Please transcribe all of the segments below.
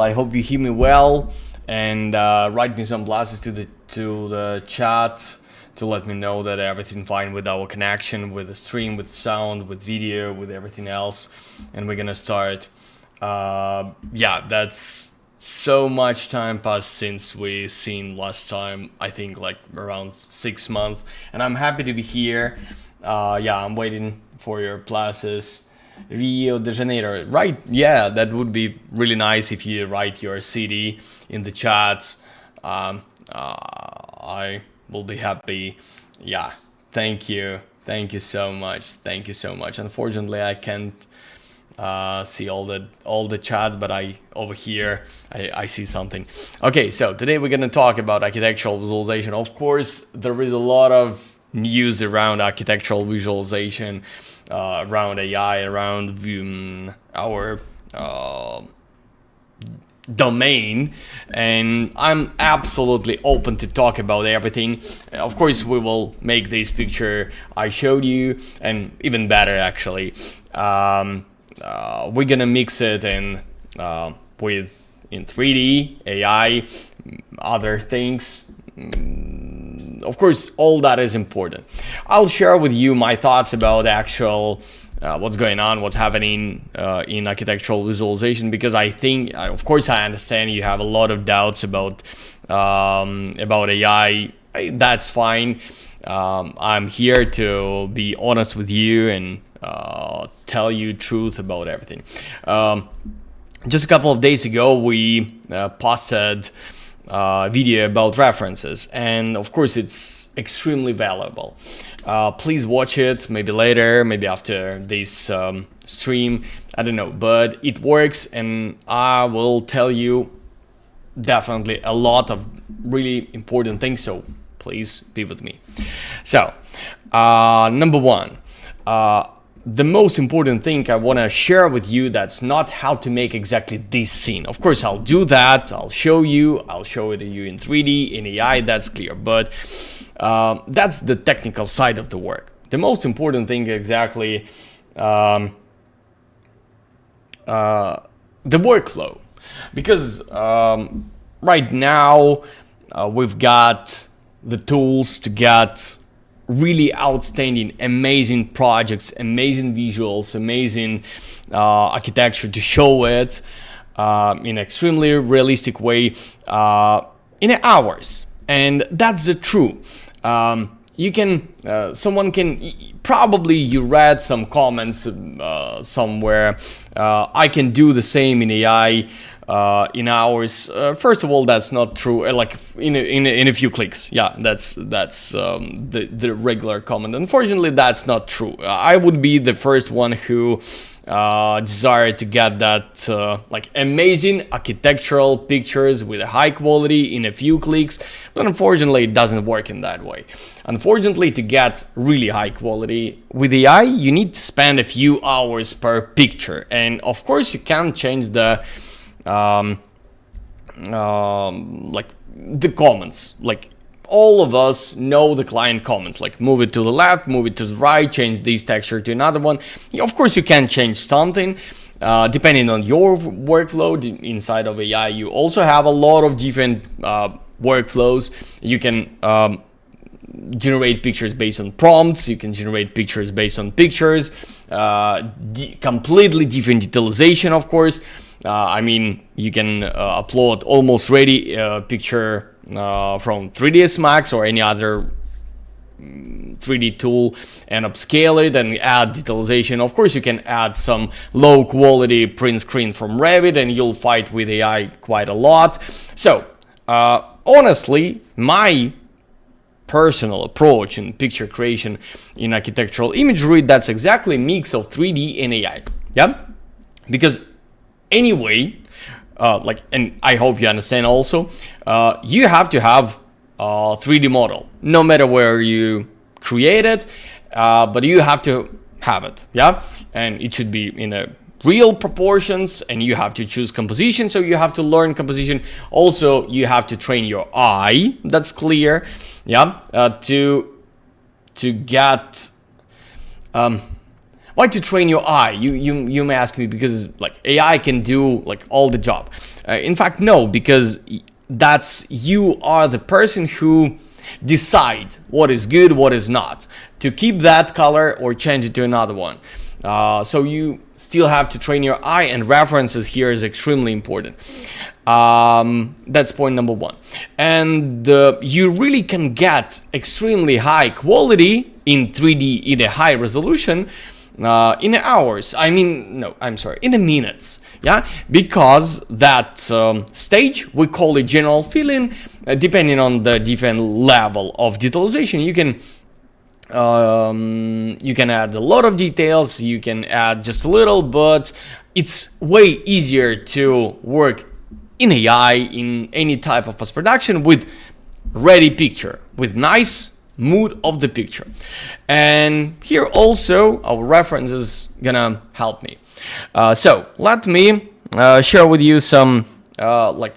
I hope you hear me well, and write me some pluses to the chat to let me know that everything fine with our connection, with the stream, with sound, with video, with everything else, and we're gonna start. Yeah, that's so much time passed since we seen last time. I think like around 6 months, and I'm happy to be here. Yeah, I'm waiting for your pluses. Rio de Janeiro, right? Yeah, that would be really nice if you write your city in the chat. I will be happy. Yeah, thank you so much. Thank you so much. Unfortunately, I can't see all the chat, but over here I see something. Okay, so today we're gonna talk about architectural visualization. Of course, there is a lot of news around architectural visualization, around AI, around our domain, and I'm absolutely open to talk about everything. Of course, we will make this picture I showed you, and even better actually. We're gonna mix it in 3D, AI, other things. Of course, all that is important. I'll share with you my thoughts about actual what's going on, what's happening in architectural visualization, because I think, of course, I understand you have a lot of doubts about AI. That's fine. I'm here to be honest with you and tell you truth about everything. Just a couple of days ago, we posted video about references, and of course it's extremely valuable. Please watch it, maybe later, maybe after this stream, I don't know, but it works, and I will tell you definitely a lot of really important things, so please be with me. So number one, the most important thing I want to share with you, that's not how to make exactly this scene. Of course, I'll do that. I'll show it to you in 3D, in AI, that's clear. But that's the technical side of the work. The most important thing exactly, the workflow. Because right now, we've got the tools to get really outstanding, amazing projects, amazing visuals, amazing architecture to show it in an extremely realistic way in hours. And that's the truth. You can, someone can, probably you read some comments somewhere, I can do the same in AI in hours. First of all, that's not true. Like in a few clicks, yeah, that's the regular comment. Unfortunately, that's not true. I would be the first one who desire to get that like amazing architectural pictures with a high quality in a few clicks, but unfortunately it doesn't work in that way. Unfortunately, to get really high quality with AI, you need to spend a few hours per picture, and of course you can't change the like the comments. Like all of us know the client comments, like move it to the left, move it to the right, change this texture to another one. Of course you can change something depending on your workflow. Inside of AI you also have a lot of different workflows. You can generate pictures based on prompts, you can generate pictures based on pictures, completely different detalization, of course. I mean, you can upload almost ready picture from 3ds Max or any other 3D tool and upscale it and add detalization. Of course, you can add some low quality print screen from Revit, and you'll fight with AI quite a lot. So, honestly, my personal approach in picture creation in architectural imagery, that's exactly a mix of 3D and AI. Yeah, because anyway, like, and I hope you understand also, you have to have a 3D model, no matter where you create it, but you have to have it, yeah? And it should be in a real proportions, and you have to choose composition, so you have to learn composition. Also, you have to train your eye, that's clear, yeah? To get Why to train your eye? You may ask me, because like AI can do like all the job. In fact, no, because you are the person who decide what is good, what is not, to keep that color or change it to another one. So you still have to train your eye, and references here is extremely important. That's point number one. And you really can get extremely high quality in 3D in a high resolution in hours. In minutes. Yeah, because that stage, we call it general filling. Depending on the different level of detailization, you can add a lot of details, you can add just a little, but it's way easier to work in AI, in any type of post-production, with ready picture, with nice mood of the picture. And here also our reference is gonna help me. So let me share with you some like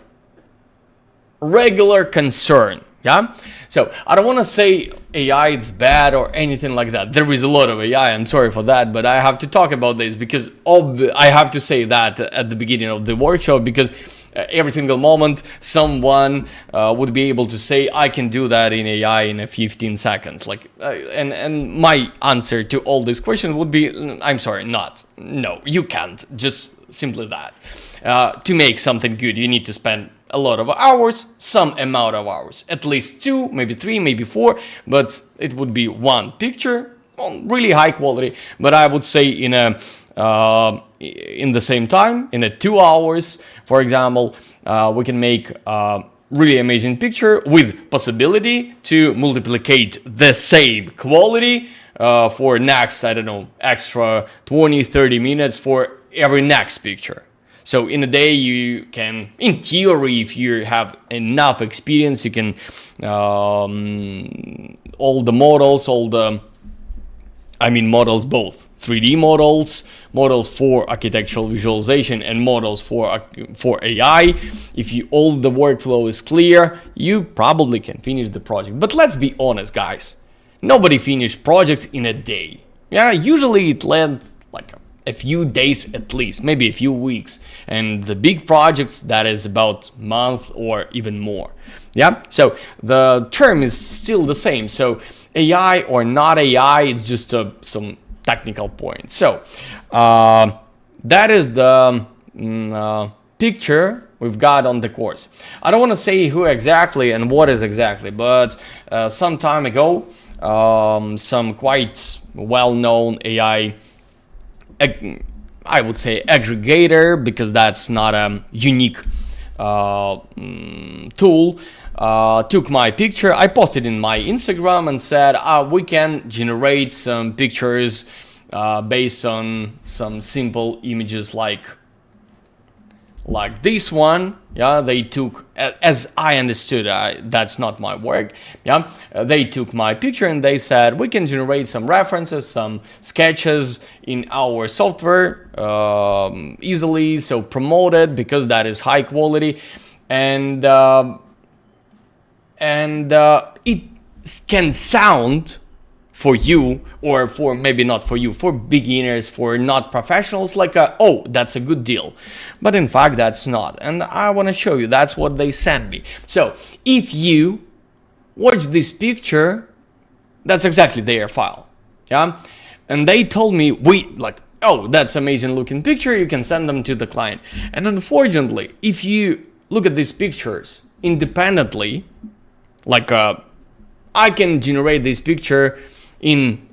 regular concern. Yeah, so I don't want to say AI is bad or anything like that. There is a lot of AI, I'm sorry for that, but I have to talk about this because I have to say that at the beginning of the workshop, because every single moment someone would be able to say, I can do that in AI in 15 seconds. Like, and my answer to all these questions would be, I'm sorry, no, you can't. Just simply that. To make something good, you need to spend a lot of hours, some amount of hours, at least 2, maybe 3, maybe 4, but it would be one picture, really high quality. But I would say in the same time, in 2 hours, for example, we can make a really amazing picture with possibility to multiplicate the same quality for next, I don't know, extra 20-30 minutes for every next picture. So in a day you can, in theory, if you have enough experience, you can all the models, models both 3D models for architectural visualization, and models for AI. If all the workflow is clear, you probably can finish the project. But let's be honest, guys, nobody finishes projects in a day. Yeah, usually it lasts like a few days at least, maybe a few weeks, and the big projects, that is about a month or even more. Yeah, so the term is still the same. So AI or not AI, it's just some technical point. So that is the picture we've got on the course. I don't want to say who exactly and what is exactly, but some time ago, some quite well-known AI, I would say aggregator, because that's not a unique tool, took my picture. I posted in my Instagram and said, we can generate some pictures based on some simple images like this one. Yeah, they took, as I understood, that's not my work. Yeah, they took my picture and they said, we can generate some references, some sketches in our software easily, so promote it, because that is high quality, and it can sound for you, or for maybe not for you, for beginners, for not professionals, like oh, that's a good deal. But in fact, that's not. And I want to show you, that's what they sent me. So if you watch this picture, that's exactly their file. Yeah. And they told me, oh, that's amazing looking picture, you can send them to the client. And unfortunately, if you look at these pictures independently, I can generate this picture in,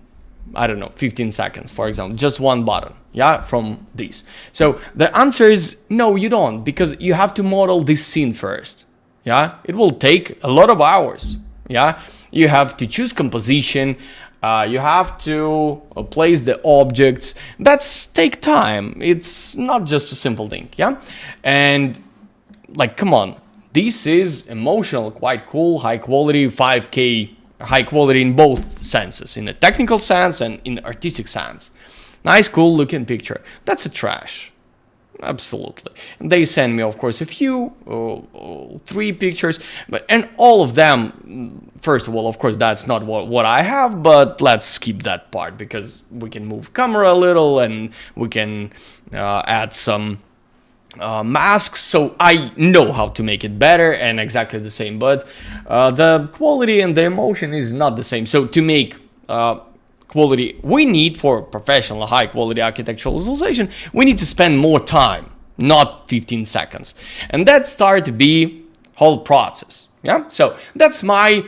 I don't know, 15 seconds, for example, just one button, yeah, from this. So the answer is no, you don't, because you have to model this scene first. Yeah, it will take a lot of hours. Yeah, you have to choose composition, you have to place the objects. That's take time. It's not just a simple thing. Yeah, and come on, this is emotional, quite cool, high quality, 5K. High quality in both senses, in a technical sense and in artistic sense. Nice, cool looking picture. That's a trash. Absolutely. And they send me, of course, a few, 3 pictures, and all of them, first of all, of course, that's not what I have, but let's skip that part because we can move camera a little and we can add some masks, so I know how to make it better and exactly the same, but the quality and the emotion is not the same. So to make quality we need for professional high quality architectural visualization, we need to spend more time, not 15 seconds, and that start to be whole process. Yeah, so that's my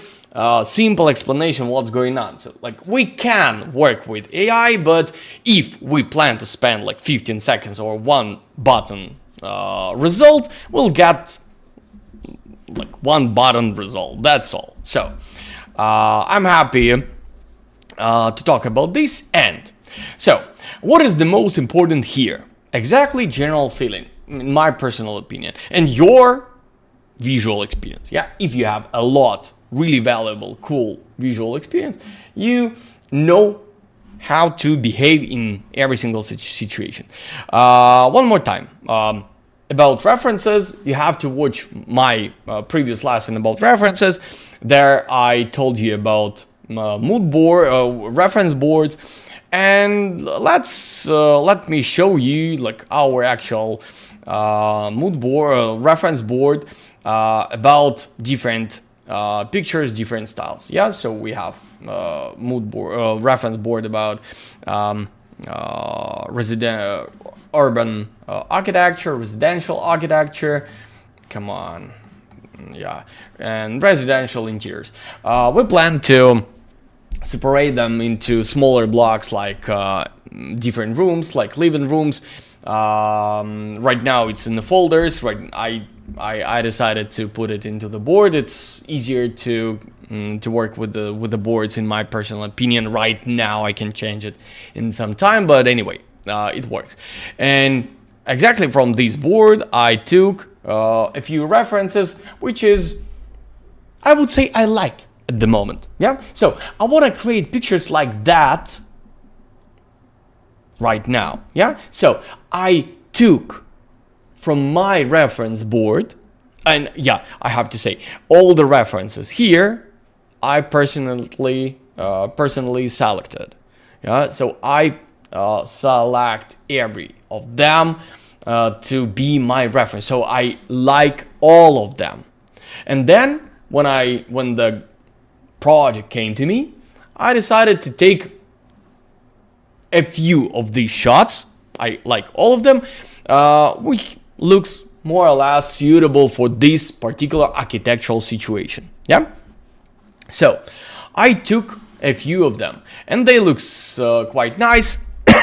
simple explanation what's going on. So like we can work with AI, but if we plan to spend like 15 seconds or one button result, we'll get like one button result, that's all. So I'm happy to talk about this. And so what is the most important here? Exactly, general feeling, in my personal opinion, and your visual experience. Yeah, if you have a lot really valuable, cool visual experience, you know how to behave in every single situation. One more time, about references, you have to watch my previous lesson about references. There I told you about mood board, reference boards, and let me show you like our actual mood board, reference board about different pictures, different styles. Yeah, so we have mood board, reference board about urban architecture, residential architecture, come on, yeah, and residential interiors. We plan to separate them into smaller blocks, like different rooms, like living rooms. Right now it's in the folders. Right, I decided to put it into the board. It's easier to work with the boards, in my personal opinion. Right now I can change it in some time, but anyway, it works. And exactly from this board I took a few references, which is, I would say, I like at the moment. Yeah, so I want to create pictures like that right now. Yeah, so I took from my reference board, and yeah, I have to say all the references here I personally selected. Yeah, so I select every of them to be my reference. So I like all of them. And then when the project came to me, I decided to take a few of these shots. I like all of them, which looks more or less suitable for this particular architectural situation. Yeah, so I took a few of them and they look quite nice.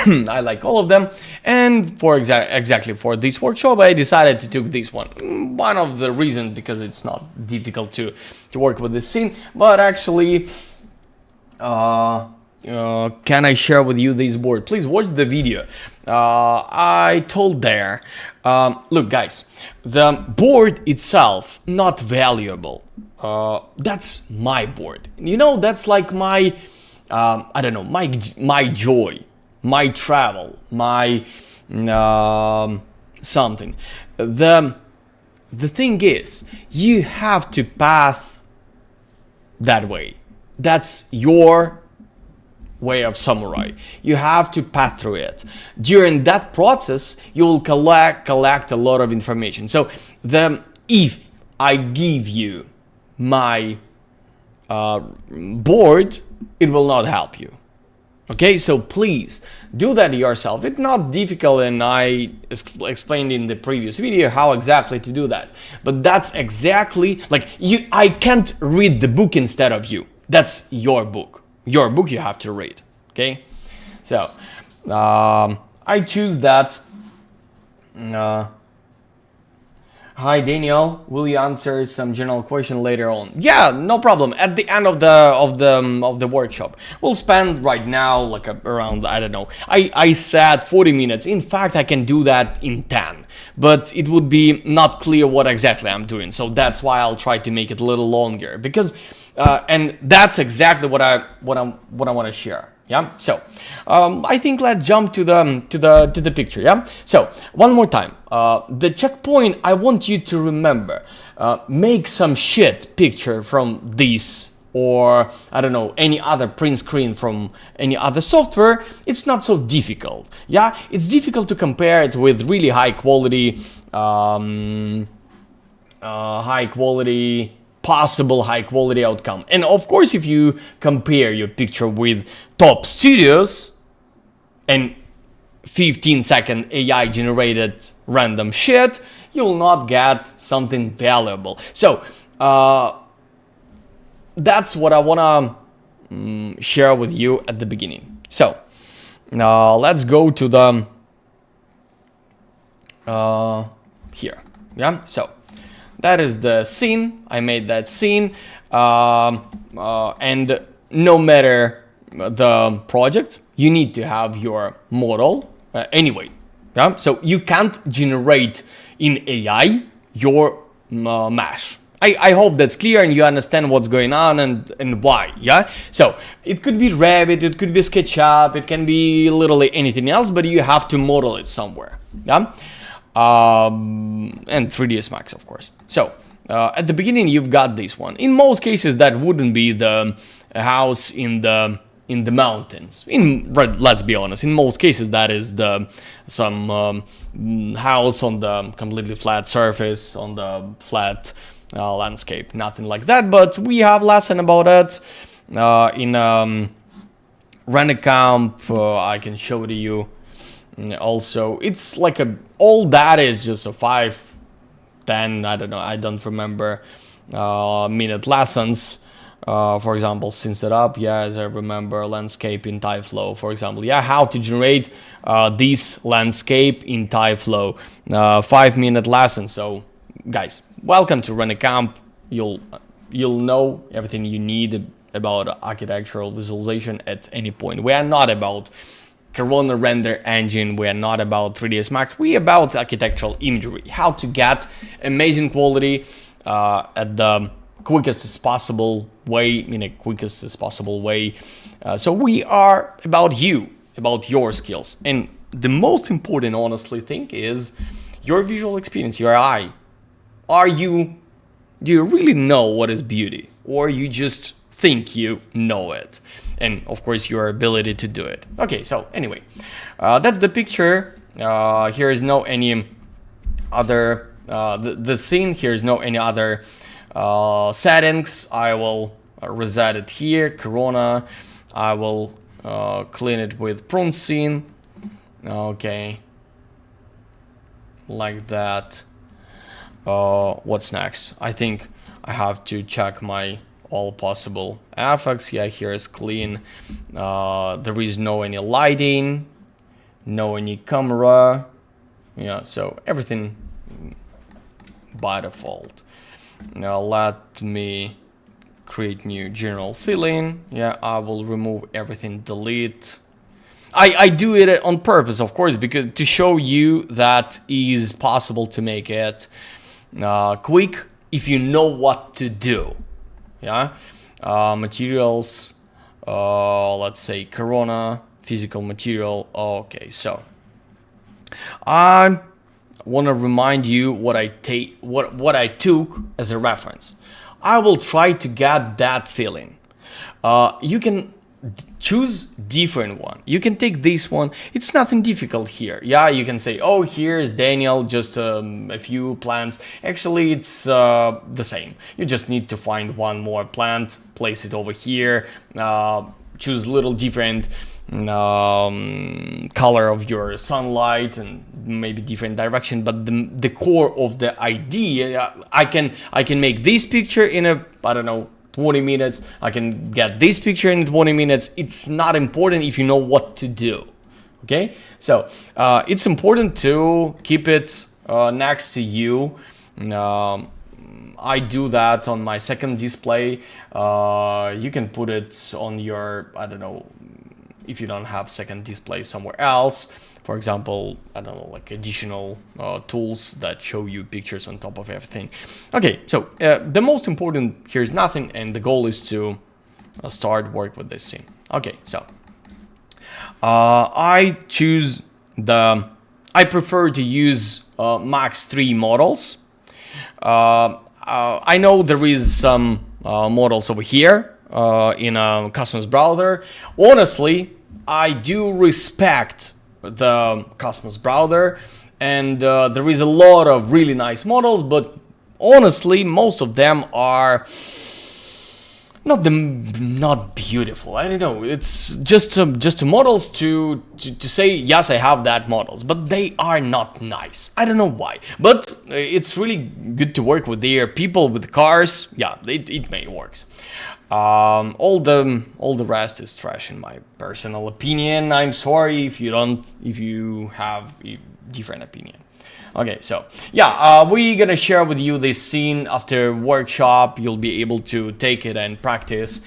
I like all of them, and for exactly for this workshop I decided to take this one. One of the reasons, because it's not difficult to work with this scene, but actually can I share with you this board? Please watch the video. I told there, look guys, the board itself not valuable. That's my board. You know, that's like my I don't know, my joy, my travel, my something. The thing is, you have to pass that way. That's your way of samurai. You have to pass through it. During that process, you will collect a lot of information. So if I give you my board, it will not help you. Okay, so please do that yourself. It's not difficult, and I explained in the previous video how exactly to do that. But that's exactly like I can't read the book instead of you. That's your book. Your book you have to read. Okay, so I choose that. Hi Daniel, will you answer some general question later on? Yeah, no problem. At the end of the workshop, we'll spend right now like around, I don't know. I said 40 minutes. In fact, I can do that in 10, but it would be not clear what exactly I'm doing. So that's why I'll try to make it a little longer, because and that's exactly what I want to share. Yeah, so I think let's jump to the picture. Yeah, so one more time, the checkpoint I want you to remember. Make some shit picture from this, or I don't know, any other print screen from any other software. It's not so difficult. Yeah, it's difficult to compare it with really high quality possible high quality outcome. And of course, if you compare your picture with top studios and 15-second AI generated random shit, you will not get something valuable. So that's what I wanna share with you at the beginning. So now let's go to the here. Yeah, so that is the scene. I made that scene, and no matter the project, you need to have your model anyway. Yeah, so you can't generate in AI your mesh. I hope that's clear and you understand what's going on and why. Yeah, so it could be Revit, it could be SketchUp, it can be literally anything else, but you have to model it somewhere. Yeah. And 3ds Max, of course. So at the beginning you've got this one. In most cases that wouldn't be the house in the mountains. Let's be honest, in most cases that is some house on the completely flat surface, on the flat landscape, nothing like that. But we have lesson about it in RENDER.CAMP. I can show it to you. Also, it's like all that is just a 5, 10, I don't know, I don't remember minute lessons. For example, scene setup, yeah, as I remember, landscape in TypeFlow, for example. Yeah, how to generate this landscape in TypeFlow. 5-minute lesson. So, guys, welcome to RENDER.CAMP. You'll know everything you need about architectural visualization at any point. We are not about Corona render engine, we are not about 3ds Max, we are about architectural imagery, how to get amazing quality at the quickest possible way, in a quickest possible way. So we are about you, about your skills. And the most important, honestly, thing is your visual experience, your eye. Do you really know what is beauty? Or you just think you know it? And of course your ability to do it. Okay, so anyway, that's the picture. Here is no any other the scene. Here is no any other settings. I will reset it here. Corona. I will clean it with prune scene. Okay, like that. What's next? I think I have to check my all possible effects. Yeah, here is clean. There is no any lighting, no any camera. Yeah, so everything by default. Now let me create new general filling. Yeah, I will remove everything, delete. I do it on purpose, of course, because to show you that is possible to make it quick if you know what to do. Yeah, materials, let's say Corona, physical material. Okay, so I want to remind you what I took as a reference. I will try to get that feeling. You can choose different one. You can take this one. It's nothing difficult here. Yeah, you can say, oh, here's Daniel, just a few plants. Actually, it's the same. You just need to find one more plant, place it over here, choose little different color of your sunlight and maybe different direction, but the core of the idea, I can make this picture in a, I don't know, 20 minutes. I can get this picture in 20 minutes. It's not important if you know what to do. Okay, so it's important to keep it next to you. I do that on my second display. You can put it on your, I don't know, if you don't have second display somewhere else. For example, I don't know, like additional tools that show you pictures on top of everything. Okay, so the most important here is nothing, and the goal is to start work with this scene. Okay, so I prefer to use Max 3 models. I know there is some models over here in a Cosmos browser. Honestly, I do respect the Cosmos browser, and there is a lot of really nice models, but honestly, most of them are not beautiful. I don't know. It's just models to say yes, I have that models, but they are not nice. I don't know why, but it's really good to work with their people with cars. Yeah, it may works. All the rest is trash in my personal opinion. I'm sorry if you have a different opinion. Okay, so yeah, we're gonna share with you this scene after workshop. You'll be able to take it and practice,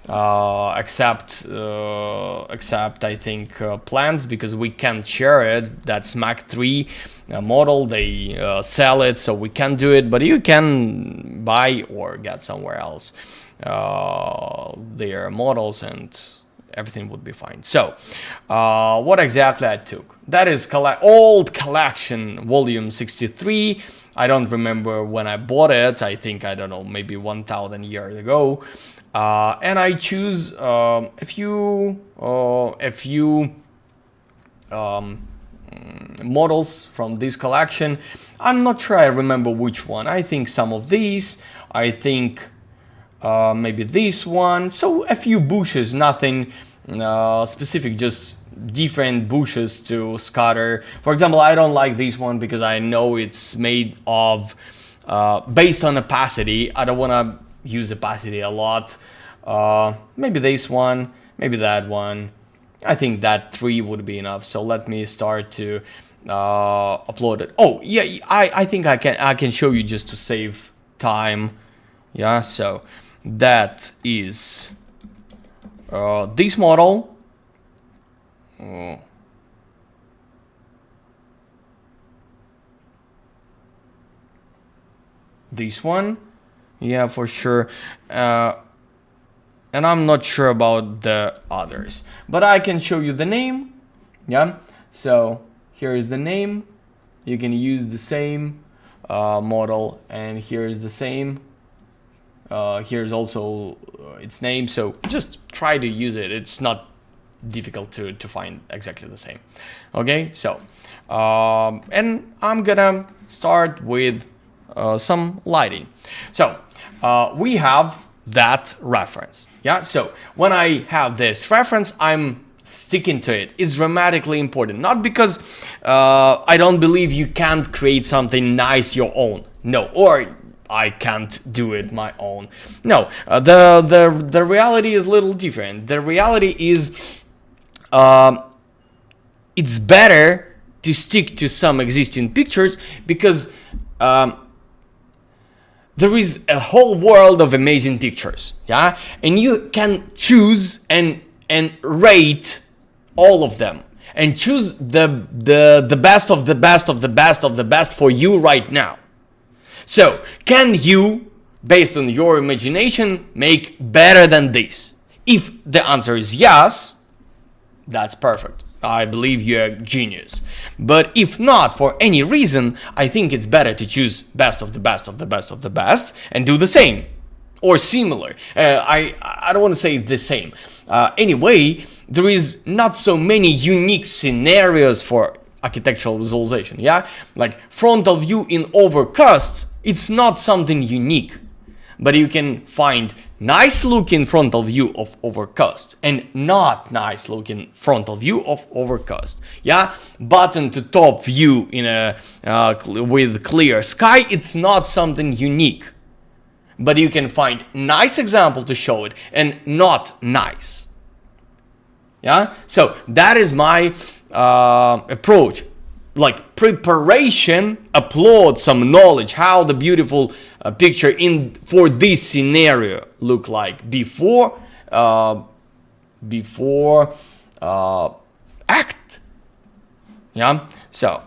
except I think plans, because we can't share it. That's Mach 3 model. They sell it, so we can't do it. But you can buy or get somewhere else their models, and everything would be fine. So what exactly I took? That is old collection, volume 63. I don't remember when I bought it. I think, I don't know, maybe 1,000 years ago. And I choose a few models from this collection. I'm not sure I remember which one. I think some of these. I think maybe this one. So a few bushes, nothing specific, just different bushes to scatter. For example, I don't like this one because I know it's made of based on opacity. I don't want to use opacity a lot. Maybe this one, maybe that one. I think that 3 would be enough. So let me start to upload it. Oh yeah, I think I can show you just to save time. Yeah, so that is this model. This one, yeah, for sure. And I'm not sure about the others, but I can show you the name. Yeah, so here is the name. You can use the same model, and here is the same. Here's also its name, so just try to use it. It's not difficult to find exactly the same. Okay, so and I'm gonna start with some lighting. So we have that reference. Yeah, so when I have this reference, I'm sticking to it. It's dramatically important, not because I don't believe you can't create something nice your own. No, or I can't do it my own. No, the reality is a little different. The reality is it's better to stick to some existing pictures, because there is a whole world of amazing pictures, yeah, and you can choose and rate all of them and choose the best of the best of the best of the best for you right now. So can you, based on your imagination, make better than this? If the answer is yes, that's perfect. I believe you're a genius. But if not, for any reason, I think it's better to choose best of the best of the best of the best and do the same or similar. I don't want to say the same. Anyway, there is not so many unique scenarios for architectural visualization. Yeah, like frontal view in overcast, it's not something unique. But you can find nice looking frontal view of overcast and not nice looking frontal view of overcast. Yeah, bottom to top view in a with clear sky, it's not something unique. But you can find nice example to show it and not nice. Yeah, so that is my approach. Like preparation, upload some knowledge how the beautiful picture in for this scenario look like before act. Yeah, so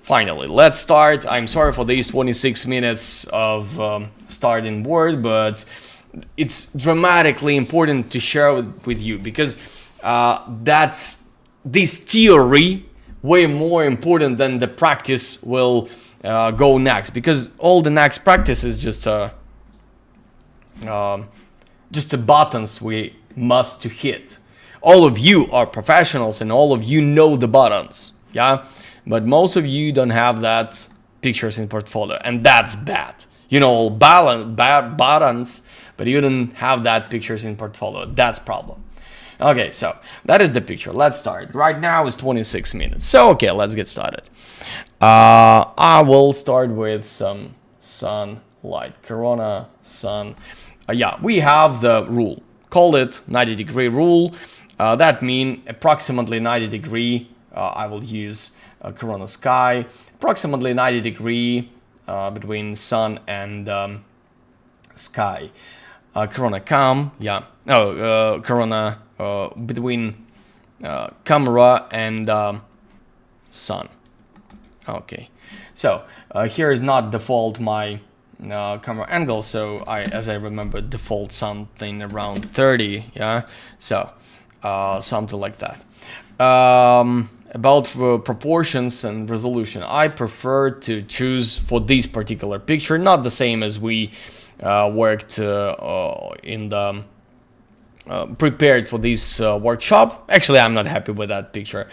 finally let's start. I'm sorry for these 26 minutes of starting word, but it's dramatically important to share with you, because that's this theory way more important than the practice will go next, because all the next practice is just the buttons we must to hit. All of you are professionals and all of you know the buttons, yeah, but most of you don't have that pictures in portfolio, and that's bad. You know, all bad buttons, but you don't have that pictures in portfolio. That's problem. Okay, so that is the picture. Let's start. Right now is 26 minutes. So, okay, let's get started. I will start with some sunlight, corona, sun. Yeah, we have the rule. Call it 90-degree rule. That means approximately 90-degree. I will use corona sky. Approximately 90-degree between sun and sky. Corona cam, yeah. Oh, corona between camera and sun. Okay, so here is not default my camera angle, so as I remember, default something around 30, yeah. So something like that. About proportions and resolution, I prefer to choose for this particular picture, not the same as we worked in the prepared for this workshop. Actually, I'm not happy with that picture,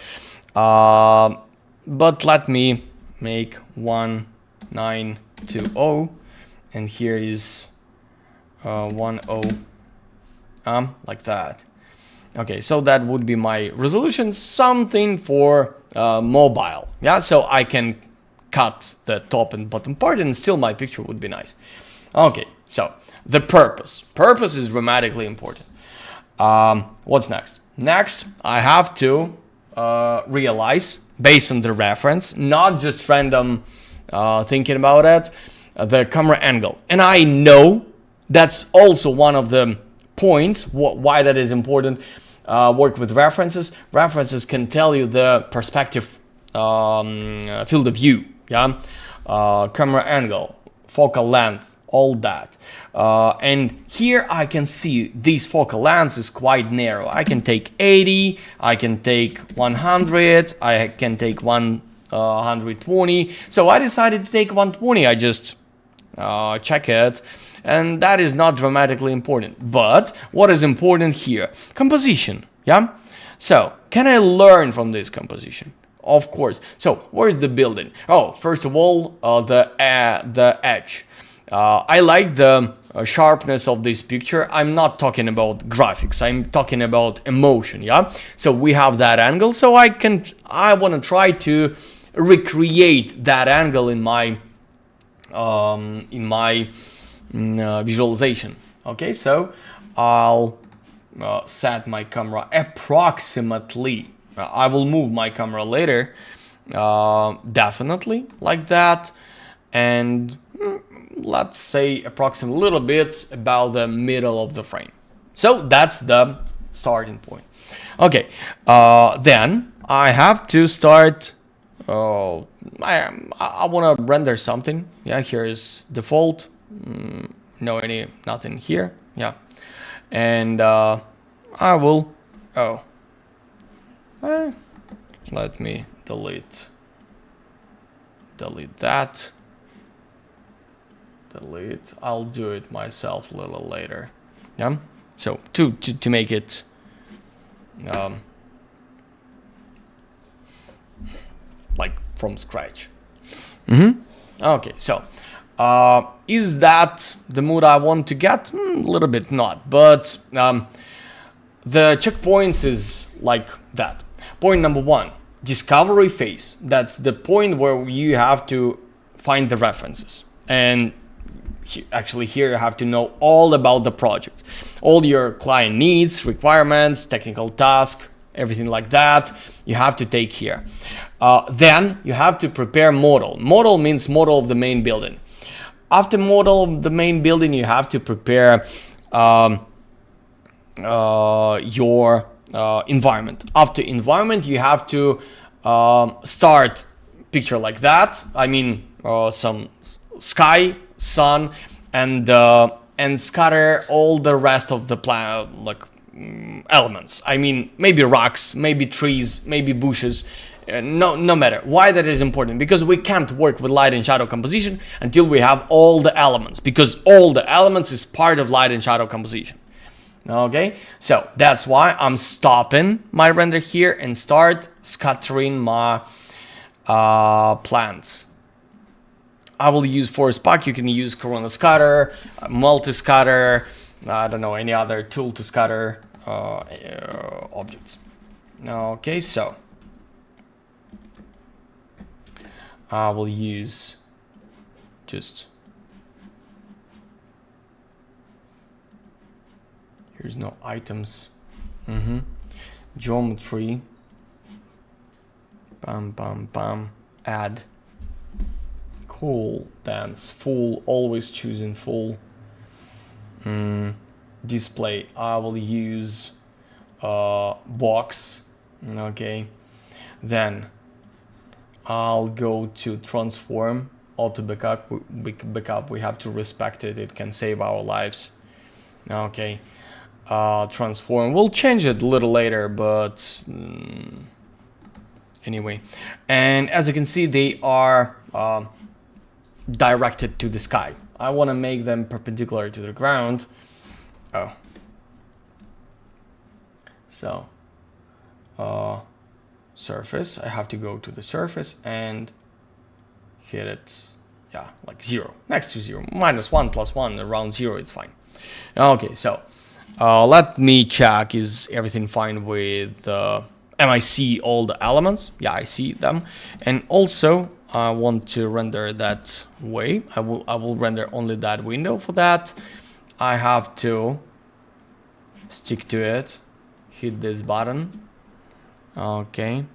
but let me make 1920, and here is 10, like that. Okay, so that would be my resolution, something for mobile, yeah, so I can cut the top and bottom part and still my picture would be nice. Okay, so the purpose is dramatically important. What's next? Next, I have to realize, based on the reference, not just random thinking about it, the camera angle. And I know that's also one of the points why that is important. Work with references. References can tell you the perspective field of view, yeah, camera angle, focal length, all that. And here I can see this focal length is quite narrow. I can take 80, I can take 100, I can take 120. So I decided to take 120. I just check it, and that is not dramatically important. But what is important here? Composition, yeah? So can I learn from this composition? Of course. So where's the building? Oh, first of all, the edge. I like the sharpness of this picture. I'm not talking about graphics, I'm talking about emotion, yeah? So we have that angle, so I want to try to recreate that angle in my visualization. Okay, so I'll set my camera approximately. I will move my camera later, definitely like that, and let's say approximately a little bit about the middle of the frame. So that's the starting point. Okay, then I have to start. I want to render something. Yeah, here is default. Nothing here. Yeah, and I will. Let me delete that. Delete. I'll do it myself a little later. Yeah. So to make it like from scratch. Okay. So is that the mood I want to get? A little bit not, but the checkpoints is like that. Point number 1, discovery phase. That's the point where you have to find the references, and actually here you have to know all about the project, all your client needs, requirements, technical task, everything like that you have to take here. Then you have to prepare model. Model means model of the main building. After model of the main building, you have to prepare your environment. After environment, you have to start picture like that. I mean, some sky, sun, and scatter all the rest of the plan, like elements. I mean, maybe rocks, maybe trees, maybe bushes. No matter. Why that is important? Because we can't work with light and shadow composition until we have all the elements, because all the elements is part of light and shadow composition. Okay, so that's why I'm stopping my render here and start scattering my plants. I will use Force Pack. You can use Corona Scatter, Multi-Scatter, I don't know, any other tool to scatter objects. Okay, so I will use just, here's no items, geometry, bam, add, cool, dance, full, always choosing full, display, I will use box, okay, then I'll go to transform, auto backup, we have to respect it, it can save our lives. Okay, transform, we'll change it a little later, but anyway. And as you can see, they are directed to the sky. I want to make them perpendicular to the ground. So surface, I have to go to the surface and hit it, yeah, like 0, next to 0, -1 + 1, around 0, it's fine. Okay, so let me check, is everything fine with, am I see all the elements? Yeah, I see them. And also I want to render that way. I will render only that window. For that I have to stick to it, hit this button. Okay,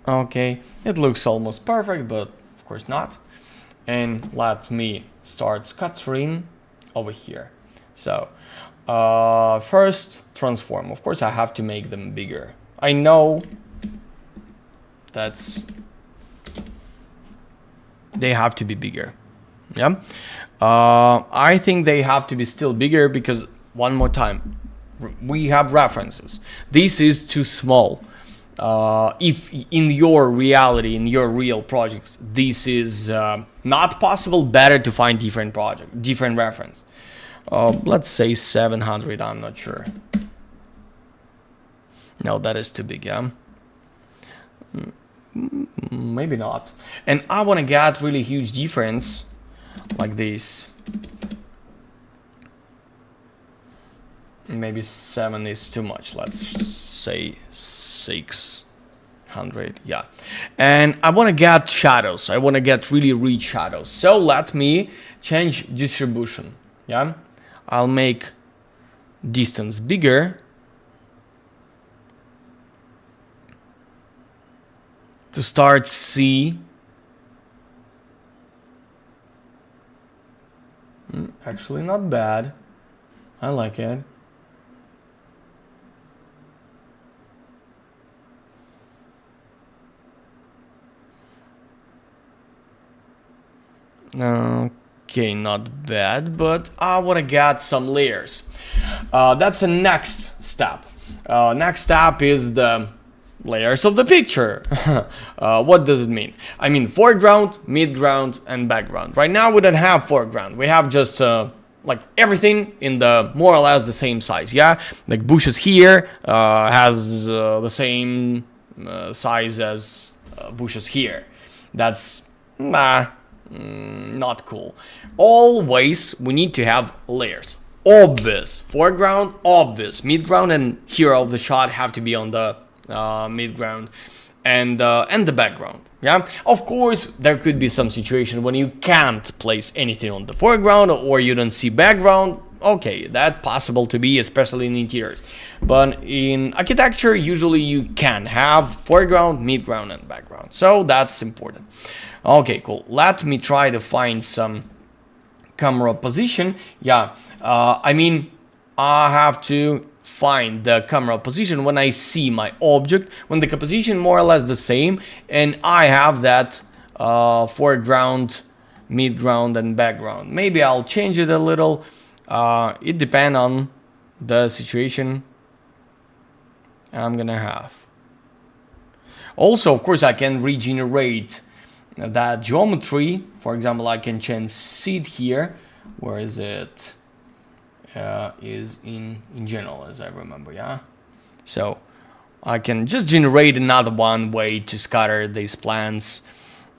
okay, it looks almost perfect, but of course not. And let me start scattering over here. So first transform, of course I have to make them bigger. I know that's, they have to be bigger, yeah. I think they have to be still bigger because, one more time, we have references. This is too small. If in your reality, in your real projects, this is not possible, better to find different project, different reference. Let's say 700, I'm not sure. No, that is too big, yeah. Maybe not. And I want to get really huge difference like this. Maybe 7 is too much. Let's say 600, yeah. And I want to get shadows. I want to get really rich shadows. So let me change distribution, yeah. I'll make distance bigger to start see. Actually not bad. I like it. Okay, not bad, but I want to get some layers. That's the next step. Next step is the layers of the picture. What does it mean? I mean foreground, midground, and background. Right now we don't have foreground. We have just like everything in the more or less the same size. Yeah, like bushes here has the same size as bushes here. That's not cool. Always we need to have layers. Obvious foreground, obvious midground, and hero of the shot have to be on the midground and the background. Yeah, of course there could be some situation when you can't place anything on the foreground or you don't see background. Okay, that's possible to be, especially in interiors, but in architecture usually you can have foreground, midground, and background, so that's important. Okay, cool. Let me try to find some camera position. Yeah, I mean I have to find the camera position when I see my object, when the composition more or less the same, and I have that foreground, midground and background. Maybe I'll change it a little. It depends on the situation I'm gonna have. Also, of course, I can regenerate that geometry. For example, I can change seed here. Where is it? Is in general, as I remember, yeah. So I can just generate another one way to scatter these plants,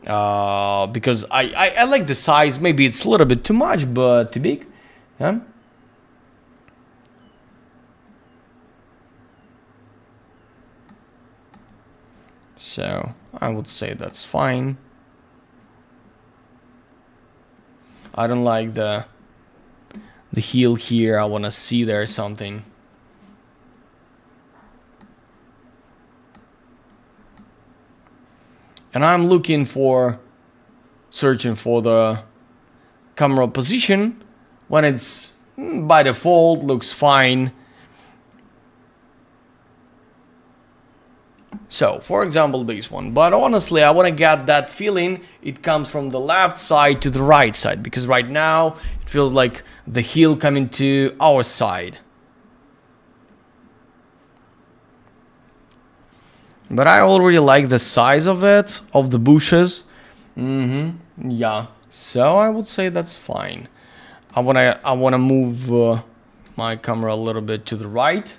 because I like the size. Maybe it's a little bit too much, but too big, yeah. So I would say that's fine. I don't like the heel here. I want to see there something. And I'm searching for the camera position when it's by default looks fine. So, for example, this one. But honestly, I want to get that feeling it comes from the left side to the right side, because right now it feels like the heel coming to our side. But I already like the size of it, of the bushes. Yeah. So I would say that's fine. I wanna move my camera a little bit to the right.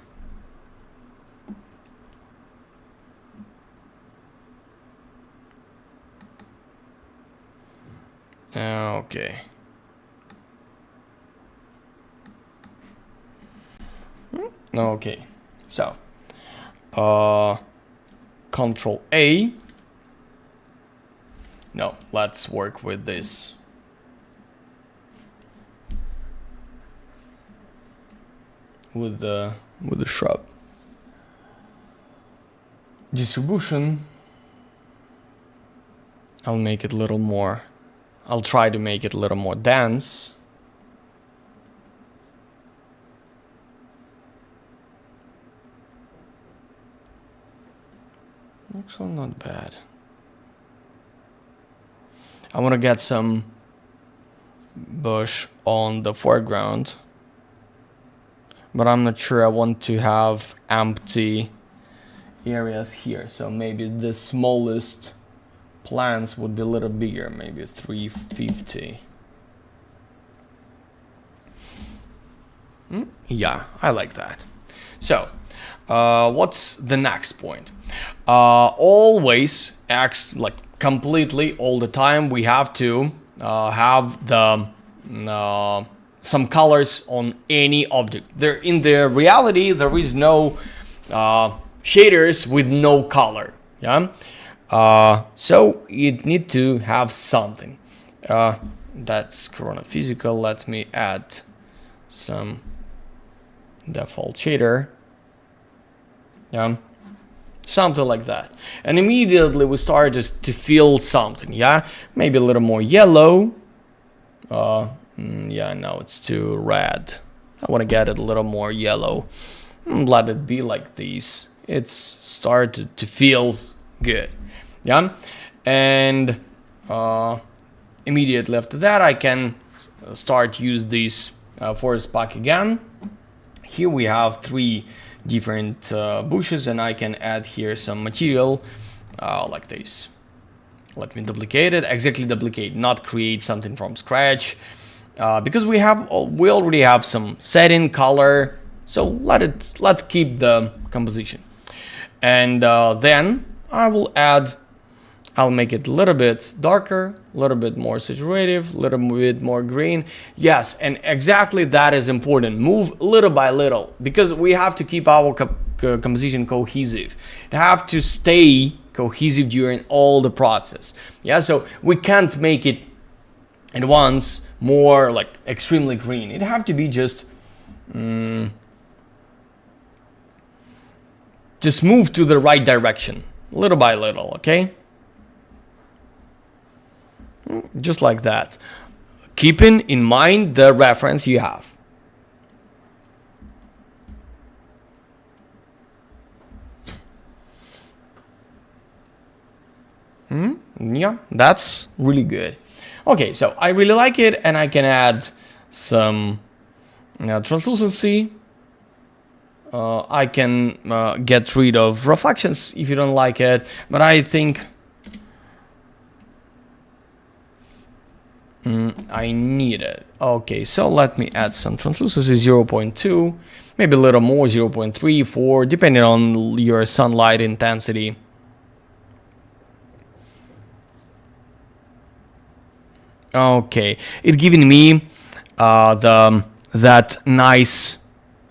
Okay. Okay. So, Control A. No, let's work with this. With the shrub. Distribution. I'll make it a little more. I'll try to make it a little more dense. Actually, not bad. I want to get some bush on the foreground, but I'm not sure I want to have empty areas here. So maybe the smallest plants would be a little bigger, maybe 350. Yeah, I like that. So, what's the next point? Always acts like completely all the time. We have to have the some colors on any object. There in the reality there is no shaders with no color. Yeah. So it need to have something. That's Corona Physical. Let me add some default shader. Yeah, something like that. And immediately we started to feel something. Yeah, maybe a little more yellow. Yeah, no, it's too red. I want to get it a little more yellow. Let it be like this. It's started to feel good. Yeah, and immediately after that I can start use this forest pack again. Here we have 3 different bushes, and I can add here some material like this. Let me duplicate it, exactly duplicate, not create something from scratch, because we already have some setting color. So let's keep the composition, and then I'll make it a little bit darker, a little bit more saturated, a little bit more green. Yes, and exactly that is important. Move little by little, because we have to keep our composition cohesive. It have to stay cohesive during all the process. Yeah, so we can't make it at once more like extremely green. It have to be just move to the right direction, little by little, okay? Just like that, keeping in mind the reference you have. Yeah, that's really good. Okay, so I really like it, and I can add some translucency. I can get rid of reflections if you don't like it, but I think I need it. Okay, so let me add some translucency, 0.2, maybe a little more, 0.3, 4, depending on your sunlight intensity. Okay, it's giving me that nice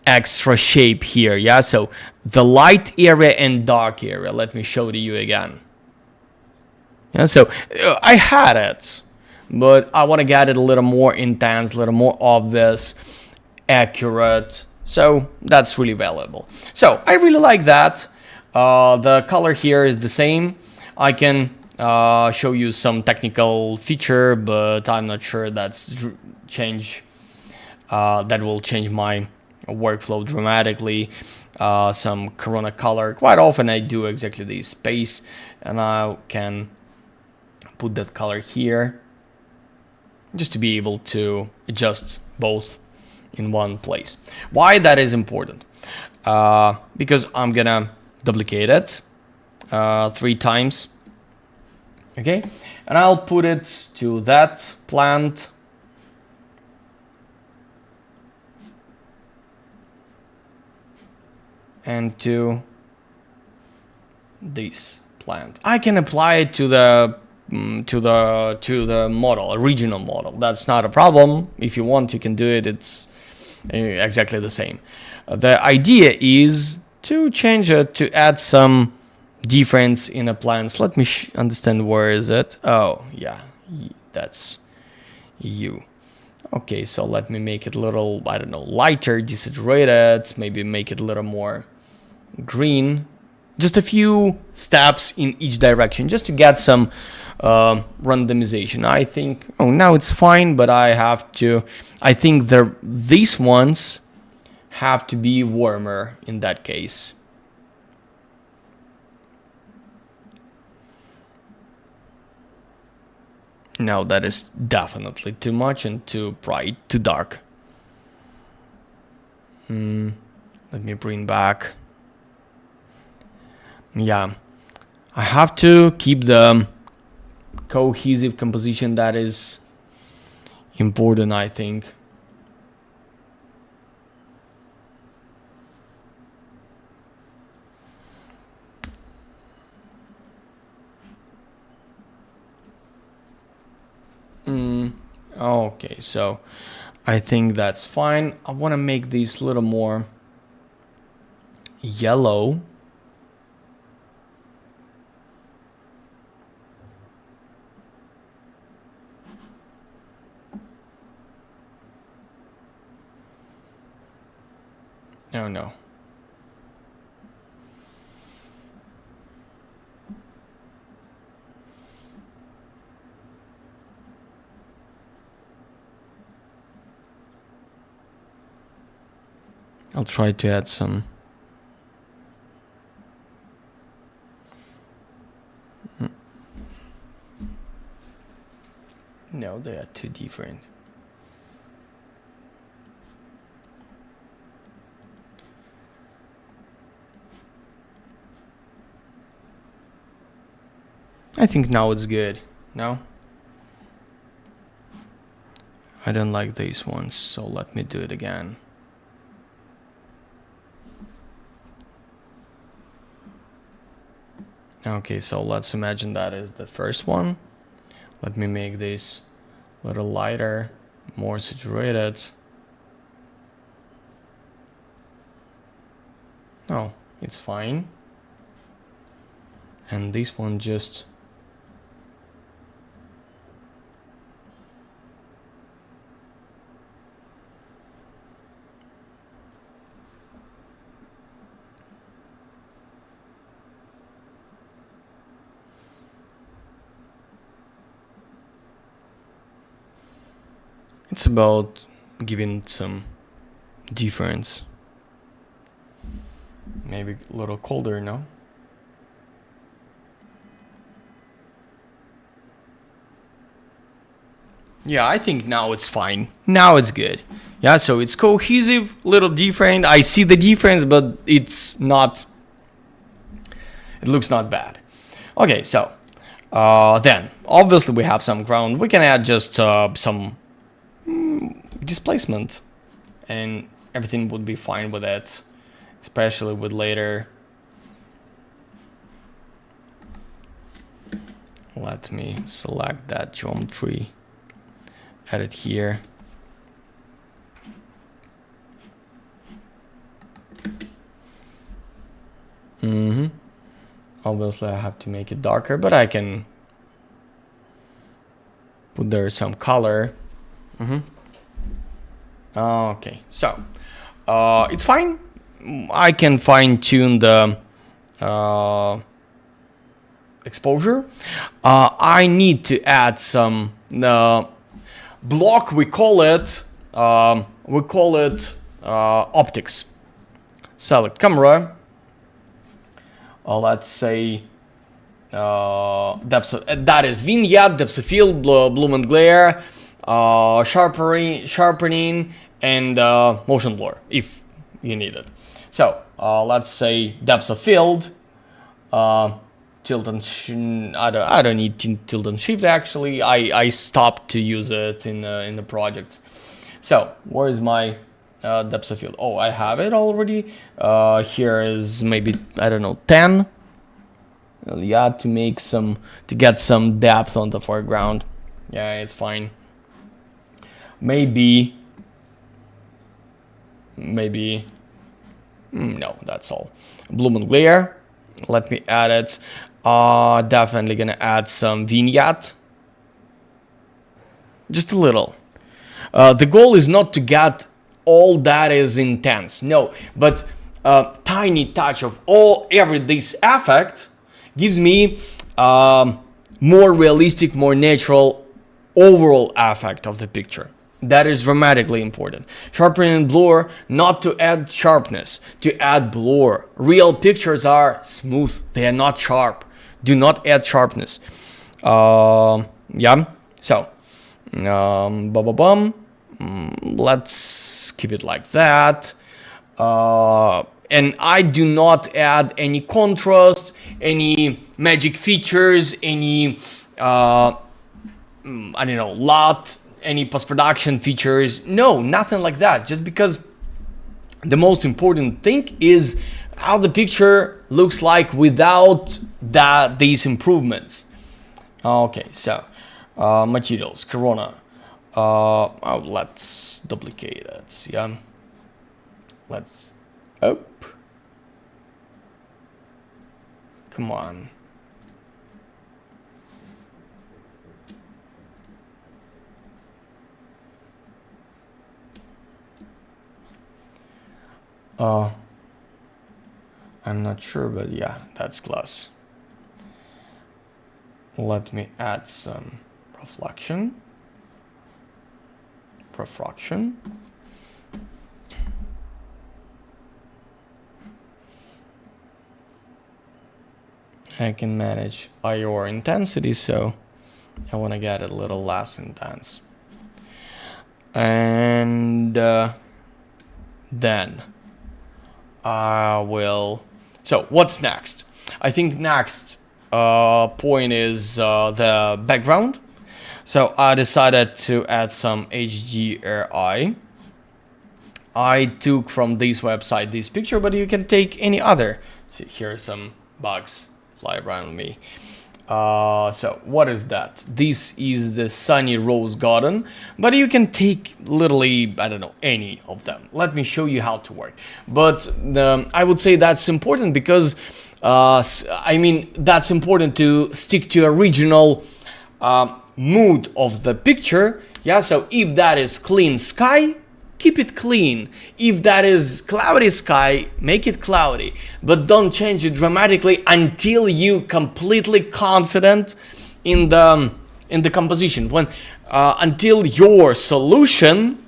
extra shape here, yeah? So the light area and dark area, let me show to you again. Yeah, so I had it, but I want to get it a little more intense, a little more obvious, accurate. So that's really valuable. So I really like that. The color here is the same. I can show you some technical feature, but I'm not sure that will change my workflow dramatically. Some Corona color. Quite often I do exactly this space, and I can put that color here just to be able to adjust both in one place. Why that is important? Because I'm gonna duplicate it 3 times. Okay, and I'll put it to that plant. And to this plant. I can apply it to the model, original model. That's not a problem. If you want, you can do it. It's exactly the same. The idea is to change it, to add some difference in the plants. Let me understand where is it. Oh yeah, that's you. Okay, so let me make it a little, I don't know, lighter, desaturated, maybe make it a little more green. Just a few steps in each direction just to get some randomization. I think, oh, now it's fine, but I think these ones have to be warmer in that case. No, that is definitely too much and too bright, too dark. Let me bring back. Yeah, I have to keep the cohesive composition. That is important, I think. Okay, so I think that's fine. I want to make these a little more yellow. Oh no. I'll try to add some. No, they are too different. I think now it's good. No? I don't like these ones, so let me do it again. Okay, so let's imagine that is the first one. Let me make this a little lighter, more saturated. No, it's fine. And this one just... It's about giving some difference. Maybe a little colder, no? Yeah, I think now it's fine. Now it's good. Yeah, so it's cohesive, little different. I see the difference, but it's not, it looks not bad. Okay, so then obviously we have some ground. We can add just some displacement and everything would be fine with it, especially with later. Let me select that geometry, add it here. Obviously I have to make it darker, but I can put there some color. Okay, so it's fine. I can fine tune the exposure. I need to add some block. We call it optics. Select camera. Let's say depth of, that is vignette, depth of field, bloom and glare, sharpening, and motion blur if you need it. So let's say depth of field, tilt and I don't need tilt and shift actually. I stopped to use it in the projects. So where is my depth of field? Oh, I have it already. Here is maybe, I don't know, 10. Yeah, to get some depth on the foreground. Yeah, it's fine. Maybe no, that's all. Bloom and glare. Let me add it. Definitely gonna add some vignette. Just a little. The goal is not to get all that is intense, no, but a tiny touch of this effect gives me more realistic, more natural overall effect of the picture. That is dramatically important. Sharpening and blur, not to add sharpness, to add blur. Real pictures are smooth, they are not sharp. Do not add sharpness. Yeah, so let's keep it like that. And I do not add any contrast, any magic features, any I don't know, LUT, any post-production features. No, nothing like that. Just because the most important thing is how the picture looks like without these improvements. Okay, so materials, Corona. Let's duplicate it. Yeah, let's come on. I'm not sure, but yeah, that's glass. Let me add some refraction. I can manage IR intensity, so I want to get it a little less intense. And then I will. So what's next? I think next point is the background. So I decided to add some HDRI. I took from this website this picture, but you can take any other. See, here are some bugs fly around me. So what is that? This is the sunny rose garden, but you can take literally, I don't know, any of them. Let me show you how to work. But I would say that's important because I mean, that's important to stick to original mood of the picture. Yeah, so if that is clean sky, keep it clean. If that is cloudy sky, make it cloudy, but don't change it dramatically until you completely confident in the composition. Until your solution,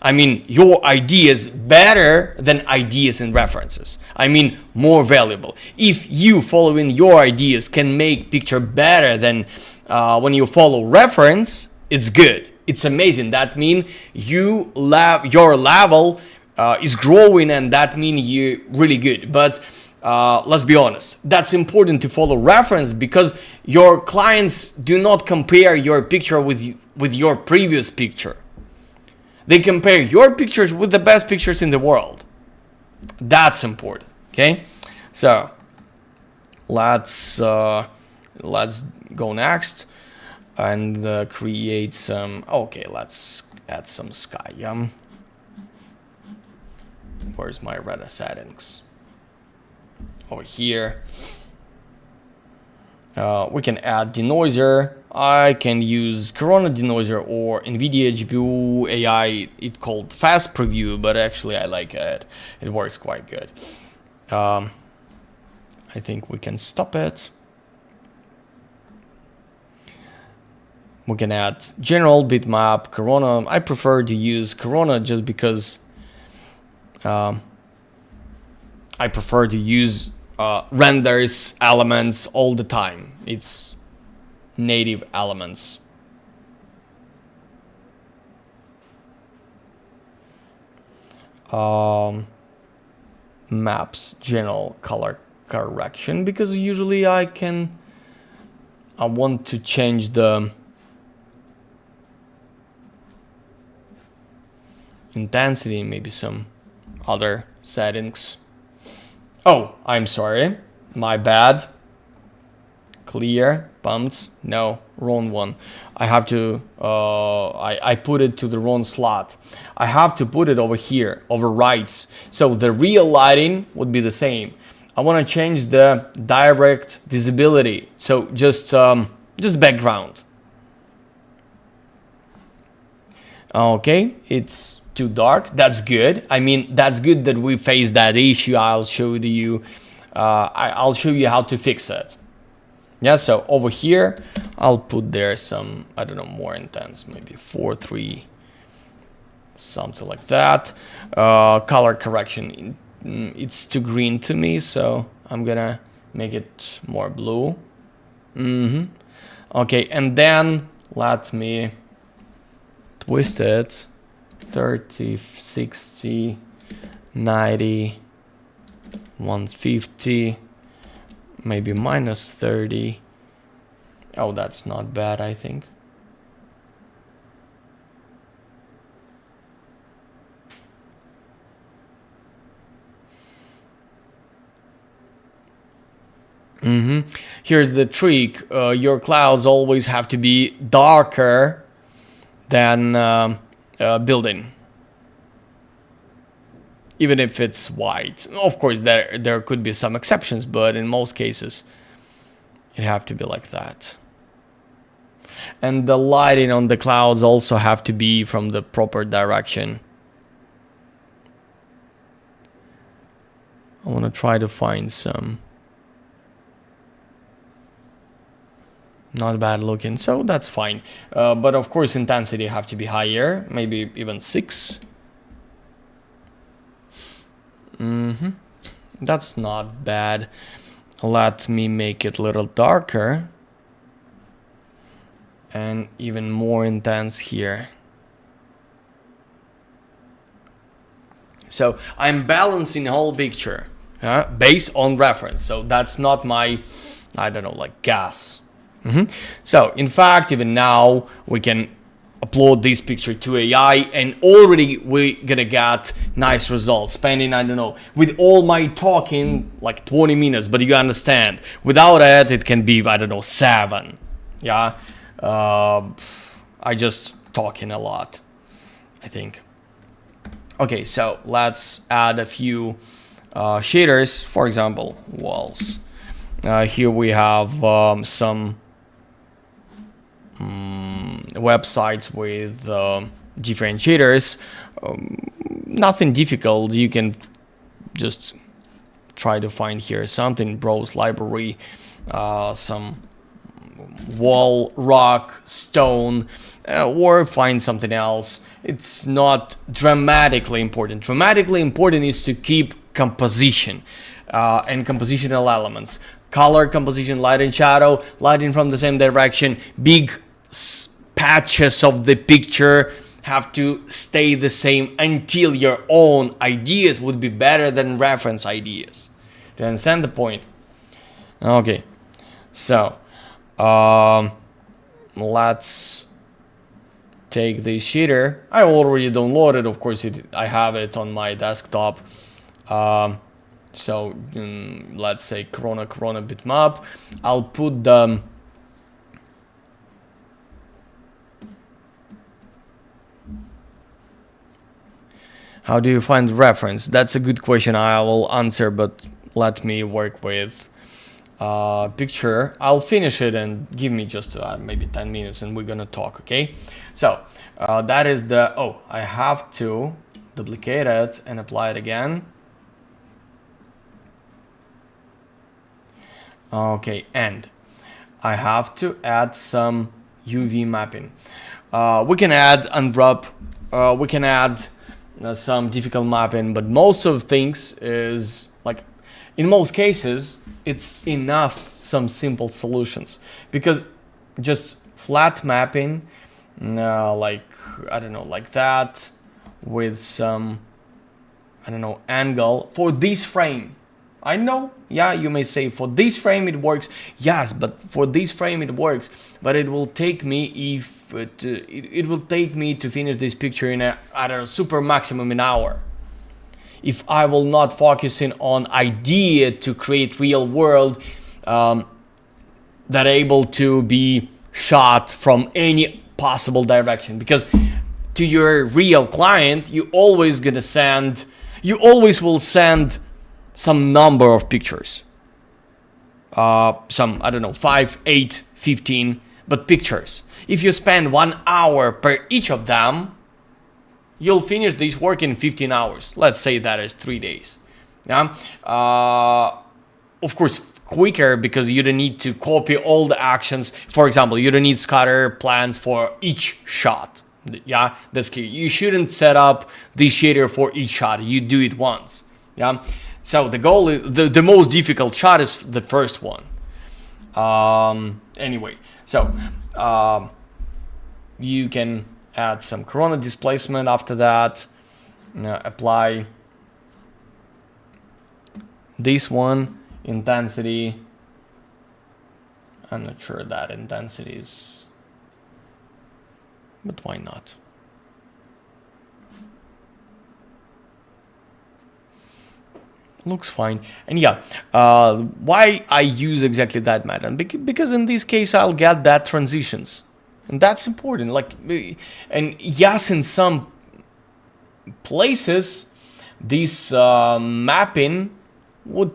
I mean your ideas better than ideas and references. I mean more valuable. If you following your ideas can make picture better than when you follow reference, it's good. It's amazing. That means your level is growing, and that means you're really good. But let's be honest, that's important to follow reference, because your clients do not compare your picture with your previous picture. They compare your pictures with the best pictures in the world. That's important. Okay, so let's go next and create some. Okay, let's add some sky. Where's my render settings? Over here. We can add denoiser. I can use Corona denoiser or NVIDIA GPU AI. It called fast preview, but actually I like it. It works quite good. I think we can stop it. We can add general bitmap Corona. I prefer to use Corona just because I prefer to use renders elements all the time. It's native elements. Maps general color correction, because usually I want to change the intensity, maybe some other settings. Oh, I'm sorry, my bad. Clear, bumped, no, wrong one. I have to, I put it to the wrong slot. I have to put it over here, over rights. So the real lighting would be the same. I want to change the direct visibility. So just background. Okay, it's too dark. That's good. I mean, that's good that we face that issue. I'll show you. I'll show you how to fix it. Yeah. So over here, I'll put there some, I don't know, more intense, maybe 4:3, something like that. Color correction. It's too green to me, so I'm gonna make it more blue. Okay, and then let me twist it. 30, 60, 90, 150, maybe minus 30. Oh, that's not bad, I think. Here's the trick. Your clouds always have to be darker than building, even if it's white. Of course, there could be some exceptions, but in most cases, it have to be like that. And the lighting on the clouds also have to be from the proper direction. I want to try to find some not bad looking, so that's fine. But of course, intensity have to be higher, maybe even 6. That's not bad. Let me make it a little darker and even more intense here. So I'm balancing the whole picture based on reference. So that's not my, I don't know, like gas. So in fact, even now we can upload this picture to AI, and already we're gonna get nice results, spending, I don't know, with all my talking like 20 minutes, but you understand, without it, it can be, I don't know, 7. Yeah, I just talking a lot, I think. Okay, so let's add a few shaders, for example, walls. Here we have some websites with differentiators. Nothing difficult. You can just try to find here something, browse library, some wall, rock, stone, or find something else. It's not dramatically important. Dramatically important is to keep composition and compositional elements. Color, composition, light and shadow, lighting from the same direction, big patches of the picture have to stay the same until your own ideas would be better than reference ideas. Do you understand the point? Okay, so let's take this shader. I already downloaded, of course, I have it on my desktop. So let's say Corona bitmap. I'll put the how do you find reference? That's a good question. I will answer, but let me work with picture. I'll finish it and give me just maybe 10 minutes and we're gonna talk, okay? So that is the, I have to duplicate it and apply it again. Okay, and I have to add some UV mapping. We can add unwrap, we can add some difficult mapping, but most of things is like, in most cases, it's enough some simple solutions, because just flat mapping, like, I don't know, like that, with some, I don't know, angle for this frame. I know, yeah, you may say for this frame it works. Yes, but for this frame it works, but it will take me it will take me to finish this picture in a, I don't know, super maximum an hour. If I will not focusing on idea to create real world that able to be shot from any possible direction, because to your real client you always will send some number of pictures, some, I don't know, 5, 8, 15, but pictures. If you spend 1 hour per each of them, you'll finish this work in 15 hours. Let's say that is 3 days. Yeah. Of course, quicker, because you don't need to copy all the actions. For example, you don't need scatter plans for each shot. Yeah, that's key. You shouldn't set up the shader for each shot. You do it once. Yeah. So the goal is, the most difficult shot is the first one. Anyway, so you can add some corona displacement after that. Apply this one, intensity. I'm not sure that intensity is, but why not? Looks fine. And yeah, why I use exactly that method? Because in this case I'll get that transitions, and that's important. Like, and yes, in some places this mapping would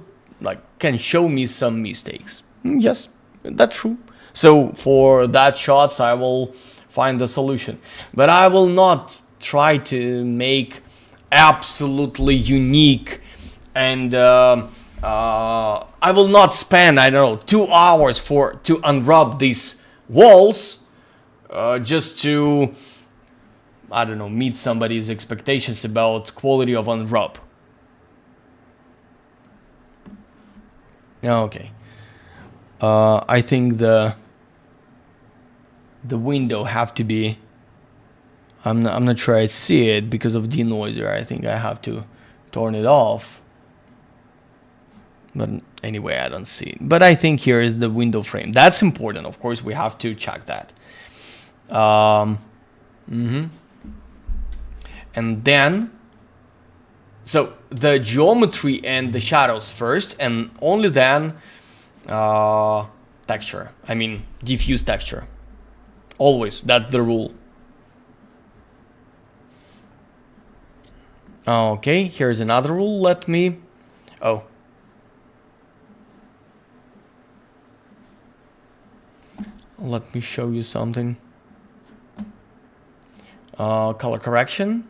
can show me some mistakes. Yes, that's true. So for that shots I will find the solution, but I will not try to make absolutely unique. And I will not spend, I don't know, 2 hours to unwrap these walls just to, I don't know, meet somebody's expectations about quality of unwrap. Okay. I think the window have to be, I'm not sure I see it because of denoiser. I think I have to turn it off. But anyway, I don't see it. But I think here is the window frame. That's important. Of course, we have to check that. And then, so the geometry and the shadows first, and only then texture. I mean, diffuse texture. Always, that's the rule. Okay, here's another rule. Let me show you something. Color correction.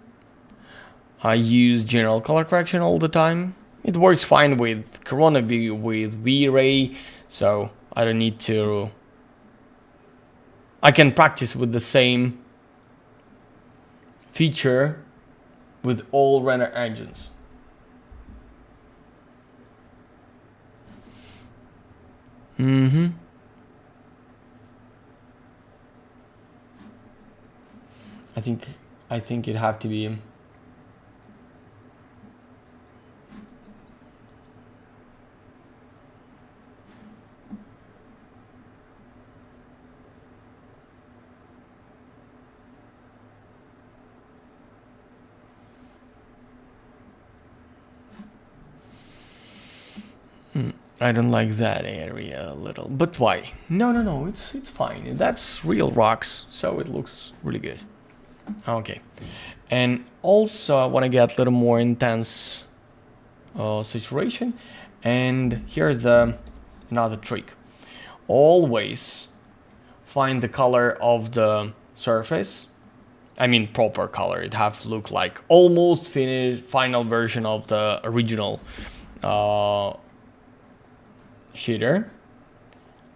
I use general color correction all the time. It works fine with Corona with V-Ray, so I don't need to. I can practice with the same feature with all render engines. I think it have to be. I don't like that area a little, but why? No, it's fine. That's real rocks, so it looks really good. Okay, and also I want to get a little more intense saturation, and here's another trick. Always find the color of the surface. I mean proper color. It have to look like almost finished final version of the original shader.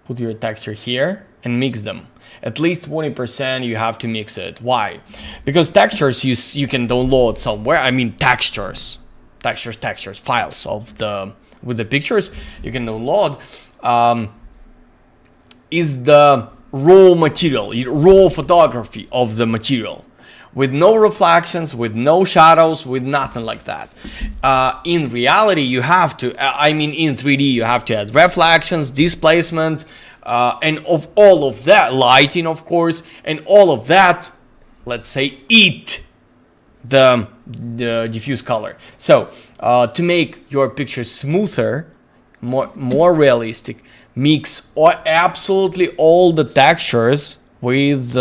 Put your texture here and mix them. At least 20% you have to mix it. Why? Because textures you can download somewhere. I mean textures files of with the pictures you can download is the raw material, raw photography of the material, with no reflections, with no shadows, with nothing like that. In reality, you have to, in 3D, you have to add reflections, displacement, and of all of that, lighting, of course, and all of that, let's say, eat the diffuse color. So, to make your picture smoother, more realistic, mix absolutely all the textures with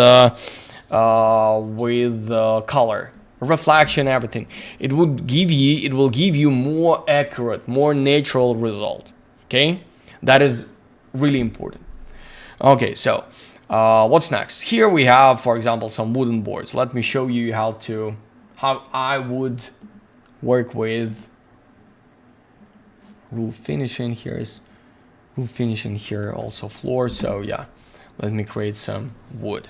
color, reflection, everything. It will give you more accurate, more natural result. Okay, that is really important. Okay, so what's next? Here we have, for example, some wooden boards. Let me show you how I would work with roof finishing. Here's roof finishing here, also floor. So yeah, let me create some wood.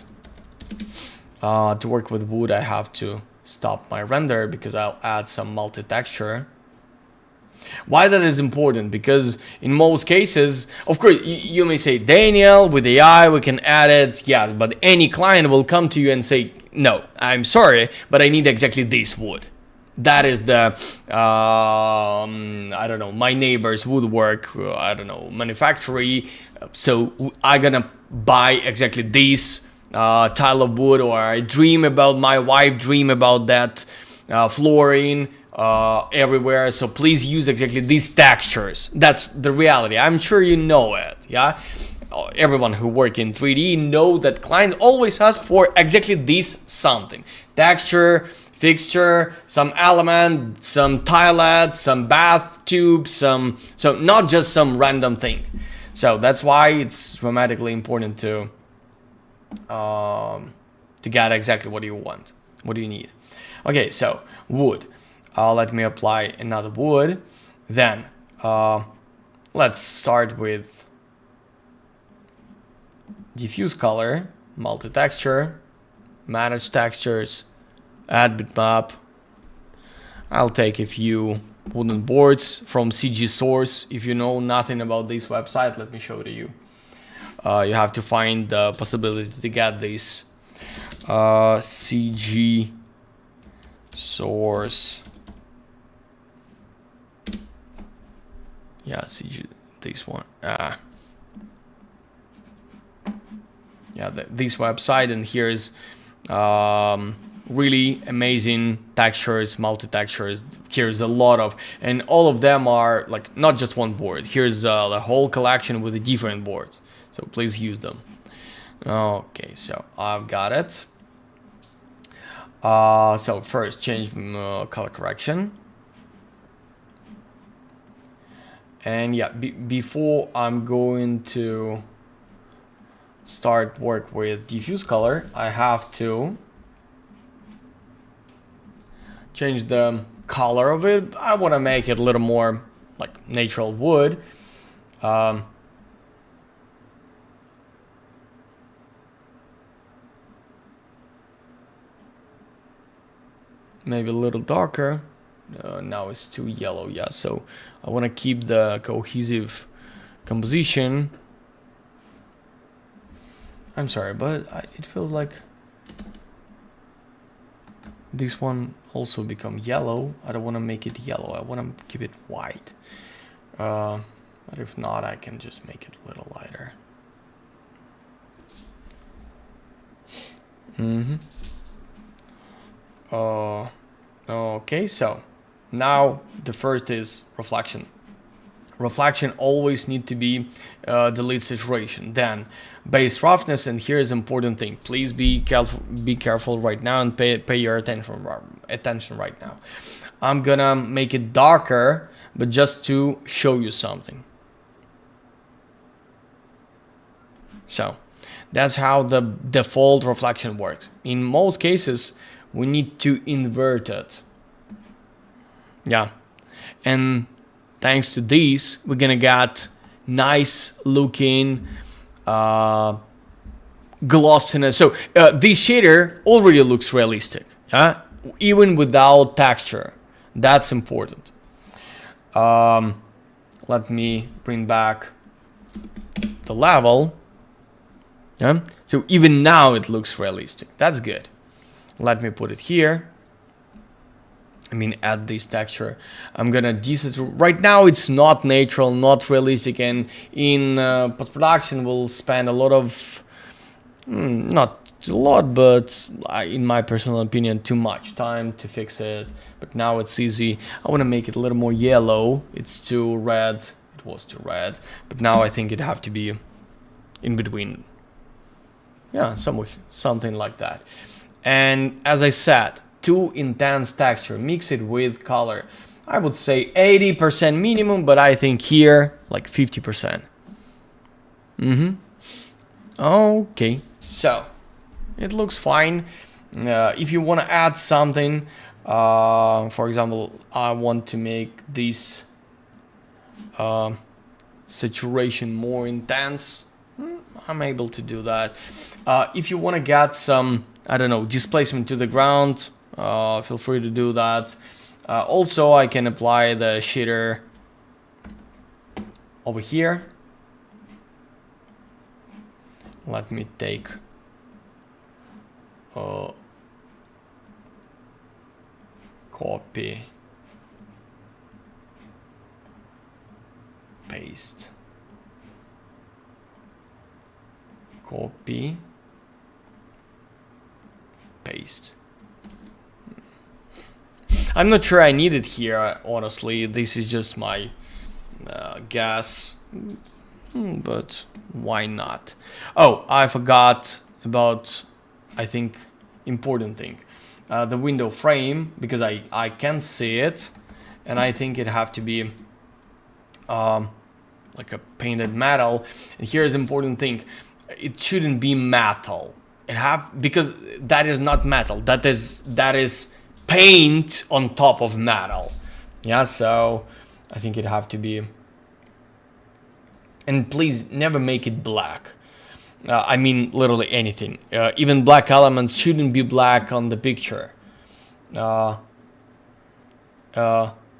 To work with wood, I have to stop my render because I'll add some multi-texture. Why that is important? Because in most cases, of course, you may say, Daniel, with AI, we can add it. Yeah, but any client will come to you and say, no, I'm sorry, but I need exactly this wood. That is the, I don't know, my neighbor's woodwork, I don't know, manufacturing. So I'm gonna buy exactly this tile of wood, or I dream about, my wife dream about that flooring everywhere. So please use exactly these textures. That's the reality. I'm sure you know it. Yeah, everyone who work in 3D know that clients always ask for exactly this something: texture, fixture, some element, some tilet, some bath tube, so not just some random thing. So that's why it's dramatically important to get exactly what you want, what do you need. Okay, so wood. Let me apply another wood. Then let's start with diffuse color, multi-texture, manage textures, add bitmap. I'll take a few wooden boards from CG Source. If you know nothing about this website, let me show it to you. You have to find the possibility to get this CG Source. Yeah, CG, this one. Yeah, this website, and here's really amazing textures, multi-textures. Here's a lot of, and all of them are like not just one board. Here's the whole collection with the different boards. So please use them. Okay, so I've got it. So first change color correction. And yeah, before I'm going to start work with diffuse color, I have to change the color of it. I want to make it a little more like natural wood. Maybe a little darker. Now it's too yellow. Yeah, so I want to keep the cohesive composition. I'm sorry, but it feels like This one also become yellow. I don't want to make it yellow. I want to keep it white. But if not, I can just make it a little lighter. Okay, so now the first is reflection. Reflection always need to be the lead saturation. Then base roughness, and here is important thing. Please be careful right now and pay your attention right now. I'm gonna make it darker, but just to show you something. So that's how the default reflection works. In most cases, we need to invert it. Yeah, and thanks to these, we're gonna get nice looking glossiness. So this shader already looks realistic, even without texture. That's important. Let me bring back the level. Yeah. So even now it looks realistic. That's good. Let me put it here. I mean, add this texture. I'm gonna desaturate. Right now it's not natural, not realistic, and in post-production we'll spend a lot of, not a lot, but in my personal opinion, too much time to fix it. But now it's easy. I want to make it a little more yellow. It's too red. It was too red, but now I think it'd have to be in between. Yeah, something like that. And as I said, too intense texture, mix it with color. I would say 80% minimum, but I think here like 50%. Okay, so it looks fine. If you want to add something, for example, I want to make this saturation more intense. I'm able to do that. If you want to get some, I don't know, displacement to the ground, feel free to do that. Also, I can apply the shader over here. Let me take copy, paste, copy, paste. I'm not sure I need it here, honestly. This is just my guess, but why not? Oh, I forgot about, I think, important thing. The window frame, because I can see it, and I think it have to be like a painted metal. And here's important thing. It shouldn't be metal. Because that is not metal. That is paint on top of metal. Yeah, so I think it have to be. And please never make it black. I mean literally anything. Even black elements shouldn't be black on the picture.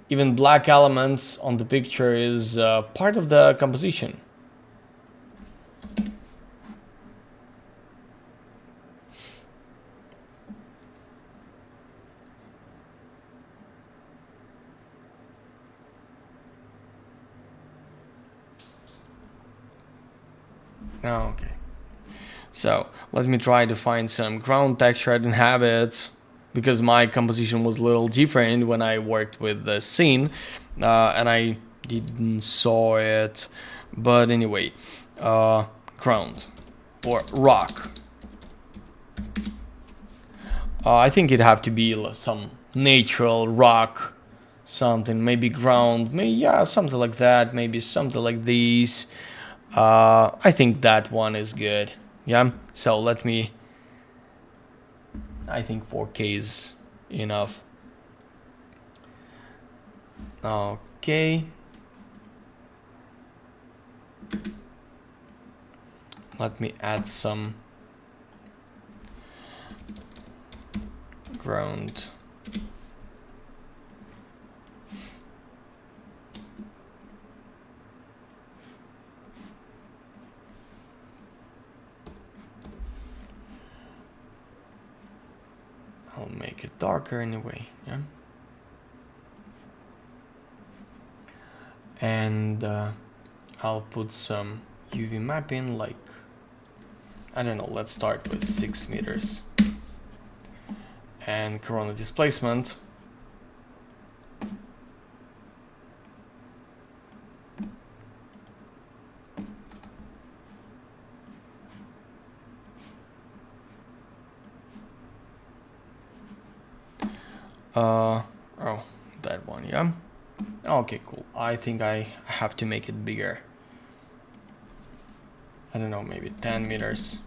Even black elements on the picture is part of the composition. Okay. So let me try to find some ground texture. I didn't have it because my composition was a little different when I worked with the scene, and I didn't saw it. But anyway, ground or rock. I think it'd have to be some natural rock, something, maybe ground, maybe, yeah, something like that, maybe something like these. I think that one is good. Yeah, so let me, I think 4K is enough. Okay. Let me add some ground. I'll make it darker anyway, yeah. And I'll put some UV mapping, like, I don't know, let's start with 6 meters. And corona displacement. Oh, that one, yeah. Okay, cool. I think I have to make it bigger. I don't know, maybe 10 meters.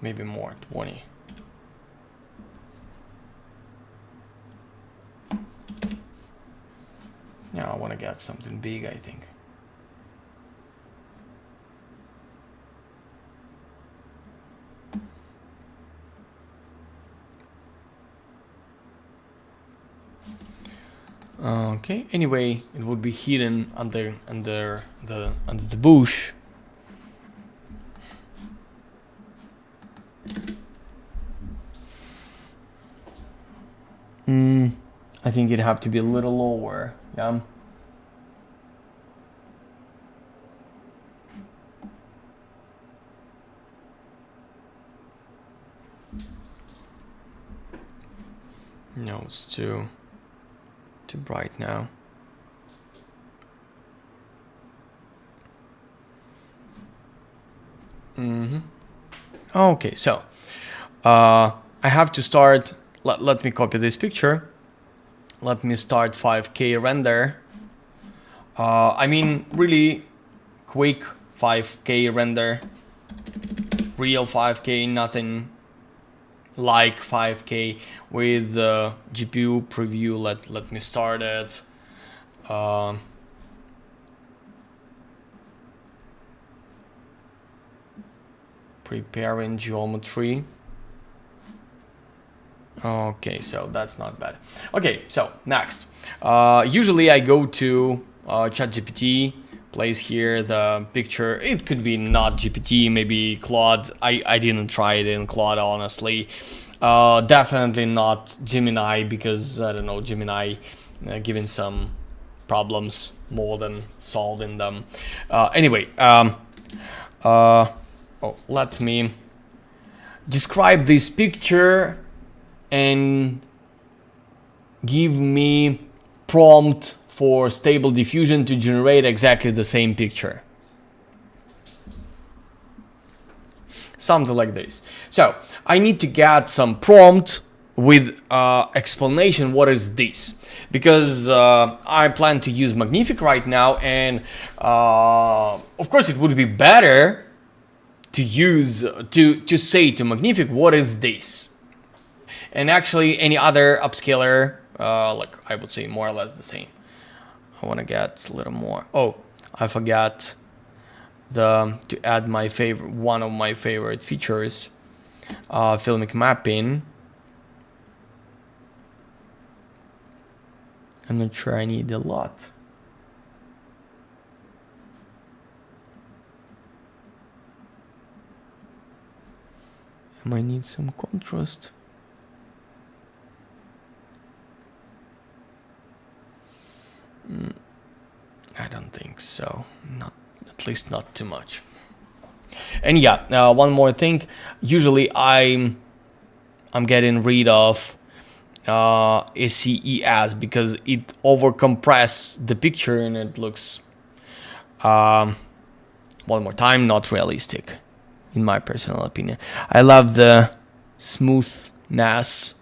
Maybe more, 20. Yeah, I want to get something big, I think. Okay, anyway, it would be hidden under the bush. I think it'd have to be a little lower, yeah. No, it's too bright now. Okay, so I have to start. Let me copy this picture. Let me start 5K render. I mean, really quick 5K render. Real 5K, nothing like 5K with GPU preview. Let me start it. Preparing geometry. Okay, so that's not bad. Okay, so next. Usually I go to ChatGPT, place here the picture. It could be not GPT, maybe Claude. I didn't try it in Claude, honestly. Definitely not Gemini, because I don't know, Gemini giving some problems more than solving them. Anyway, let me describe this picture and give me prompt for Stable Diffusion to generate exactly the same picture. Something like this. So I need to get some prompt with explanation what is this, because I plan to use Magnific right now, and of course it would be better to use to say to Magnific what is this. And actually any other upscaler, like I would say more or less the same. I want to get a little more. Oh, I forgot to add my favorite, one of my favorite features, filmic mapping. I'm not sure I need a lot. I might need some contrast. I don't think so. Not, at least not too much. And yeah, one more thing. Usually I'm getting rid of SCES because it overcompresses the picture and it looks one more time not realistic, in my personal opinion. I love the smoothness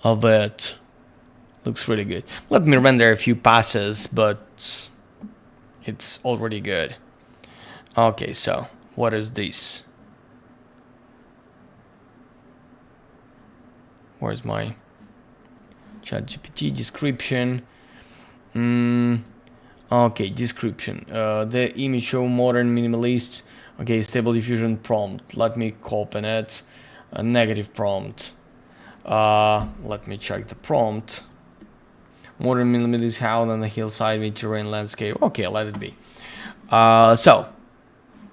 of it. Looks really good. Let me render a few passes, but it's already good. Okay, so what is this? Where's my ChatGPT description? Okay, description. The image show modern minimalist. Okay, Stable Diffusion prompt. Let me open it. A negative prompt. Let me check the prompt. Modern minimalist house on the hillside with terrain landscape. Okay, let it be. So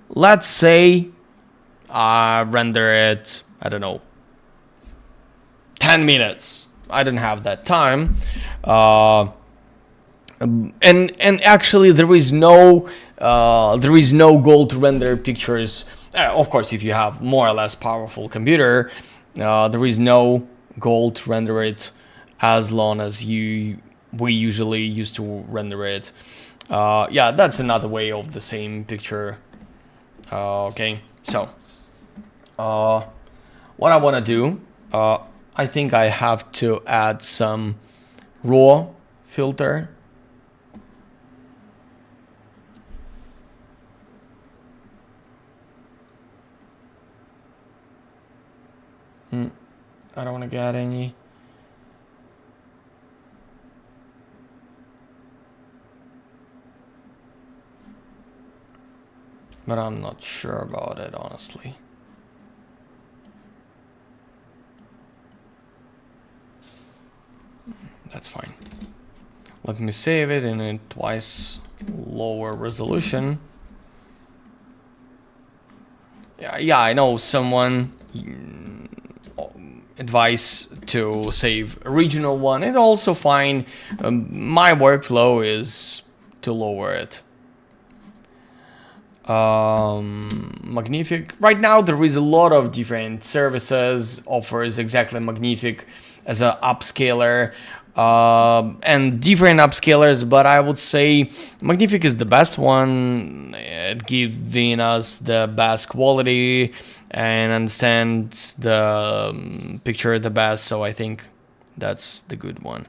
let's say render it, I don't know, 10 minutes. I don't have that time. And actually there is no goal to render pictures. Of course, if you have more or less powerful computer, there is no goal to render it as long as we usually used to render it. Yeah, that's another way of the same picture. Okay, so what I want to do, I think I have to add some raw filter. I don't want to get any. But I'm not sure about it, honestly. That's fine. Let me save it in a twice lower resolution. Yeah, I know someone advice to save original one. It's also fine. My workflow is to lower it. Magnific. Right now there is a lot of different services offers exactly Magnific as an upscaler, and different upscalers, but I would say Magnific is the best one at giving us the best quality and understands the picture the best, so I think that's the good one.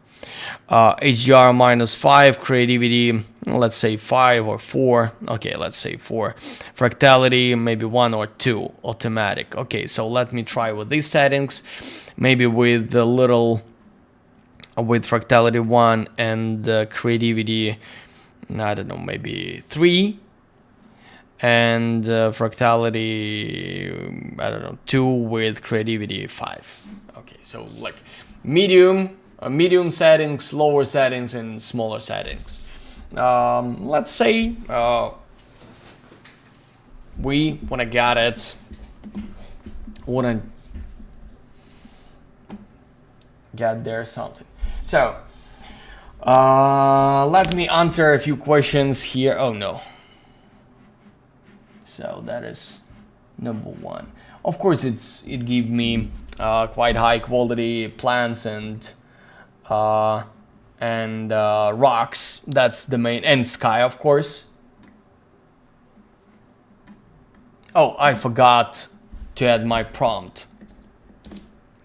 HDR -5, creativity, let's say 5 or 4. Okay, let's say 4. Fractality, maybe 1 or 2. Automatic. Okay, so let me try with these settings. Maybe with a little, with fractality 1 and creativity, I don't know, maybe 3. And fractality, I don't know, 2 with creativity 5. Okay, so like medium settings, lower settings, and smaller settings. Let's say we want to get it, want to get there something. So let me answer a few questions here. Oh no. So that is number 1. Of course, it gives me quite high quality plants and rocks. That's the main, and sky, of course. Oh, I forgot to add my prompt.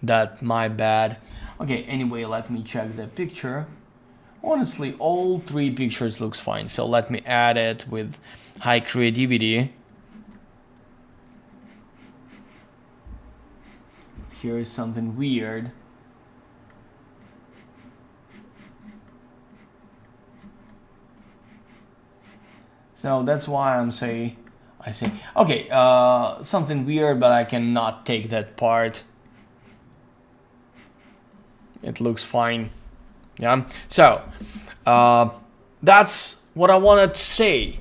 That my bad. Okay, anyway, let me check the picture. Honestly, all 3 pictures looks fine. So let me add it with high creativity. Here is something weird. So that's why I say, okay, something weird, but I cannot take that part. It looks fine. Yeah. So that's what I wanted to say.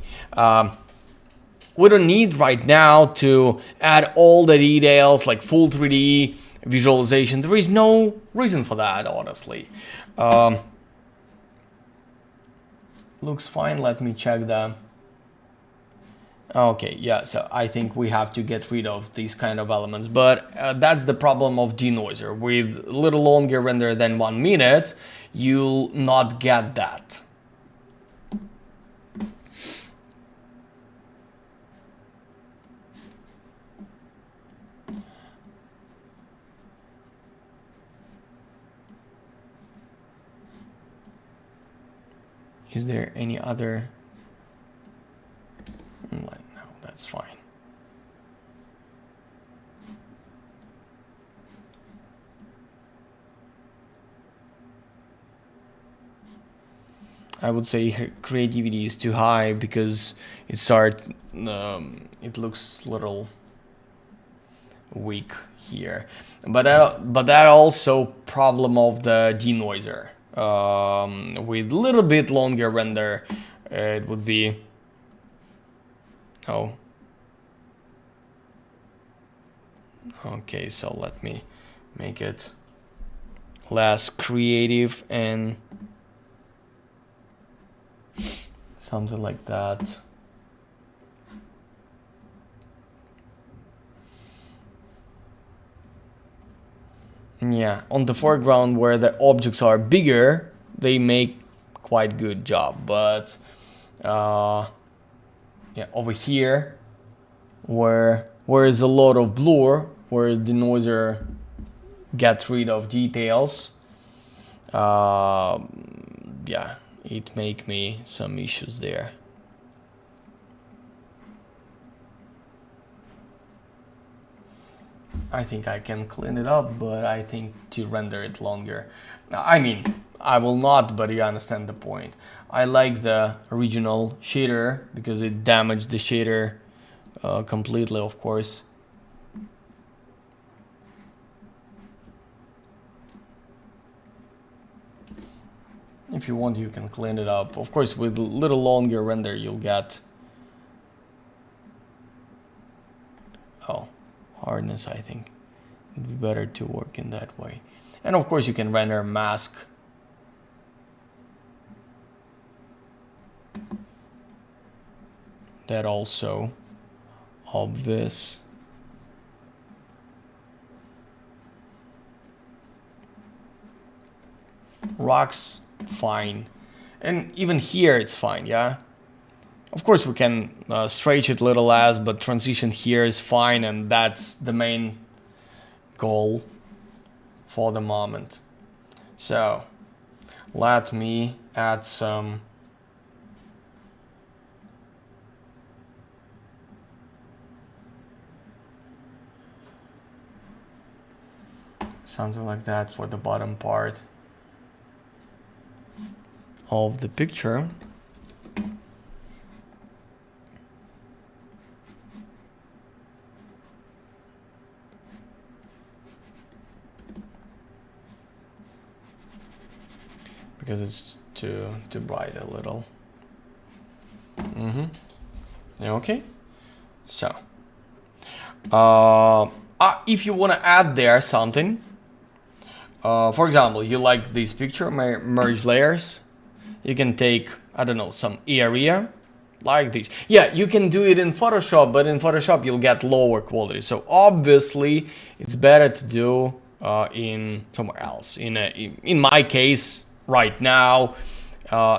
We don't need right now to add all the details like full 3D visualization. There is no reason for that, honestly. Looks fine. Let me check the. Okay, yeah, so I think we have to get rid of these kind of elements, but that's the problem of denoiser. With a little longer render than 1 minute, you'll not get that. Is there any other? No, that's fine. I would say creativity is too high because it looks a little weak here. But that also problem of the denoiser. With a little bit longer render, it would be. Oh. Okay, so let me make it less creative and something like that. Yeah, on the foreground where the objects are bigger, they make quite good job, but yeah, over here where is a lot of blur, where the noiser gets rid of details, yeah, it make me some issues there. I think I can clean it up, but I think to render it longer. I mean, I will not, but you understand the point. I like the original shader because it damaged the shader completely, of course. If you want, you can clean it up. Of course, with a little longer render, you'll get hardness. I think it'd be better to work in that way. And of course, you can render mask. That also obvious. Rocks, fine. And even here it's fine, yeah? Of course we can stretch it a little less, but transition here is fine, and that's the main goal for the moment. So let me add some something like that for the bottom part of the picture. Because it's too bright a little. Okay, so if you want to add there something, for example, you like this picture, merge layers, you can take, I don't know, some area like this. Yeah, you can do it in Photoshop, but in Photoshop you'll get lower quality. So obviously it's better to do in somewhere else. In my case, right now,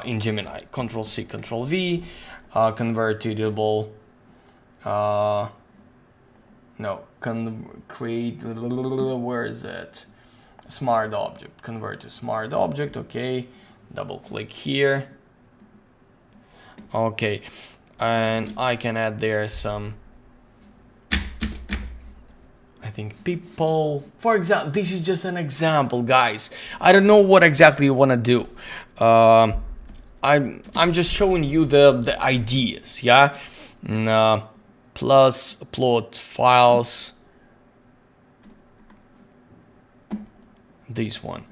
in Gemini, Control C, Control V, convert to editable. Create. Where is it? Smart object. Convert to smart object. Okay. Double click here. Okay, and I can add there some. I think people, for example, this is just an example, guys. I don't know what exactly you want to do. I'm just showing you the ideas, yeah. Plus upload files. This one.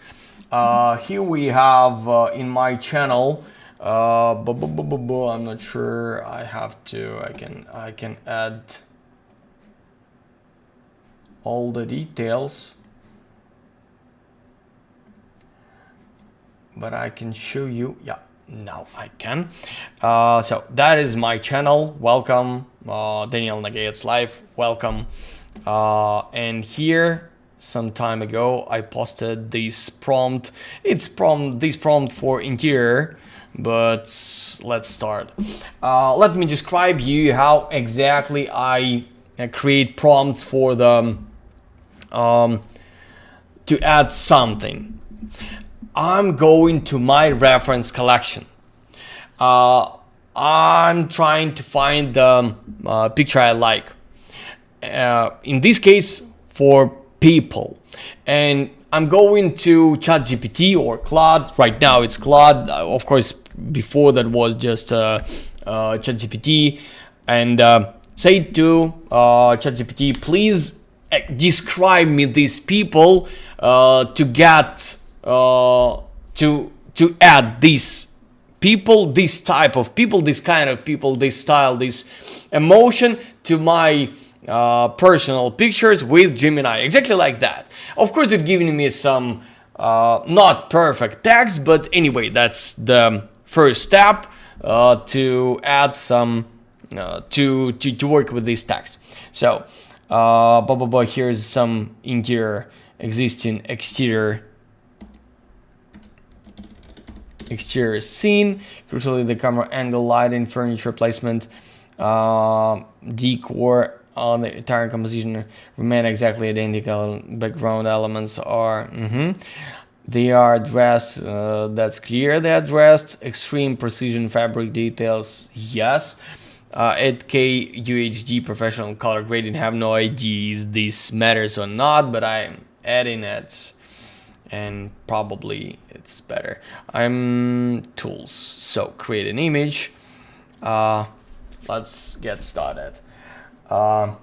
Here we have in my channel. I'm not sure. I have to. I can add all the details, but I can show you. Yeah, now I can. So that is my channel. Welcome, Daniel Nagaets Live. Welcome. And here, some time ago, I posted this prompt. It's this prompt for interior. But let's start. Let me describe you how exactly I create prompts for the to add something. I'm going to my reference collection. I'm trying to find the picture I like. In this case, for people, and I'm going to ChatGPT or Claude. Right now it's Claude. Of course, before that was just ChatGPT, and say to ChatGPT, please describe me these people to get to add these people, this type of people, this kind of people, this style, this emotion to my personal pictures with Gemini, exactly like that. Of course, it's giving me some not perfect text, but anyway, that's the first step to add some to work with this text. So here's some interior existing exterior scene, crucially the camera angle, lighting, furniture placement, decor on the entire composition remain exactly identical. Background elements are they are addressed, that's clear, they addressed. Extreme precision fabric details, yes. 8K UHD professional color grading, have no idea if this matters or not, but I'm adding it and probably it's better. I'm tools, so create an image. Let's get started. Yeah,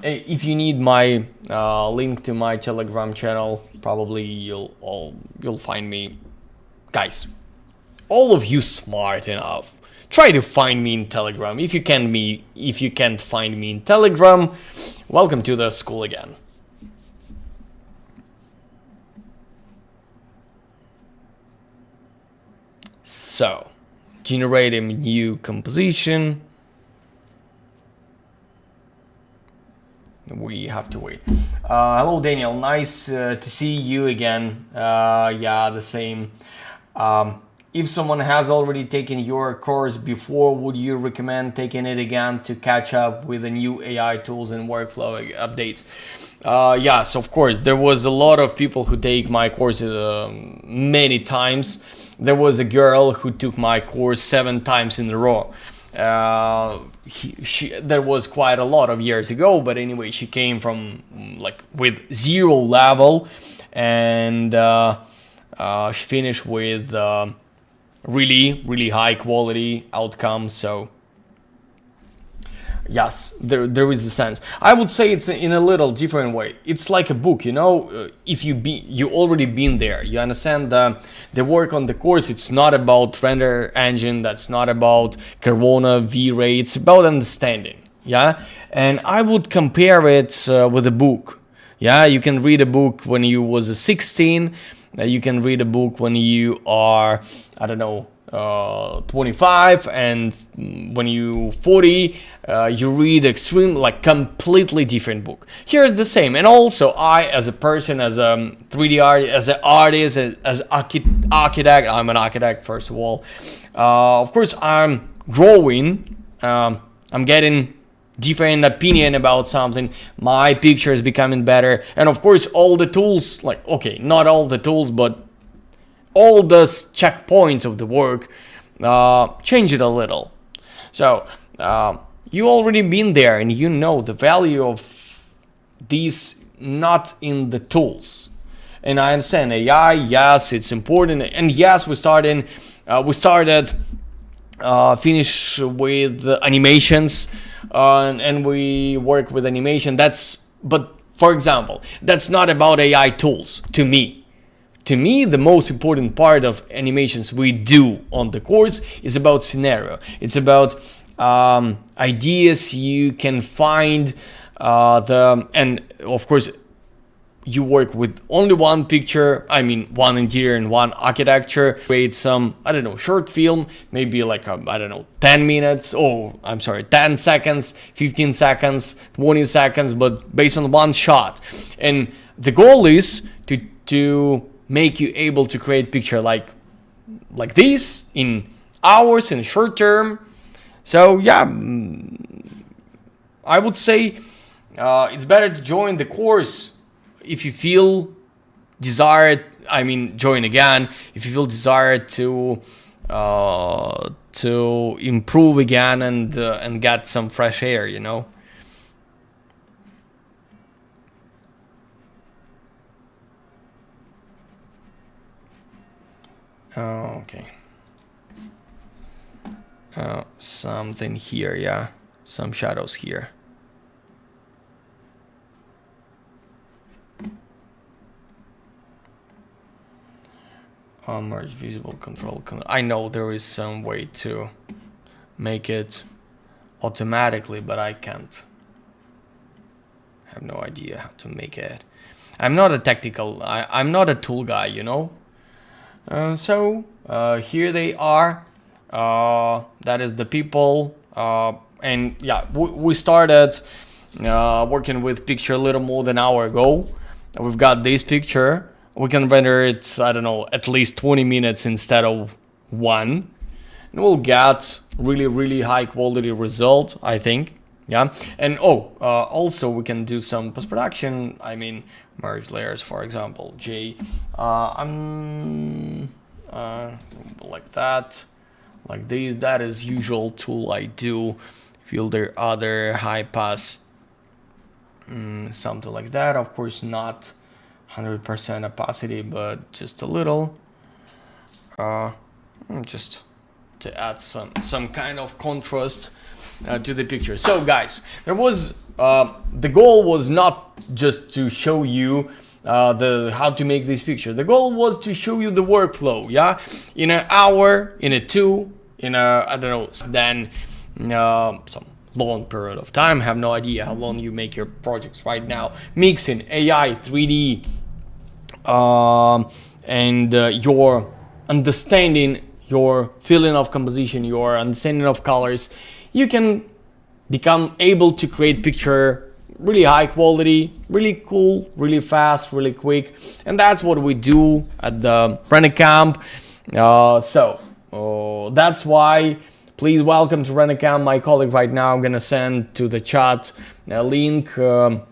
if you need my link to my Telegram channel, probably you'll find me. Guys, all of you smart enough, try to find me in Telegram. If you can't find me in Telegram, welcome to the school again. So, generate a new composition. We have to wait. Hello Daniel, nice to see you again. Yeah, the same. If someone has already taken your course before, would you recommend taking it again to catch up with the new AI tools and workflow updates? Yes, of course. There was a lot of people who take my course many times. There was a girl who took my course 7 times in a row. That was quite a lot of years ago, but anyway, she came from like with 0 level, and she finished with really high quality outcomes. So yes, there is the sense. I would say it's in a little different way. It's like a book, you know. If you already been there, you understand the work on the course. It's not about render engine. That's not about Corona V-Ray. It's about understanding. Yeah, and I would compare it with a book. Yeah, you can read a book when you was 16. You can read a book when you are, I don't know, 25, and when you 40, you read like completely different book. Here's the same. And also I, as a person, as a 3D artist, as an artist, as architect, I'm an architect first of all. Of course, I'm growing. I'm getting different opinion about something. My picture is becoming better, and of course all the tools, like, okay, not all the tools, but all the checkpoints of the work change it a little. So you already been there, and you know the value of these, not in the tools. And I understand AI, yes, it's important, and yes, we started finish with animations, and we work with animation. But for example, that's not about AI tools to me. To me, the most important part of animations we do on the course is about scenario. It's about ideas you can find, and of course, you work with only one picture, I mean one interior and one architecture. Create some, I don't know, short film, maybe like I don't know, 10 minutes, 10 seconds, 15 seconds, 20 seconds, but based on one shot. And the goal is to make you able to create picture like this in hours, in short term. So yeah, I would say it's better to join the course if you feel desired. I mean, join again if you feel desired to improve again and get some fresh air, you know. Okay. Something here, yeah. Some shadows here. Merge visible control. I know there is some way to make it automatically, but I can't. have no idea how to make it. I'm not a technical, I'm not a tool guy, you know. So here they are. That is the people. And yeah, we started working with picture a little more than an hour ago. We've got this picture. We can render it, I don't know, at least 20 minutes instead of 1. And we'll get really high quality result, I think. Yeah. And also we can do some post-production. I mean, merge layers, for example. I'm like that, like this. That is usual tool I do. Filter other high pass, something like that. Of course, not 100% opacity, but just a little. Just to add some kind of contrast to the picture. So guys, there was the goal was not just to show you how to make this picture. The goal was to show you the workflow. Yeah, in an hour, in a 2, in a, I don't know, then some long period of time. I have no idea how long you make your projects right now. Mixing AI, 3D, and your understanding, your feeling of composition, your understanding of colors, you can become able to create picture really high quality, really cool, really fast, really quick. And that's what we do at the RENDER.CAMP. That's why, please welcome to RENDER.CAMP. My colleague right now, I'm gonna send to the chat a link to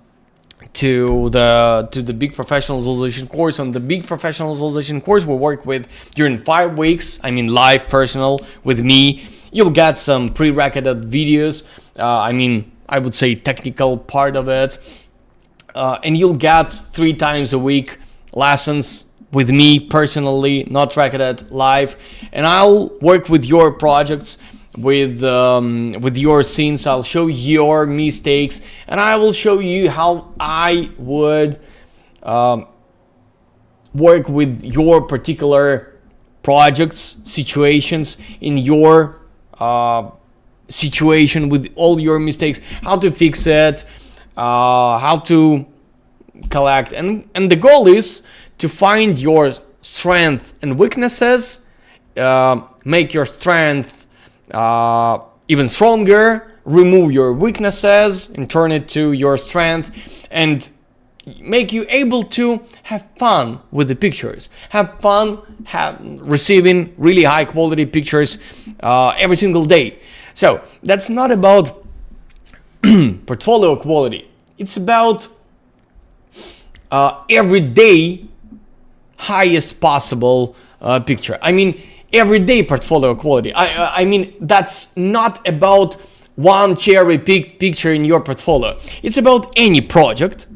the Big Professional Visualization course. On the Big Professional Visualization course, we work with during 5 weeks. I mean, live personal with me. You'll get some pre-recorded videos. I mean, I would say technical part of it, and you'll get 3 times a week lessons with me personally, not recorded, live. And I'll work with your projects, with your scenes. I'll show your mistakes, and I will show you how I would work with your particular projects, situations, in your situation, with all your mistakes, how to fix it, how to collect, and the goal is to find your strength and weaknesses, make your strength even stronger, remove your weaknesses and turn it to your strength, and make you able to have fun with the pictures, have fun receiving really high quality pictures every single day. So that's not about portfolio quality, it's about everyday highest possible picture. I mean, everyday portfolio quality. I mean, that's not about one cherry-picked picture in your portfolio. It's about any project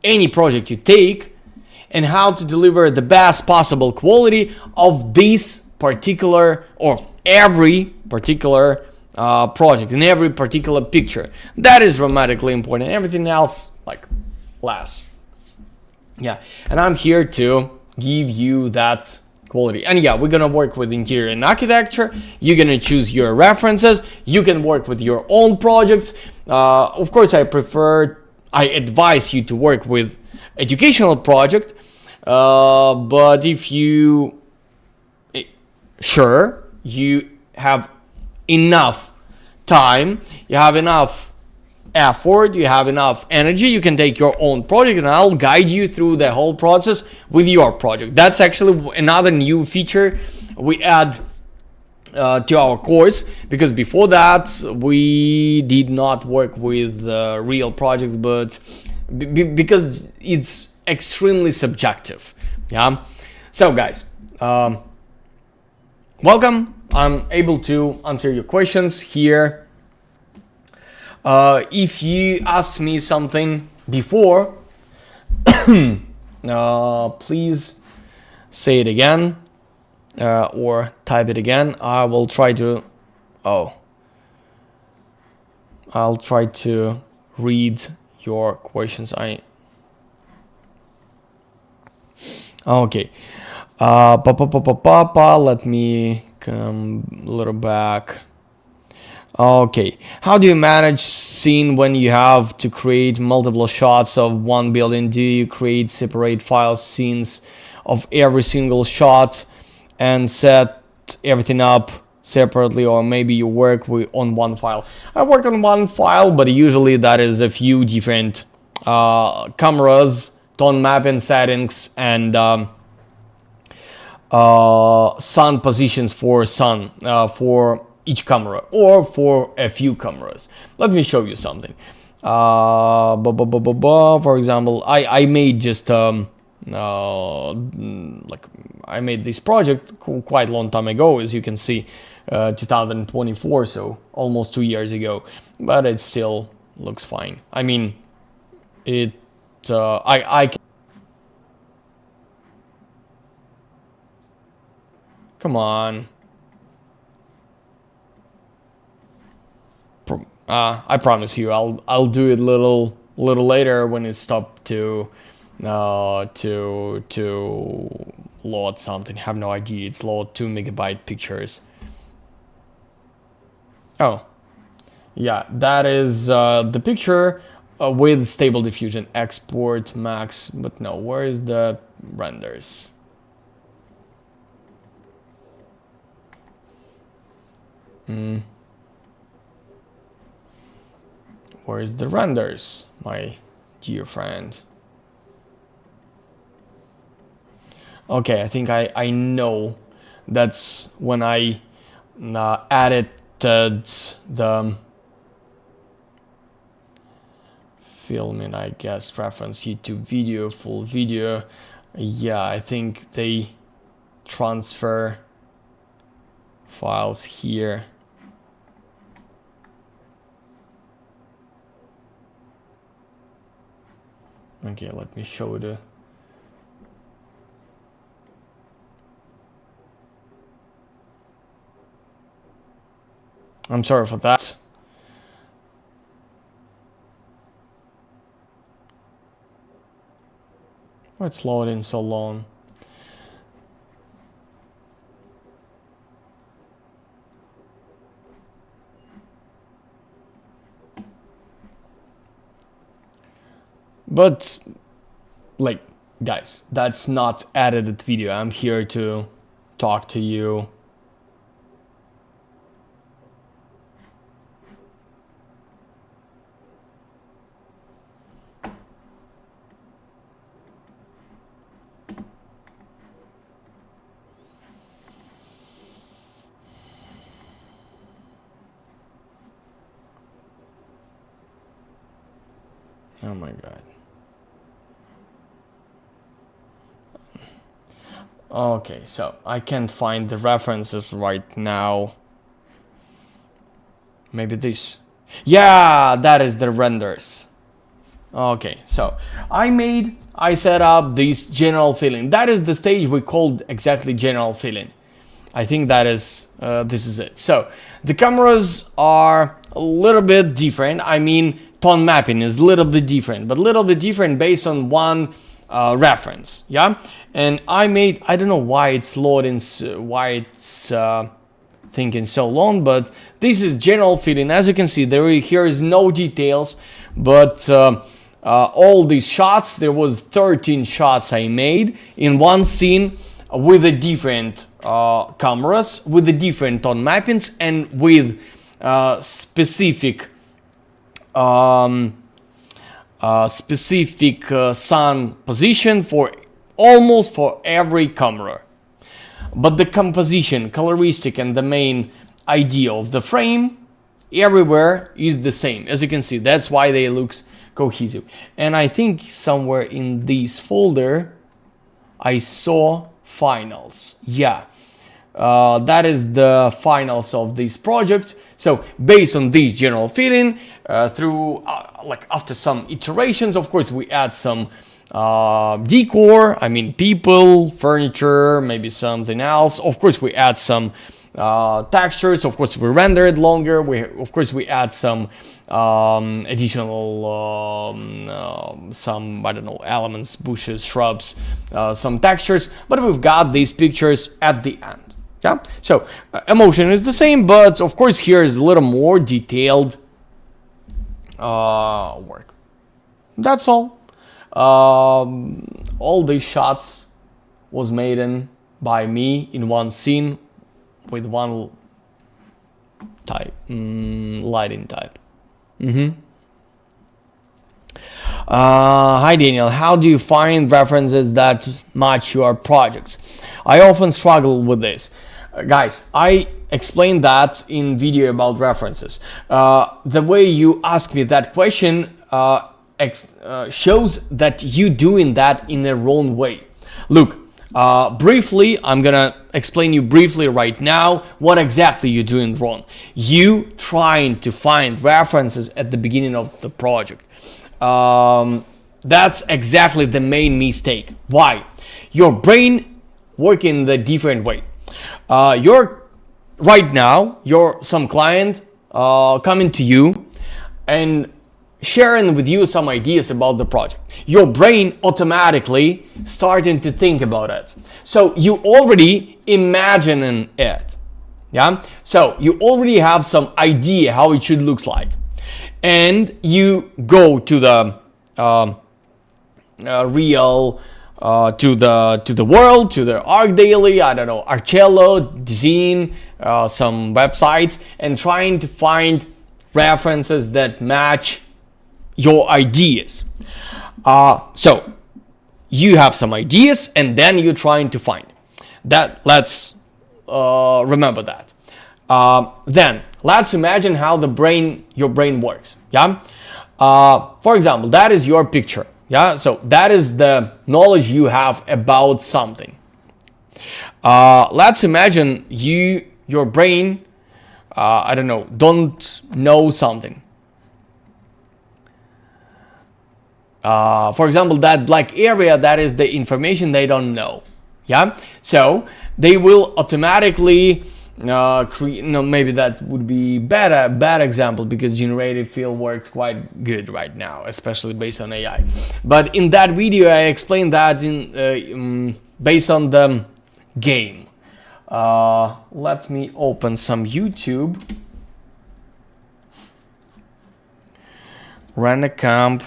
you take, and how to deliver the best possible quality of this particular, or every particular project, in every particular picture. That is dramatically important. Everything else, like, less. Yeah, and I'm here to give you that quality. And yeah, we're gonna work with interior and architecture. You're gonna choose your references. You can work with your own projects. Of course, I advise you to work with educational project. But if you you have enough time, you have enough effort, you have enough energy, you can take your own project, and I'll guide you through the whole process with your project. That's actually another new feature we add to our course, because before that we did not work with real projects, but because it's extremely subjective. Yeah. So guys, welcome. I'm able to answer your questions here. If you asked me something before, please say it again, or type it again. I will try to, I'll try to read your questions. Okay. Let me come a little back. Okay, how do you manage scene when you have to create multiple shots of one building? Do you create separate file scenes of every single shot and set everything up separately, or maybe you work on one file? I work on one file, but usually that is a few different cameras, tone mapping settings, and sun positions for for each camera or for a few cameras. Let me show you something. For example, I made just like I made this project quite a long time ago, as you can see, 2024, so almost 2 years ago, but it still looks fine. I mean, it I can, come on. I promise you, I'll do it little later when it stopped to load something. Have no idea. It's load 2 megabyte pictures. Oh, yeah, that is the picture with stable diffusion. Export max, but no. Where is the renders? Where is the renders, my dear friend? Okay, I think I know. That's when I added the filming, I guess, reference YouTube video, full video. Yeah, I think they transfer files here. Okay, let me show the I'm sorry for that. Why it's loading so long? But, like, guys, that's not edited video. I'm here to talk to you. Oh my God. Okay, so I can't find the references right now. Maybe this. Yeah, that is the renders. Okay, so I set up this general filling. That is the stage we called exactly general filling. I think that is, this is it. So the cameras are a little bit different. I mean, tone mapping is a little bit different, but a little bit different based on one reference, yeah? And I don't know why it's loading, why it's thinking so long, but this is general filling. As you can see, here is no details, but all these shots, there was 13 shots I made in one scene with the different cameras, with the different tone mappings, and with specific sun position for almost for every camera. But the composition, coloristic, and the main idea of the frame everywhere is the same. As you can see, that's why they look cohesive. And I think somewhere in this folder I saw finals. Yeah, that is the finals of this project. So based on this general feeling, through like after some iterations, of course, we add some decor, I mean people, furniture, maybe something else. Of course, we add some textures. Of course, we render it longer. Of course, we add some additional some, I don't know, elements, bushes, shrubs, some textures. But we've got these pictures at the end. Yeah, so emotion is the same, but of course here is a little more detailed work. That's all. All these shots was made by me in one scene with one type, lighting type. Hi Daniel, how do you find references that match your projects? I often struggle with this. Guys, I explained that in video about references. The way you ask me that question shows that you doing that in the wrong way. Look, briefly, I'm gonna explain you briefly right now what exactly you're doing wrong. You trying to find references at the beginning of the project. That's exactly the main mistake. Why? Your brain working the different way. Right now, some client coming to you and sharing with you some ideas about the project. Your brain automatically starting to think about it. So you already imagining it. Yeah. So you already have some idea how it should look like, and you go to the real. To the world, to the ArcDaily, I don't know, Arcello, Zine, some websites, and trying to find references that match your ideas. So you have some ideas, and then you're trying to find that. Let's remember that. Then let's imagine how your brain works. Yeah. For example, that is your picture. Yeah, so that is the knowledge you have about something. Let's imagine your brain, I don't know, don't know something. For example, that black area, that is the information they don't know. Yeah, so they will automatically create. No, maybe that would be bad example, because generative fill works quite good right now, especially based on AI. But in that video, I explained that based on the game. Let me open some YouTube. RENDER.CAMP.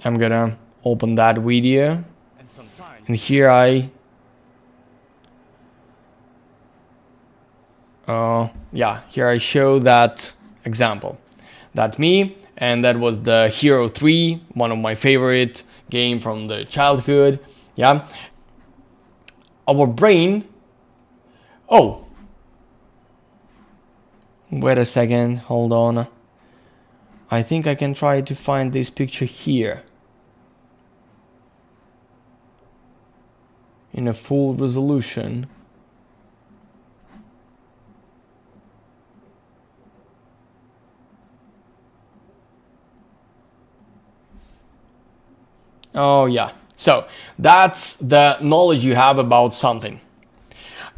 I'm gonna open that video, and here here I show that example. That me, and that was the Hero 3, one of my favorite game from the childhood. Yeah, our brain. Oh, wait a second, hold on. I think I can try to find this picture here in a full resolution. Oh yeah, so that's the knowledge you have about something.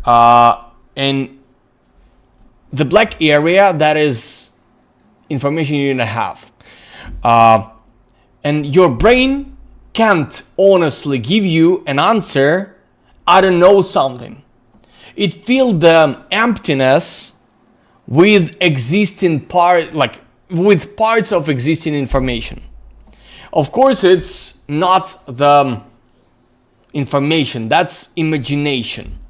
And the black area, that is information you don't have. And your brain can't honestly give you an answer, I don't know something. It fills the emptiness with with parts of existing information. Of course, it's not the information, that's imagination.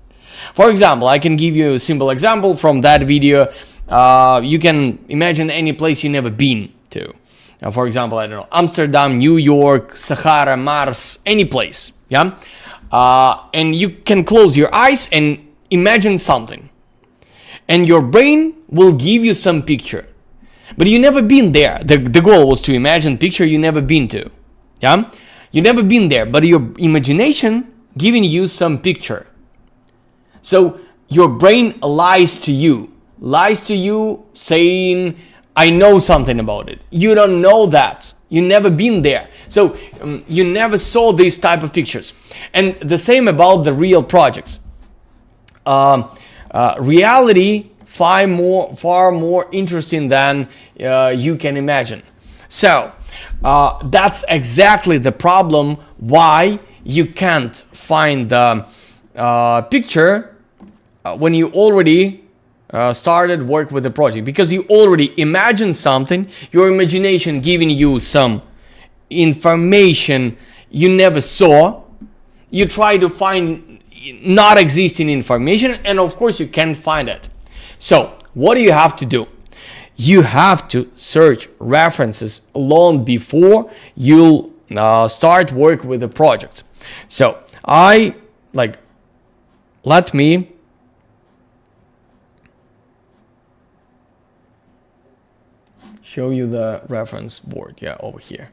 For example, I can give you a simple example from that video. You can imagine any place you've never been to. For example, I don't know, Amsterdam, New York, Sahara, Mars, any place. Yeah. And you can close your eyes and imagine something, and your brain will give you some picture, but you never been there. The goal was to imagine picture you never been to. Yeah, you never been there, but your imagination giving you some picture. So your brain lies to you saying, I know something about it. You don't know that. You never been there. So you never saw these type of pictures. And the same about the real projects. Reality far more interesting than you can imagine. So That's exactly the problem why you can't find the picture when you already started work with the project, because you already imagine something, your imagination giving you some information you never saw. You try to find not existing information, and of course you can't find it. So what do you have to do? You have to search references long before you'll start work with the project. So let me show you the reference board. Yeah, over here.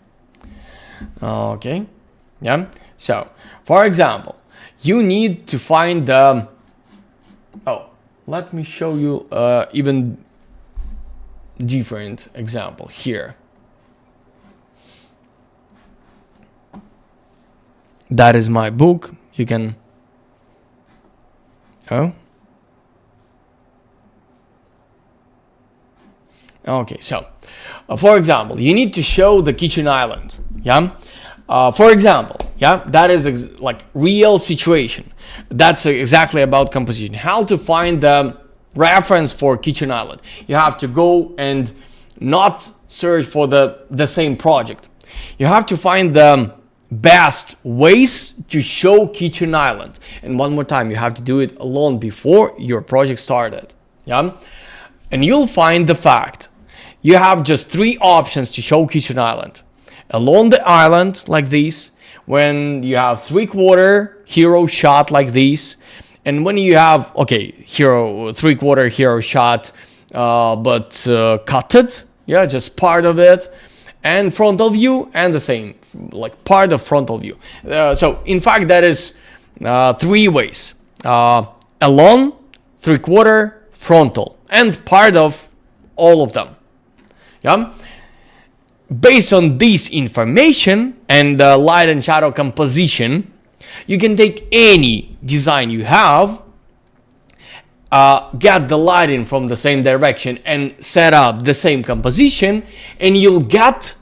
Okay. Yeah. So, for example, you need to find the. Let me show you even different example here. That is my book. You can. Okay, so for example, you need to show the kitchen island. Yeah. For example, yeah, that is like real situation. That's exactly about composition. How to find the reference for kitchen island. You have to go and not search for the same project. You have to find the best ways to show kitchen island. And one more time, you have to do it long before your project started. Yeah. And you'll find the fact you have just 3 options to show kitchen island. Along the island like this, when you have 3/4 hero shot like this, and when you have hero 3/4 hero shot but cutted, yeah, just part of it, and frontal view, and the same like part of frontal view. So in fact that is 3 ways: along, 3/4, frontal, and part of all of them. Yeah. Based on this information and light and shadow composition, you can take any design you have, get the lighting from the same direction and set up the same composition, and you'll get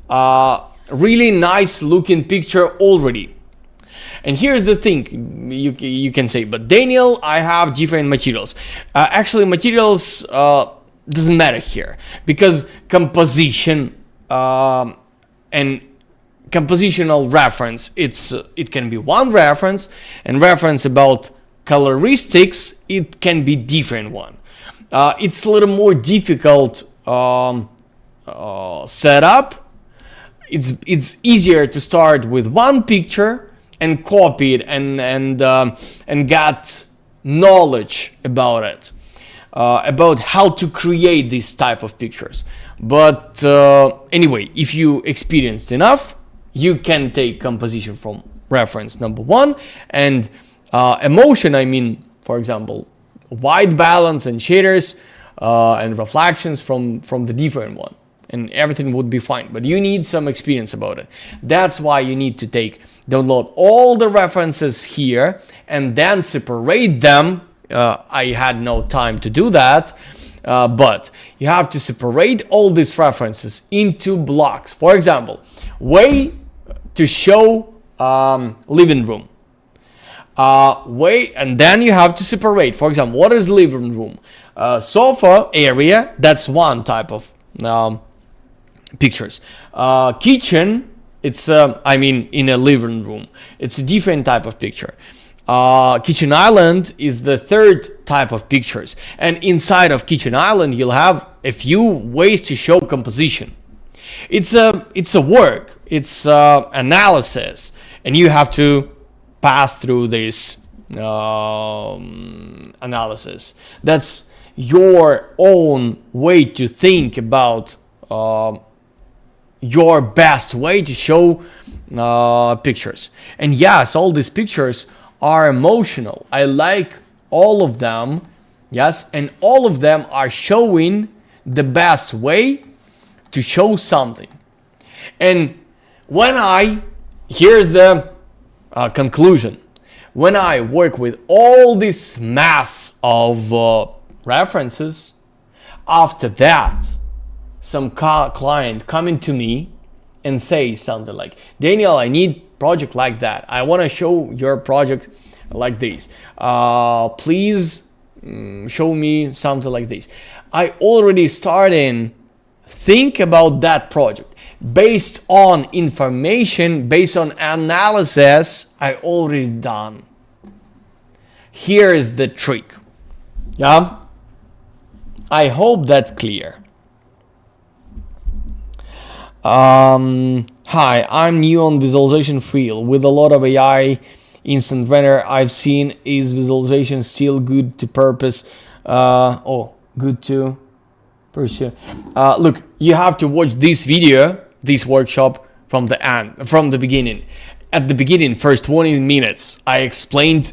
a really nice looking picture already. And here's the thing, you can say, but Daniel, I have different materials. Actually, materials doesn't matter here, because composition and compositional reference, it can be one reference, and reference about coloristics, it can be different one. It's a little more difficult setup. It's easier to start with one picture and copy it and get knowledge about it, about how to create this type of pictures. But anyway, if you experienced enough, you can take composition from reference number 1, and emotion, I mean, for example, white balance and shaders and reflections from the different one, and everything would be fine. But you need some experience about it. That's why you need to download all the references here and then separate them. I had no time to do that. But you have to separate all these references into blocks. For example, way to show living room. And then you have to separate. For example, what is living room? Sofa area, that's one type of pictures. Kitchen, it's in a living room, it's a different type of picture. Kitchen island is the third type of pictures, and inside of kitchen island you'll have a few ways to show composition. It's a work, it's analysis, and you have to pass through this analysis. That's your own way to think about your best way to show pictures. And yes, all these pictures are emotional. I like all of them, yes, and all of them are showing the best way to show something. And here's the conclusion. When I work with all this mass of references, after that, some client coming to me and say something like, Daniel, I need project like that. I want to show your project like this. Please show me something like this. I already started think about that project based on information, based on analysis I already done. Here is the trick. Yeah, I hope that's clear. Hi, I'm new on visualization field. With a lot of AI instant render I've seen, is visualization still good to purpose? Good to pursue. Look, you have to watch this video, this workshop from the beginning. At the beginning, first 20 minutes, I explained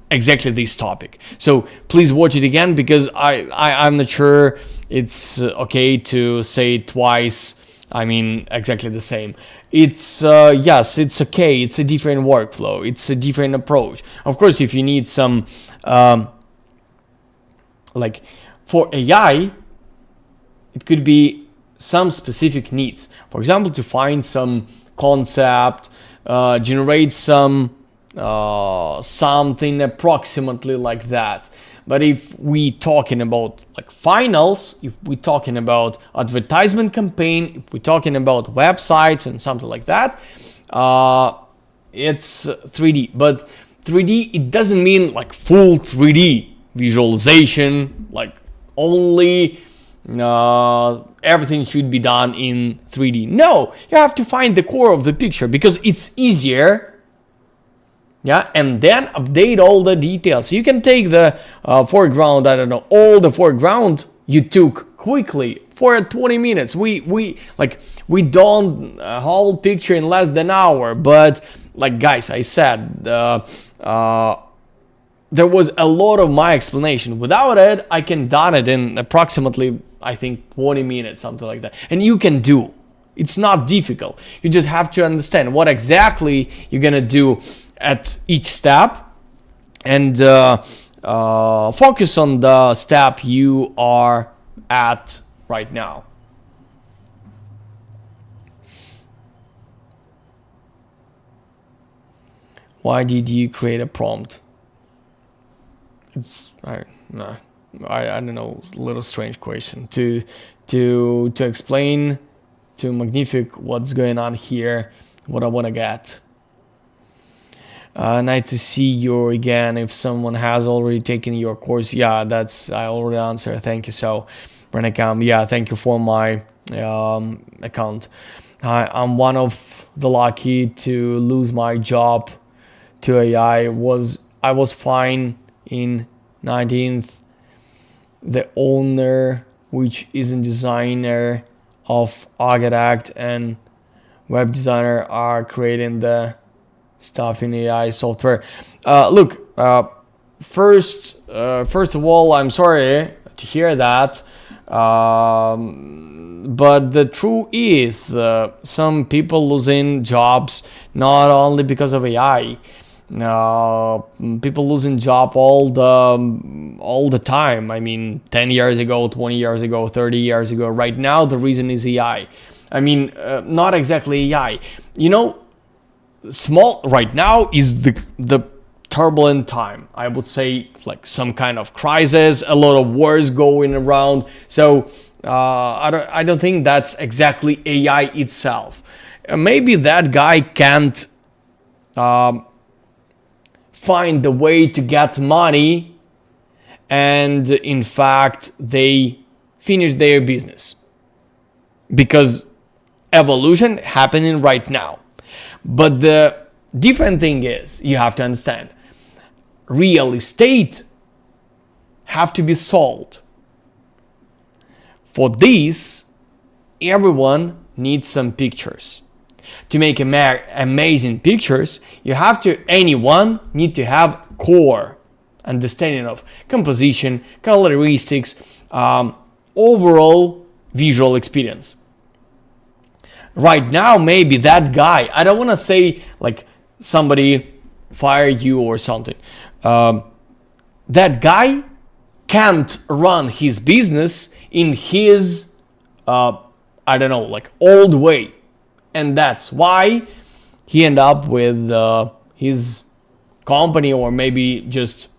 exactly this topic. So please watch it again, because I'm not sure it's okay to say it twice. I mean, exactly the same. It's yes, it's okay. It's a different workflow. It's a different approach. Of course, if you need some like for AI, it could be some specific needs. For example, to find some concept, generate some something approximately like that. But if we talking about like finals, if we talking about advertisement campaign, if we talking about websites and something like that, it's 3D. But 3D, it doesn't mean like full 3D visualization, like only everything should be done in 3D. No, you have to find the core of the picture, because it's easier. Yeah, and then update all the details. You can take the foreground, I don't know, all the foreground you took quickly for 20 minutes. We done a whole picture in less than an hour. But like guys, I said, there was a lot of my explanation. Without it, I can done it in approximately, I think, 20 minutes, something like that. And you can do. It's not difficult. You just have to understand what exactly you're gonna do at each step, and focus on the step you are at right now. Why did you create a prompt? It's I don't know, a little strange question to explain to Magnific what's going on here, what I want to get. Nice to see you again. If someone has already taken your course, yeah, that's I already answered. Thank you. So, RENDER.CAMP, yeah, thank you for my account. I'm one of the lucky to lose my job to AI. I was fine in 19th. The owner, which is a designer of architect and web designer, are creating the stuff in AI software. Look, first of all, I'm sorry to hear that. But the truth is, some people losing jobs not only because of AI. People losing job all the time. I mean, 10 years ago, 20 years ago, 30 years ago. Right now, the reason is AI. I mean, not exactly AI. You know, small right now is the turbulent time. I would say like some kind of crisis, a lot of wars going around. So I don't think that's exactly AI itself. Maybe that guy can't find the way to get money, and in fact they finish their business, because evolution happening right now. But the different thing is, you have to understand, real estate have to be sold. For this, everyone needs some pictures. To make amazing pictures, anyone need to have core understanding of composition, coloristics, overall visual experience. Right now, maybe that guy, I don't want to say like somebody fire you or something. That guy can't run his business in his, I don't know, like old way. and that's why he ended up with his company, or maybe just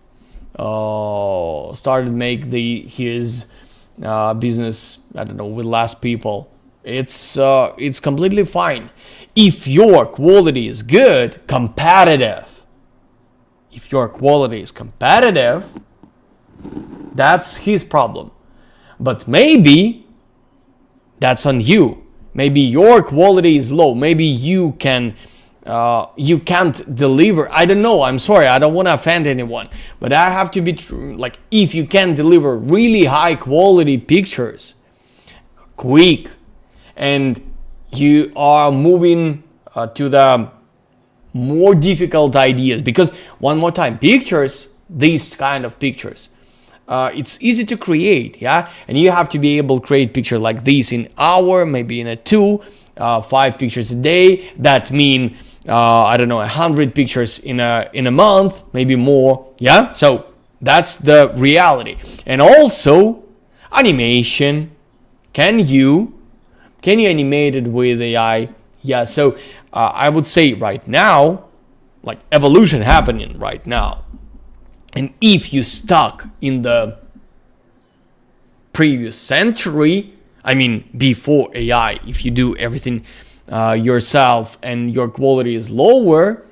started make his business, I don't know, with less people. It's completely fine if your quality is good, competitive. If your quality is competitive, that's his problem. But maybe that's on you. Maybe your quality is low. Maybe you can't deliver. I don't know. I'm sorry. I don't want to offend anyone. But I have to be true. Like, if you can deliver really high quality pictures, quick, and you are moving to the more difficult ideas, because one more time, pictures, these kind of pictures, it's easy to create, yeah, and you have to be able to create picture like this in hour, maybe in a 5 pictures a day. That mean I don't know, 100 pictures in a month, maybe more, yeah. So that's the reality. And also animation. Can you animate it with AI? Yeah. So I would say right now, like, evolution happening right now. And if you stuck in the previous century, I mean before AI, if you do everything yourself and your quality is lower,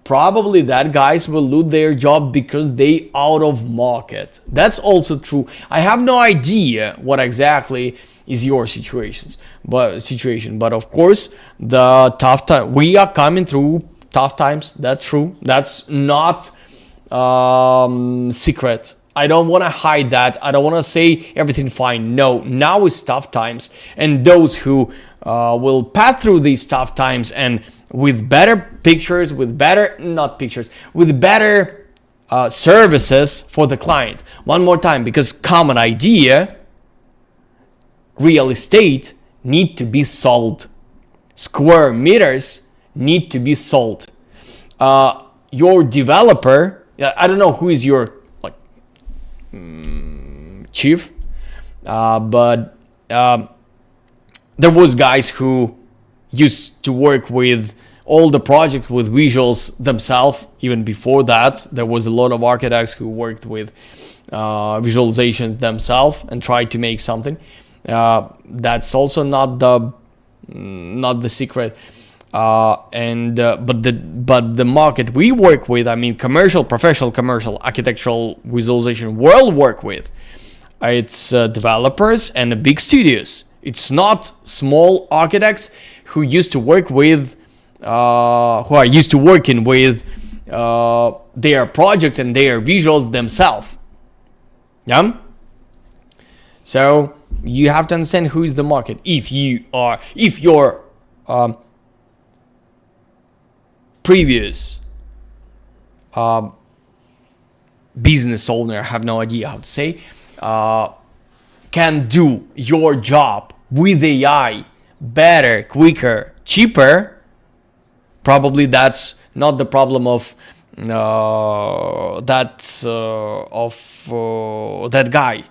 probably that guys will lose their job because they out of market. That's also true. I have no idea what exactly is your situation, but of course the tough time, we are coming through tough times. That's true. That's not secret. I don't want to hide that. I don't want to say everything fine. No, now is tough times, and those who will pass through these tough times and with better pictures, with better services for the client. One more time, because common idea, real estate need to be sold. Square meters need to be sold. Your developer, I don't know who is your chief, but there was guys who used to work with all the projects with visuals themselves. Even before that, there was a lot of architects who worked with visualization themselves and tried to make something. That's also not the secret. But the market we work with, I mean, commercial, professional, commercial, architectural visualization world work with, it's developers and big studios. It's not small architects who used to work with, who are used to working with their projects and their visuals themselves. Yeah. So you have to understand who is the market. If your previous business owner, I have no idea how to say, can do your job with AI better, quicker, cheaper, probably that's not the problem of that guy.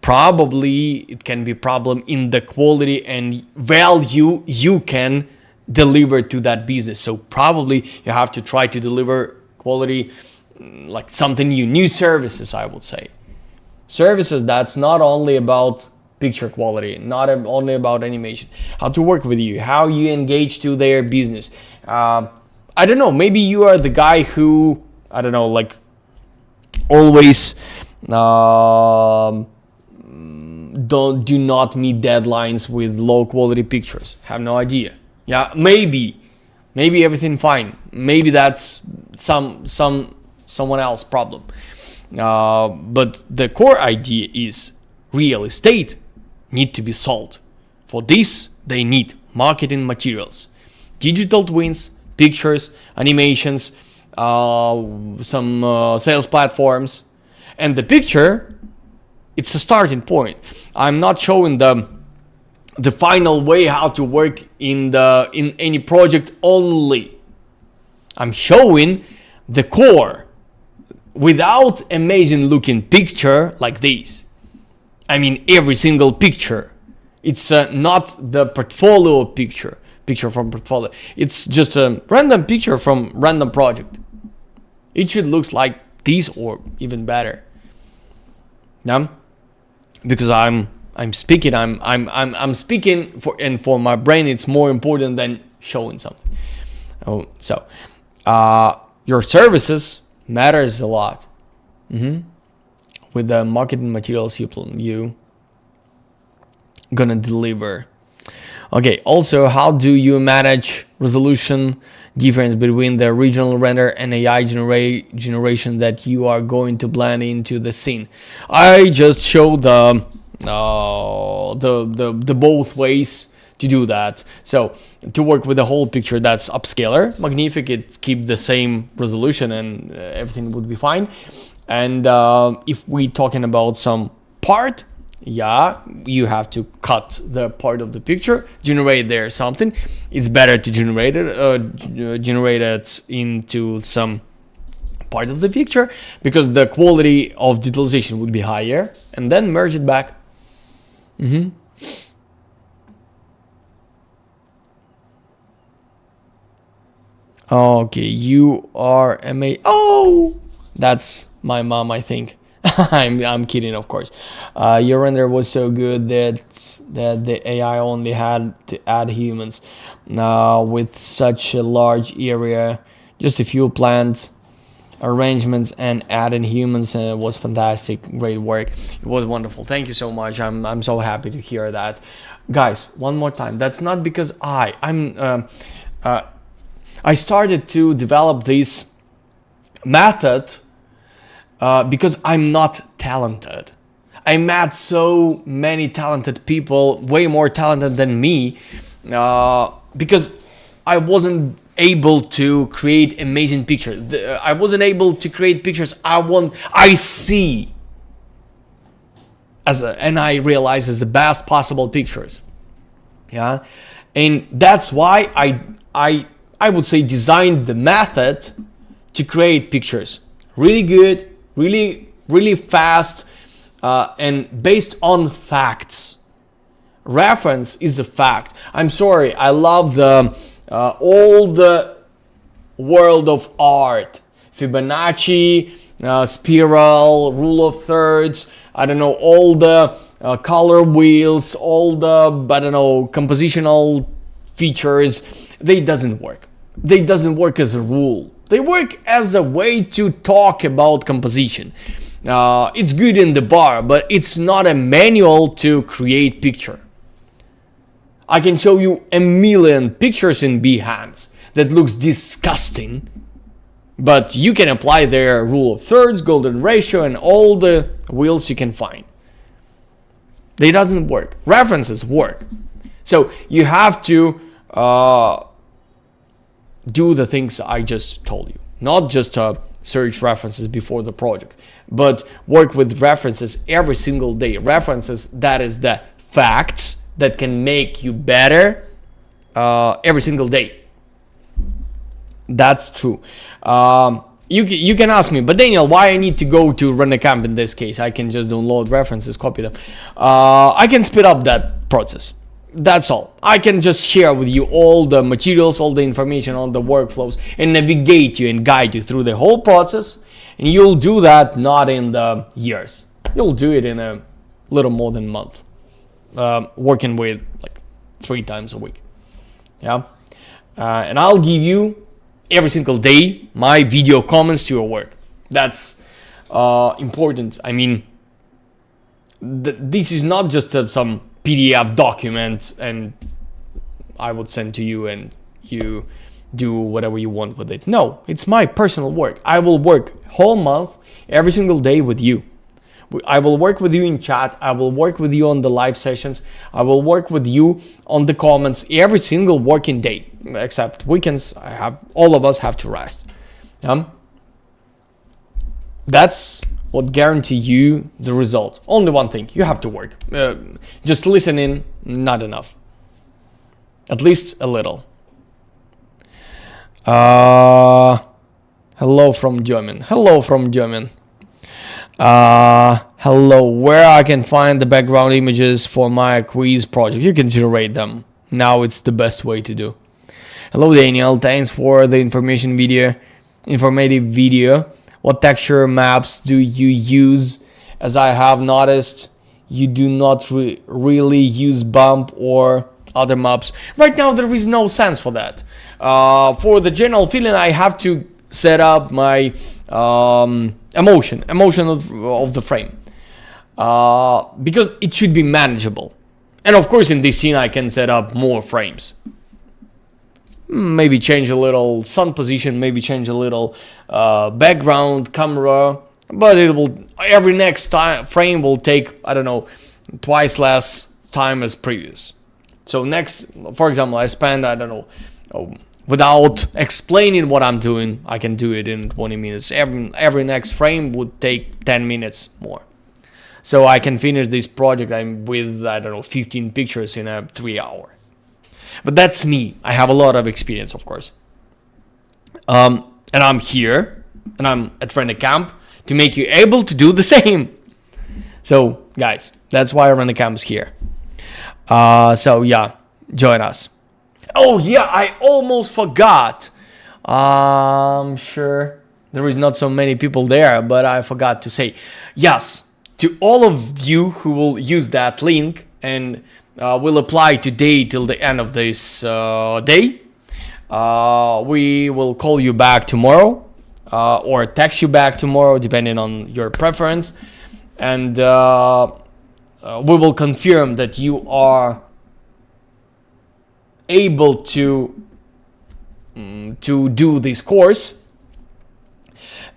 Probably it can be problem in the quality and value you can deliver to that business. So probably you have to try to deliver quality, like something new services, I would say. Services that's not only about picture quality, not only about animation, how to work with you, how you engage to their business. I don't know, maybe you are the guy who, I don't know, like always do not meet deadlines with low quality pictures. Have no idea. Yeah, maybe everything fine. Maybe that's someone else problem. But the core idea is real estate need to be sold. For this, they need marketing materials, digital twins, pictures, animations, some sales platforms, and the picture, it's a starting point. I'm not showing the final way how to work in any project only. I'm showing the core. Without amazing looking picture like this, I mean every single picture It's not the portfolio picture from portfolio. It's just a random picture from random project. It should look like this or even better. Yeah, because I'm speaking. I'm speaking for, and for my brain, it's more important than showing something. Oh, so your services matters a lot. With the marketing materials you gonna deliver. Okay, also, how do you manage resolution difference between the original render and AI generation that you are going to blend into the scene? I just showed the both ways to do that. So to work with the whole picture, that's upscaler, magnific, it keep the same resolution and everything would be fine. And if we're talking about some part, yeah, you have to cut the part of the picture, generate there something. It's better to generate it into some part of the picture because the quality of detailization would be higher, and then merge it back. Okay, you are Oh, that's my mom, I think. I'm kidding, of course. Your render was so good that the AI only had to add humans. With such a large area, just a few plant arrangements and adding humans was fantastic. Great work. It was wonderful. Thank you so much. I'm so happy to hear that, guys. One more time. That's not because I started to develop this method. Because I'm not talented. I met so many talented people, way more talented than me, because I wasn't able to create amazing pictures. I wasn't able to create pictures I see and I realize as the best possible pictures. Yeah, and that's why I would say designed the method to create pictures really good, really fast, and based on facts. Reference is the fact. I'm sorry, I love the all the world of art, Fibonacci, spiral, rule of thirds, I don't know, all the color wheels, all the, I don't know, compositional features. They doesn't work. They doesn't work as a rule. They work as a way to talk about composition. It's good in the bar, but it's not a manual to create picture. I can show you a million pictures in Behance that looks disgusting, but you can apply their rule of thirds, golden ratio, and all the wheels you can find. They doesn't work. References work. So you have to do the things I just told you. Not just search references before the project, but work with references every single day. References, that is the facts that can make you better every single day. That's true. You can ask me, but Daniel, why I need to go to RENDER.CAMP in this case? I can just download references, copy them. I can speed up that process. That's all. I can just share with you all the materials, all the information, all the workflows, and navigate you and guide you through the whole process. And you'll do that not in the years. You'll do it in a little more than a month. Working with like 3 times a week. Yeah. And I'll give you every single day my video comments to your work. That's important. I mean, this is not just some PDF document and I would send to you and you do whatever you want with it. No, it's my personal work. I will work whole month, every single day with you. I will work with you in chat. I will work with you on the live sessions. I will work with you on the comments every single working day, except weekends. All of us have to rest. That's what guarantee you the result. Only one thing, you have to work. Just listening, not enough. At least a little. Hello from German. Hello from German. Hello, where I can find the background images for my quiz project? You can generate them. Now it's the best way to do. Hello Daniel, thanks for the informative video. What texture maps do you use? As I have noticed, you do not really use bump or other maps. Right now there is no sense for that. For the general feeling, I have to set up my emotion of the frame, because it should be manageable. And of course in this scene I can set up more frames. Maybe change a little sun position, maybe change a little background camera, but it will, every next frame will take, I don't know, twice less time as previous. So next, for example, I spend, I don't know, without explaining what I'm doing, I can do it in 20 minutes. Every next frame would take 10 minutes more. So I can finish this project with, I don't know, 15 pictures in a 3 hour. But that's me. I have a lot of experience, of course. And I'm here, and I'm at RENDER.CAMP to make you able to do the same. So, guys, that's why RENDER.CAMP is here. So, yeah, join us. Oh, yeah, I almost forgot. I'm sure there is not so many people there, but I forgot to say. Yes, to all of you who will use that link and will apply today till the end of this day. We will call you back tomorrow or text you back tomorrow, depending on your preference. And we will confirm that you are able to do this course.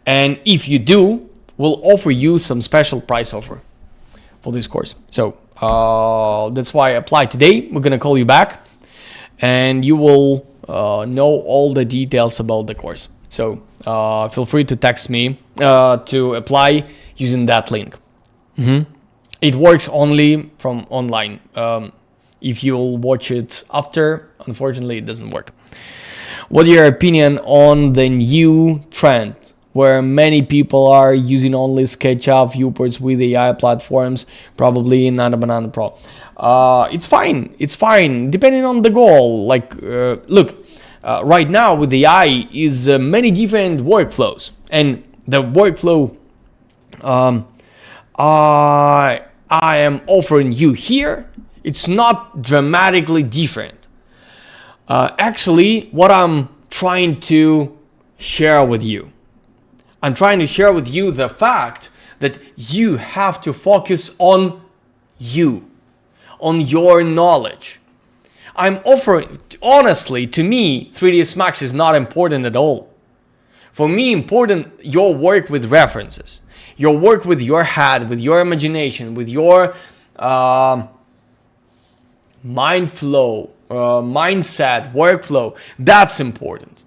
And if you do, we'll offer you some special price offer for this course. So that's why I apply today. We're gonna call you back, and you will know all the details about the course. So feel free to text me to apply using that link. It works only from online. If you'll watch it after, unfortunately, it doesn't work. What is your opinion on the new trend where many people are using only SketchUp viewports with AI platforms, probably not a Banana Pro? It's fine, depending on the goal. Like, look, right now with AI is many different workflows, and the workflow I am offering you here, it's not dramatically different. Actually, what I'm trying to share with you, I'm trying to share with you the fact that you have to focus on you, on your knowledge. I'm offering, honestly, to me, 3ds Max is not important at all. For me, important your work with references, your work with your head, with your imagination, with your mind flow, mindset, workflow. That's important.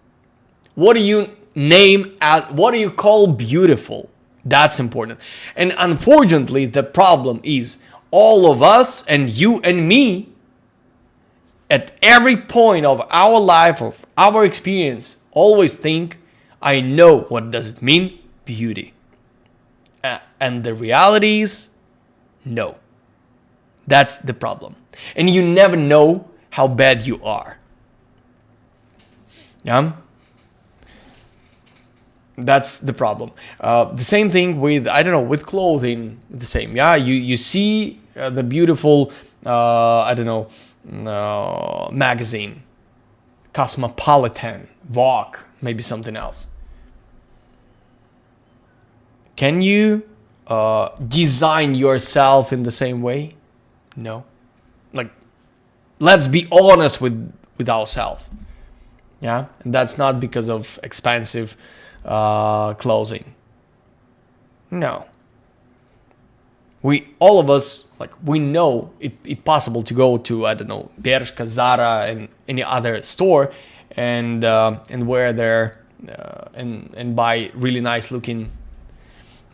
What do you what do you call beautiful? That's important. And unfortunately, the problem is all of us, and you and me, at every point of our life, of our experience, always think, I know what does it mean, beauty. And the reality is, no. That's the problem. And you never know how bad you are. Yeah? That's the problem. The same thing with, I don't know, with clothing, the same. Yeah, you see the beautiful, I don't know, magazine, Cosmopolitan, Vogue, maybe something else. Can you design yourself in the same way? No. Like, let's be honest with ourselves. Yeah, and that's not because of expensive clothing. No. All of us, like, we know it's possible to go to, I don't know, Bershka, Zara, and any other store and wear there and buy really nice looking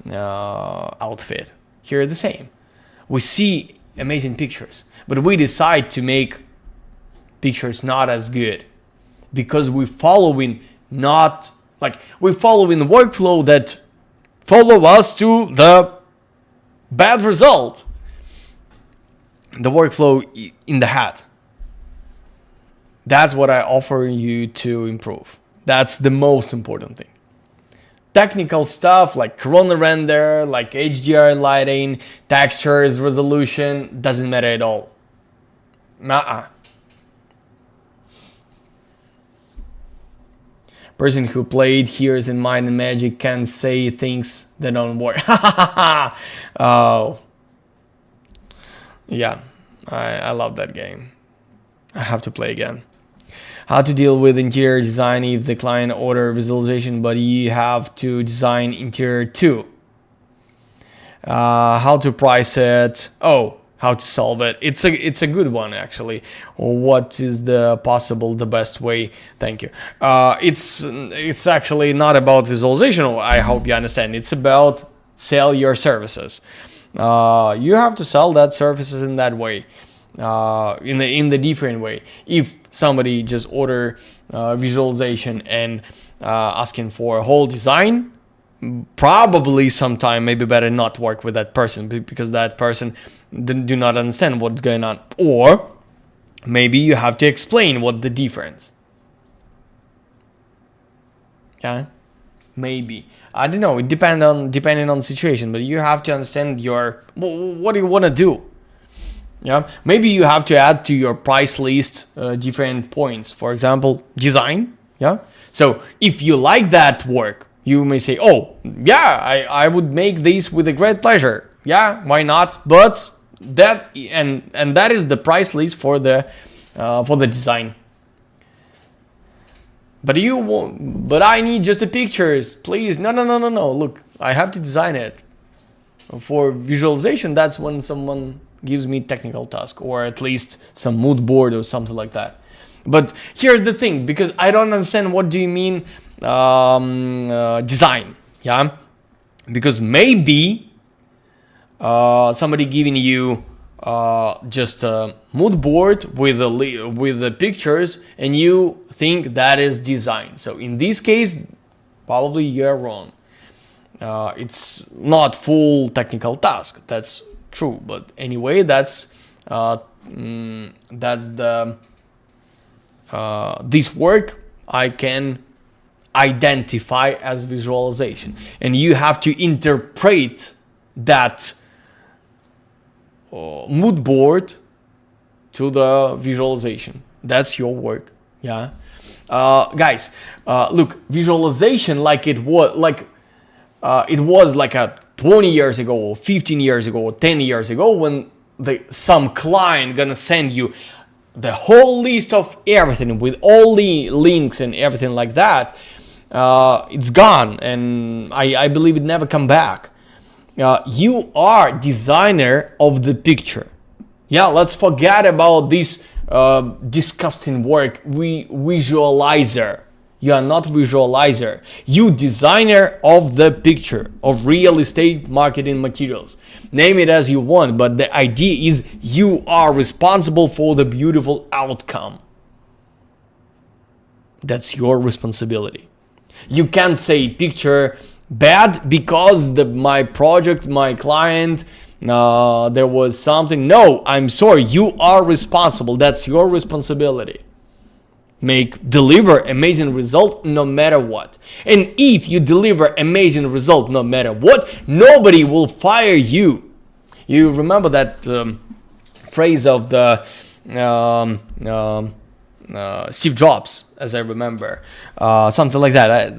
outfit. Here the same. We see amazing pictures, but we decide to make pictures not as good because we're following the workflow that follow us to the bad result. The workflow in the hat. That's what I offer you to improve. That's the most important thing. Technical stuff like corona render, like HDRI lighting, textures, resolution, doesn't matter at all. Person who played Heroes in Might and Magic can say things that don't work. Oh. Yeah, I love that game. I have to play again. How to deal with interior design if the client order visualization, but you have to design interior too. How to price it. Oh, how to solve it. It's a good one actually. What is the best way? Thank you. It's actually not about visualization. I hope you understand. It's about sell your services. You have to sell that services in that way, in the different way. If somebody just order visualization and asking for a whole design, probably sometime maybe better not work with that person because that person do not understand what's going on, or maybe you have to explain what the difference. Yeah, maybe. I don't know. It depending on the situation, but you have to understand what do you want to do. Yeah, maybe you have to add to your price list different points. For example, design. Yeah. So if you like that work, you may say, "Oh, yeah, I would make this with a great pleasure. Yeah, why not?" But that and that is the price list for the design. But I need just the pictures, please. No. Look, I have to design it. For visualization, that's when someone gives me technical task, or at least some mood board or something like that. But here's the thing, because I don't understand what do you mean design. Yeah, because maybe somebody giving you just a mood board with the pictures, and you think that is design. So in this case, probably you're wrong. It's not full technical task. That's true, but anyway, that's the this work I can identify as visualization, and you have to interpret that mood board to the visualization. That's your work. Yeah, guys, look, visualization like it was like a 20 years ago, or 15 years ago, or 10 years ago, when some client gonna send you the whole list of everything with all the links and everything like that. It's gone, and I believe it never come back. You are designer of the picture. Yeah, let's forget about this disgusting work. Visualizer. You are not visualizer. You designer of the picture, of real estate marketing materials. Name it as you want, but the idea is you are responsible for the beautiful outcome. That's your responsibility. You can't say picture bad because my project, my client, there was something. No, I'm sorry. You are responsible. That's your responsibility. Deliver amazing result no matter what. And if you deliver amazing result no matter what, nobody will fire you. You remember that phrase of the Steve Jobs, as I remember, something like that.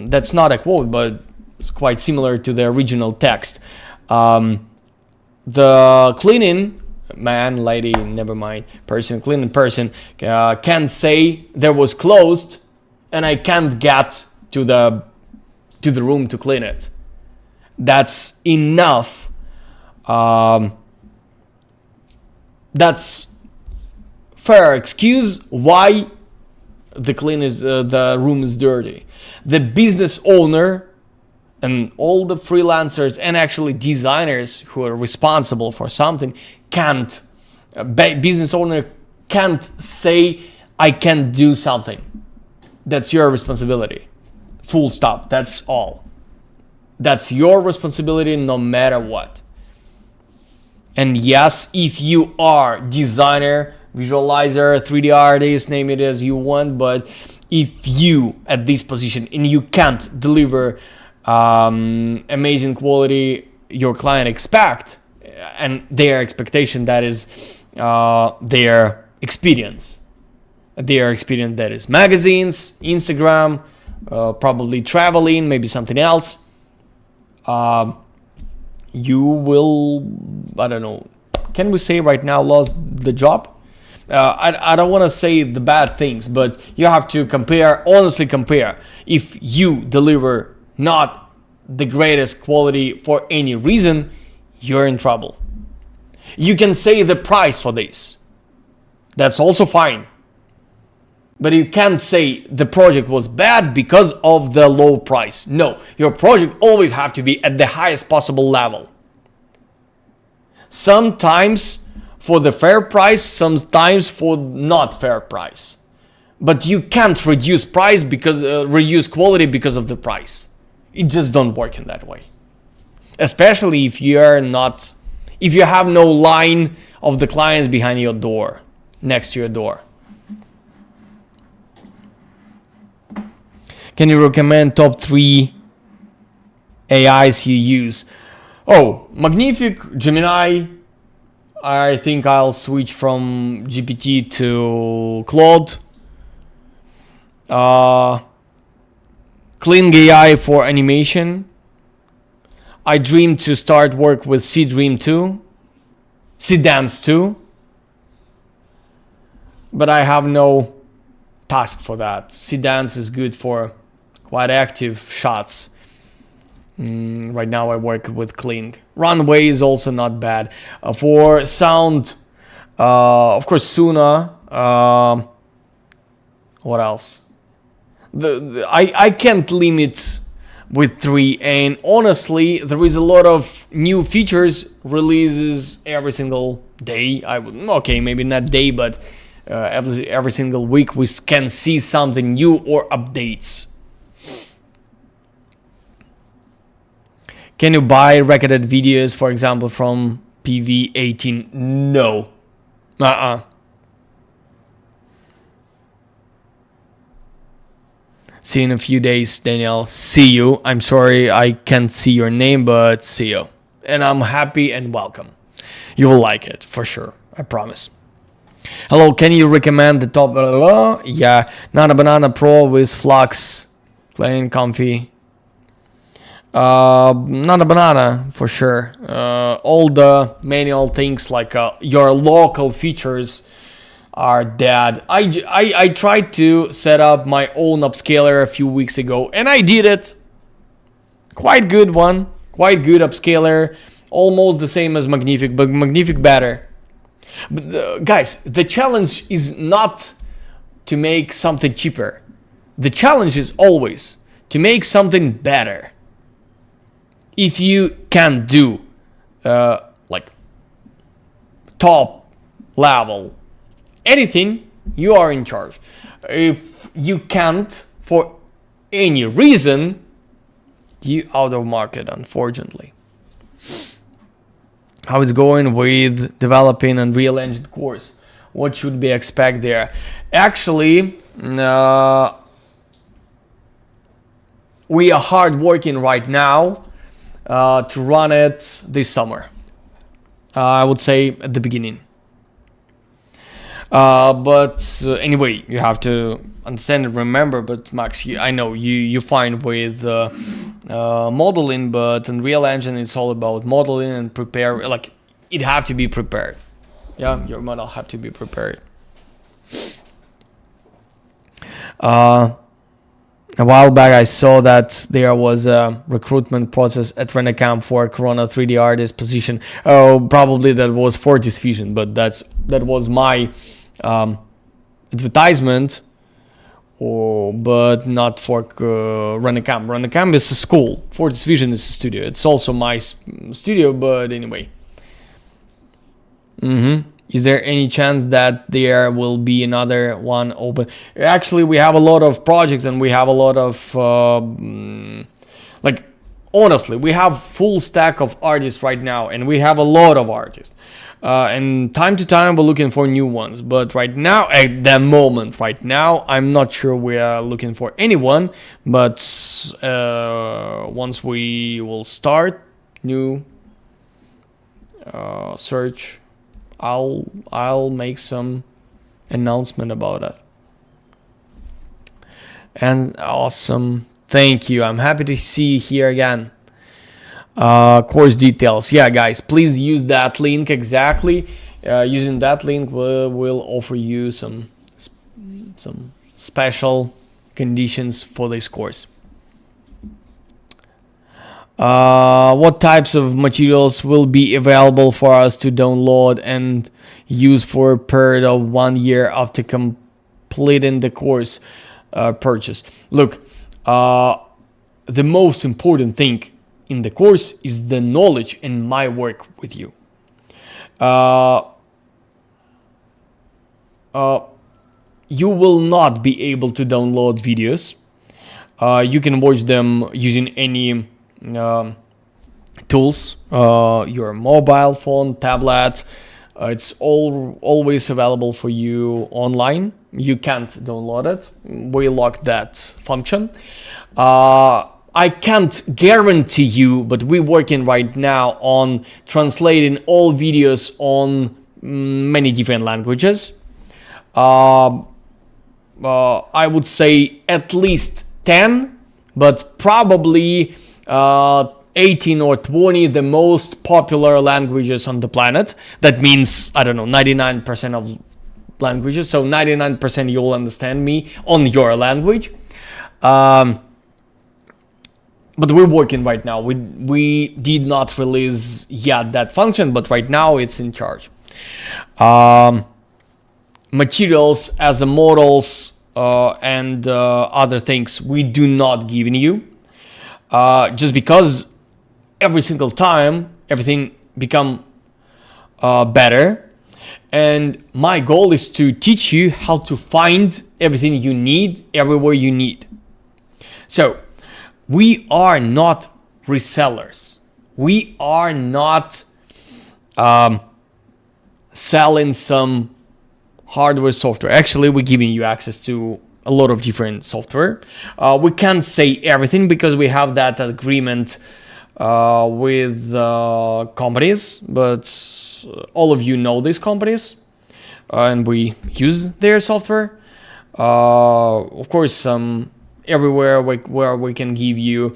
That's not a quote, but it's quite similar to the original text. The cleaning man, lady, never mind, cleaning person can say there was closed and I can't get to the room to clean it. That's enough. That's fair excuse why the room is dirty. The business owner and all the freelancers and actually designers who are responsible for something business owner can't say I can't do something. That's your responsibility. Full stop. That's all. That's your responsibility no matter what. And yes, if you are designer, visualizer, 3D artist, name it as you want, but if you at this position and you can't deliver amazing quality your client expect, and their expectation, that is their experience that is magazines, Instagram, probably traveling, maybe something else, you will, I don't know, can we say right now lost the job? I don't want to say the bad things, but you have to honestly compare. If you deliver not the greatest quality for any reason, you're in trouble. You can say the price for this. That's also fine. But you can't say the project was bad because of the low price. No, your project always have to be at the highest possible level. Sometimes for the fair price, sometimes for not fair price. But you can't reduce price because reduce quality because of the price. It just don't work in that way. Especially if you have no line of the clients behind your door, next to your door. Can you recommend top 3 AIs you use? Oh, Magnific, Gemini. I think I'll switch from GPT to Claude. Kling AI for animation. I dream to start work with Cdream 2. Cdance 2. But I have no task for that. Cdance is good for quite active shots. Right now I work with Kling. Runway is also not bad. For sound, of course, Suna. What else? I can't limit with 3, and honestly, there is a lot of new features releases every single day. Maybe not day, but every single week we can see something new or updates. Can you buy recorded videos, for example, from PV18? No. See you in a few days, Daniel. See you. I'm sorry I can't see your name, but see you. And I'm happy and welcome. You will like it, for sure. I promise. Hello, can you recommend the top... Yeah, Not a Banana Pro with Flux. Plain, comfy. Not a banana for sure. All the manual things like your local features are dead. I tried to set up my own upscaler a few weeks ago, and I did it. Quite good one. Quite good upscaler. Almost the same as Magnific, but Magnific better. But guys, the challenge is not to make something cheaper. The challenge is always to make something better. If you can do like top level anything, you are in charge. If you can't for any reason, you out of market, unfortunately. How is going with developing Unreal Engine course? What should we expect there? Actually, we are hard working right now to run it this summer. I would say at the beginning. But anyway, you have to understand and remember. But Max, I know you find with modeling, but Unreal Engine is all about modeling and prepare. Like it have to be prepared. Yeah, your model have to be prepared. A while back, I saw that there was a recruitment process at RENDER.CAMP for a Corona 3D artist position. Oh, probably that was Fortes Vision, but that was my advertisement, but not for RENDER.CAMP. RENDER.CAMP is a school. Fortes Vision is a studio. It's also my studio, but anyway. Is there any chance that there will be another one open? Actually, we have a lot of projects and we have a lot of like honestly, we have full stack of artists right now, and we have a lot of artists. And time to time, we're looking for new ones. But right now, at the moment, right now, I'm not sure we are looking for anyone. But once we will start new search, I'll make some announcement about it. And awesome, thank you. I'm happy to see you here again. Course details, yeah, guys, please use that link. Exactly, using that link will offer you some special conditions for this course. What types of materials will be available for us to download and use for a period of 1 year after completing the course purchase? Look, the most important thing in the course is the knowledge and my work with you. You will not be able to download videos. You can watch them using any tools, your mobile phone, tablet. It's always available for you online. You can't download it. We locked that function. I can't guarantee you, but we're working right now on translating all videos on many different languages. I would say at least 10, but probably 18 or 20 the most popular languages on the planet. That means, I don't know, 99% of languages. So 99% you'll understand me on your language. But we're working right now. We did not release yet that function, but right now it's in charge. Materials as a models and other things we do not give you, just because every single time everything become better, and my goal is to teach you how to find everything you need everywhere you need. So we are not resellers. We are not selling some hardware, software. Actually, we're giving you access to a lot of different software. We can't say everything because we have that agreement with companies, but all of you know these companies, and we use their software. Of course, everywhere where we can give you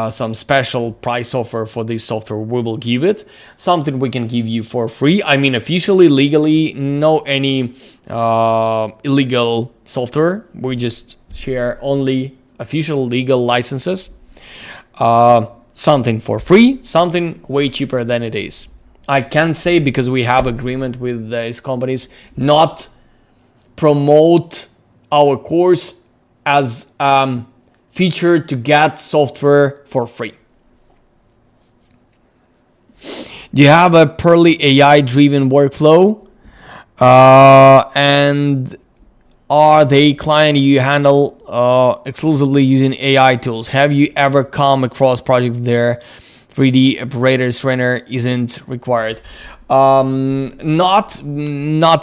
some special price offer for this software, we will give it. Something we can give you for free. I mean, officially, legally, no any illegal software. We just share only official legal licenses. Something for free, something way cheaper than it is. I can say, because we have agreement with these companies, not promote our course as feature to get software for free. Do you have a purely AI driven workflow? And are they client you handle exclusively using AI tools? Have you ever come across projects there 3D operators render isn't required? Not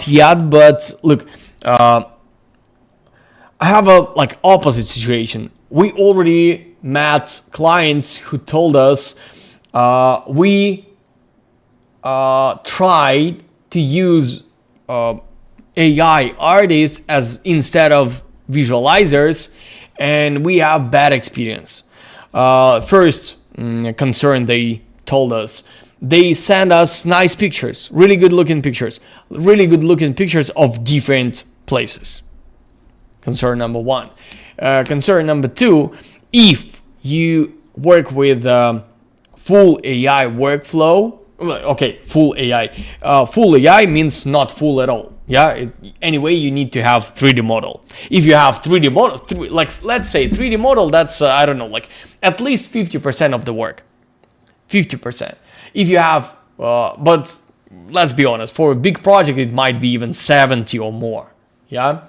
yet, but look, I have a opposite situation. We already met clients who told us we tried to use AI artists as instead of visualizers, and we have bad experience. First concern they told us, they send us nice pictures, really good looking pictures of different places. Concern number one. Concern number two, if you work with full AI workflow, okay, full AI means not full at all. Yeah, anyway, you need to have 3D model. If you have 3D model, let's say 3D model, that's I don't know, at least 50% of the work. 50%. If you have, but let's be honest, for a big project, it might be even 70 or more. Yeah.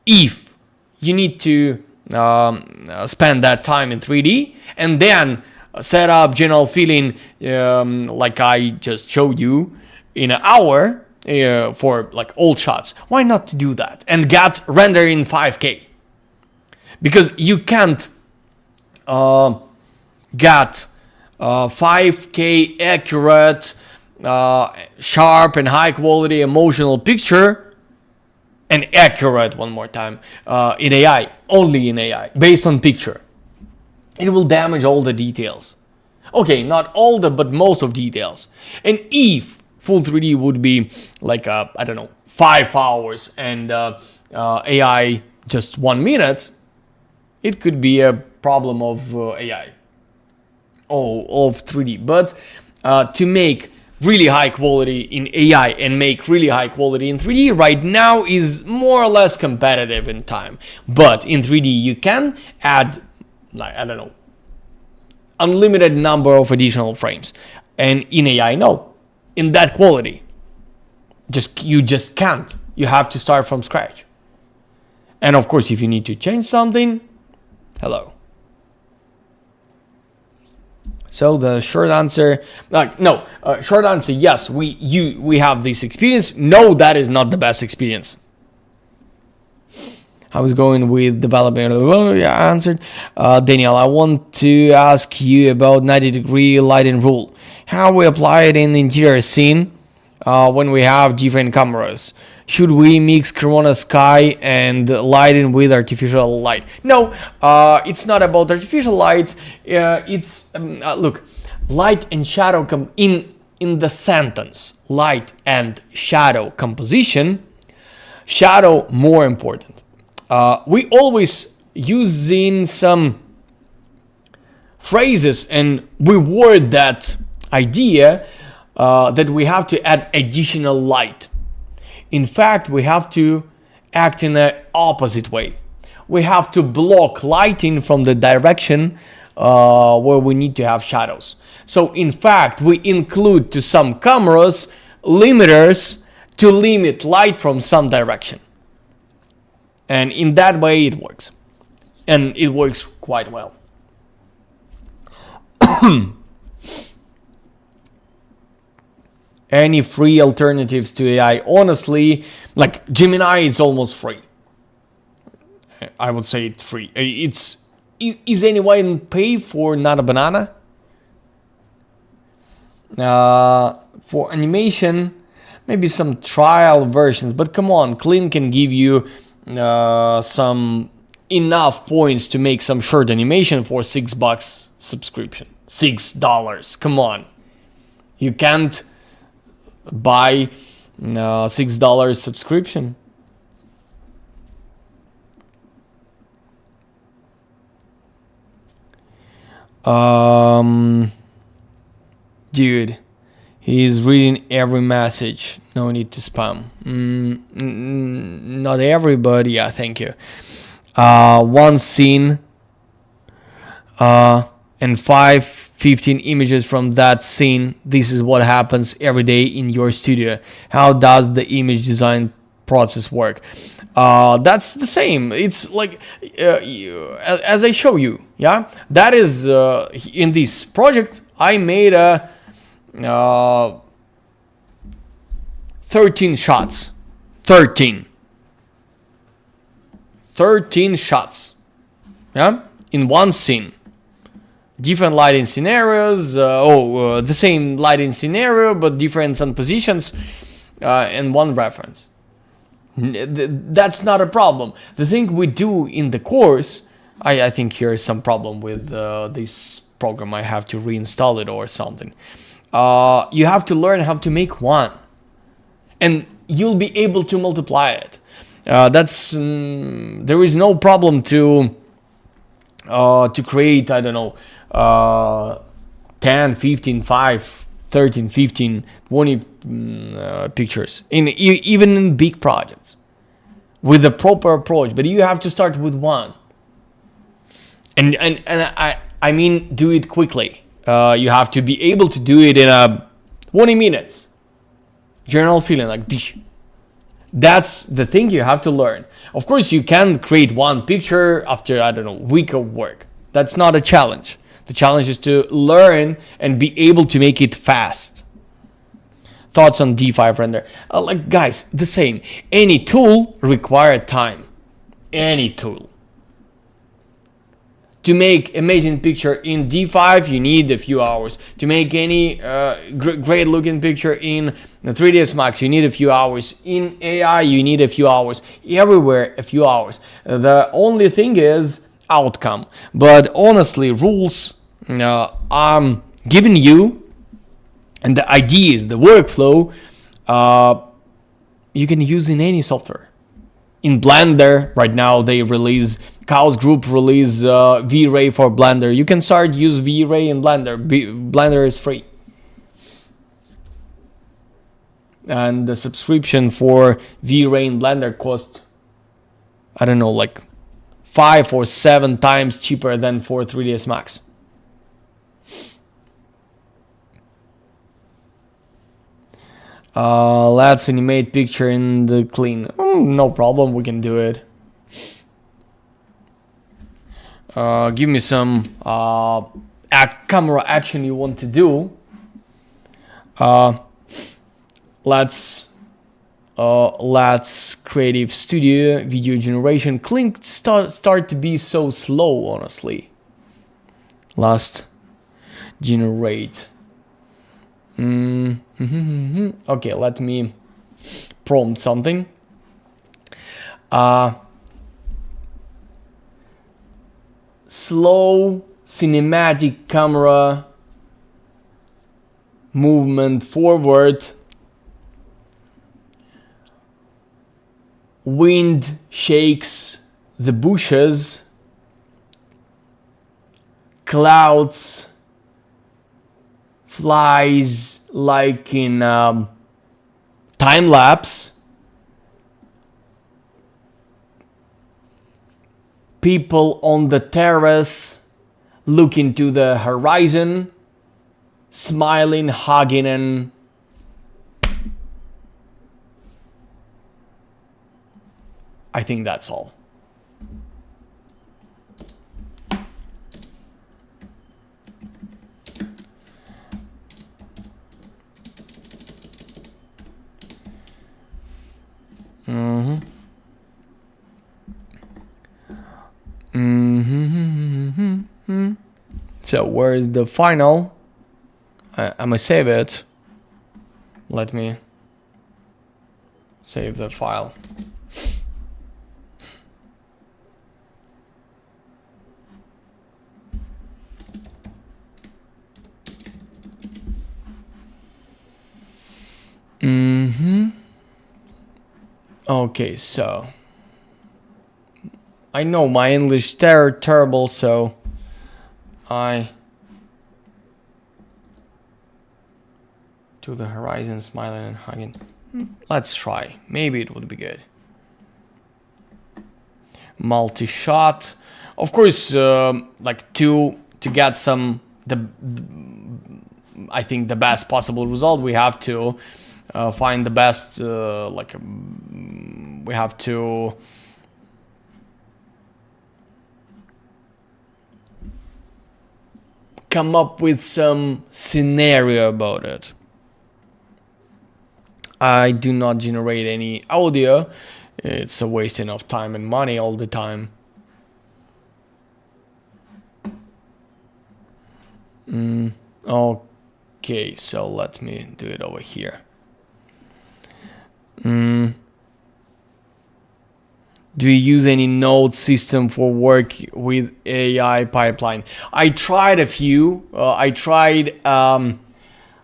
If you need to spend that time in 3D and then set up general filling like I just showed you in an hour for like old shots. Why not to do that and get render in 5K? Because you can't get 5K accurate, sharp and high quality emotional picture, and accurate one more time, in AI, only in AI, based on picture. It will damage all the details. Okay, not all the, but most of details. And if full 3D would be like, I don't know, 5 hours and AI just 1 minute, it could be a problem of AI. Of 3D. But to make really high quality in AI and make really high quality in 3D right now is more or less competitive in time. But in 3D you can add, like, I don't know, unlimited number of additional frames. And in AI, no. In that quality, you just can't. You have to start from scratch. And of course, if you need to change something, hello. So the short answer, short answer, yes, we have this experience. No, that is not the best experience. I was going with development. Yeah, I answered. Daniel, I want to ask you about 90-degree lighting rule. How we apply it in the interior scene when we have different cameras. Should we mix Corona sky and lighting with artificial light? No, it's not about artificial lights. It's look, light and shadow in the sentence. Light and shadow composition. Shadow more important. We always using some phrases and we word that idea that we have to add additional light. In fact, we have to act in the opposite way. We have to block lighting from the direction where we need to have shadows. So in fact, we include to some cameras limiters to limit light from some direction. And in that way it works. And it works quite well. Any free alternatives to AI? Honestly, like Gemini is almost free. I would say it's free. Is anyone pay for Not a Banana? For animation, maybe some trial versions, but come on, Clean can give you some enough points to make some short animation for $6 subscription. $6. Come on. You can't buy $6 subscription. Dude, he's reading every message. No need to spam. Not everybody. Yeah, thank you. One scene and 15 images from that scene. This is what happens every day in your studio. How does the image design process work? That's the same. It's like as I show you. Yeah, that is in this project. I made a 13 shots. 13 shots. Yeah, in one scene. Different lighting scenarios, the same lighting scenario, but different sun positions, and one reference. That's not a problem. The thing we do in the course, I think here is some problem with this program. I have to reinstall it or something. You have to learn how to make one, and you'll be able to multiply it. There is no problem to create, I don't know, 10, 15, 5, 13, 15, 20 pictures, even in big projects, with a proper approach. But you have to start with one. And I mean, do it quickly. You have to be able to do it in 20 minutes. General feeling like dish. That's the thing you have to learn. Of course, you can create one picture after, I don't know, week of work. That's not a challenge. The challenge is to learn and be able to make it fast. Thoughts on D5 render? Like, guys, the same. Any tool requires time. Any tool. To make amazing picture in D5, you need a few hours. To make any great looking picture in 3ds Max, you need a few hours. In AI, you need a few hours. Everywhere, a few hours. The only thing is outcome. But honestly, rules I'm giving you, and the ideas, the workflow, you can use in any software. In Blender, right now they release, Chaos Group release V-Ray for Blender. You can start use V-Ray in Blender. Blender is free. And the subscription for V-Ray in Blender cost, I don't know, like 5 or 7 times cheaper than for 3ds Max. Let's animate picture in the clean. No problem, we can do it. Give me some camera action you want to do. Let's Creative Studio video generation. Clean start to be so slow, honestly. Last generate. Okay, let me prompt something. Slow cinematic camera movement forward. Wind shakes the bushes. Clouds flies like in time lapse. People on the terrace look into the horizon, smiling, hugging, and I think that's all. So where is the final? I'm gonna save it. Let me save the file. Okay, so I know my English is terrible, so I to the horizon, smiling and hugging. Let's try. Maybe it would be good. Multi-shot, of course. Like to get some I think the best possible result, we have to find the best. We have to come up with some scenario about it. I do not generate any audio. It's a wasting of time and money all the time. Okay, so let me do it over here. Do you use any node system for work with AI pipeline? I tried a few. I tried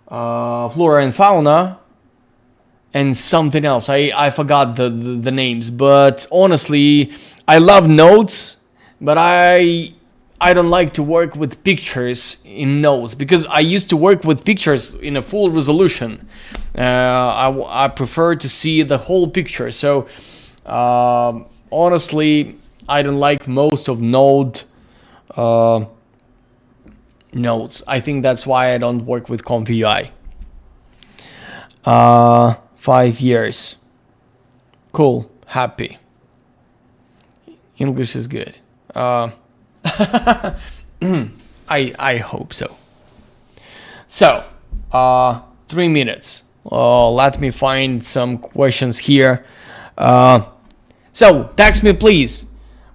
Flora and Fauna and something else. I forgot the names, but honestly, I love nodes, but I don't like to work with pictures in nodes because I used to work with pictures in a full resolution. I prefer to see the whole picture. So honestly, I don't like most of nodes. I think that's why I don't work with Conf UI. 5 years. Cool. Happy. English is good. I hope so. So, 3 minutes. Let me find some questions here. So, text me please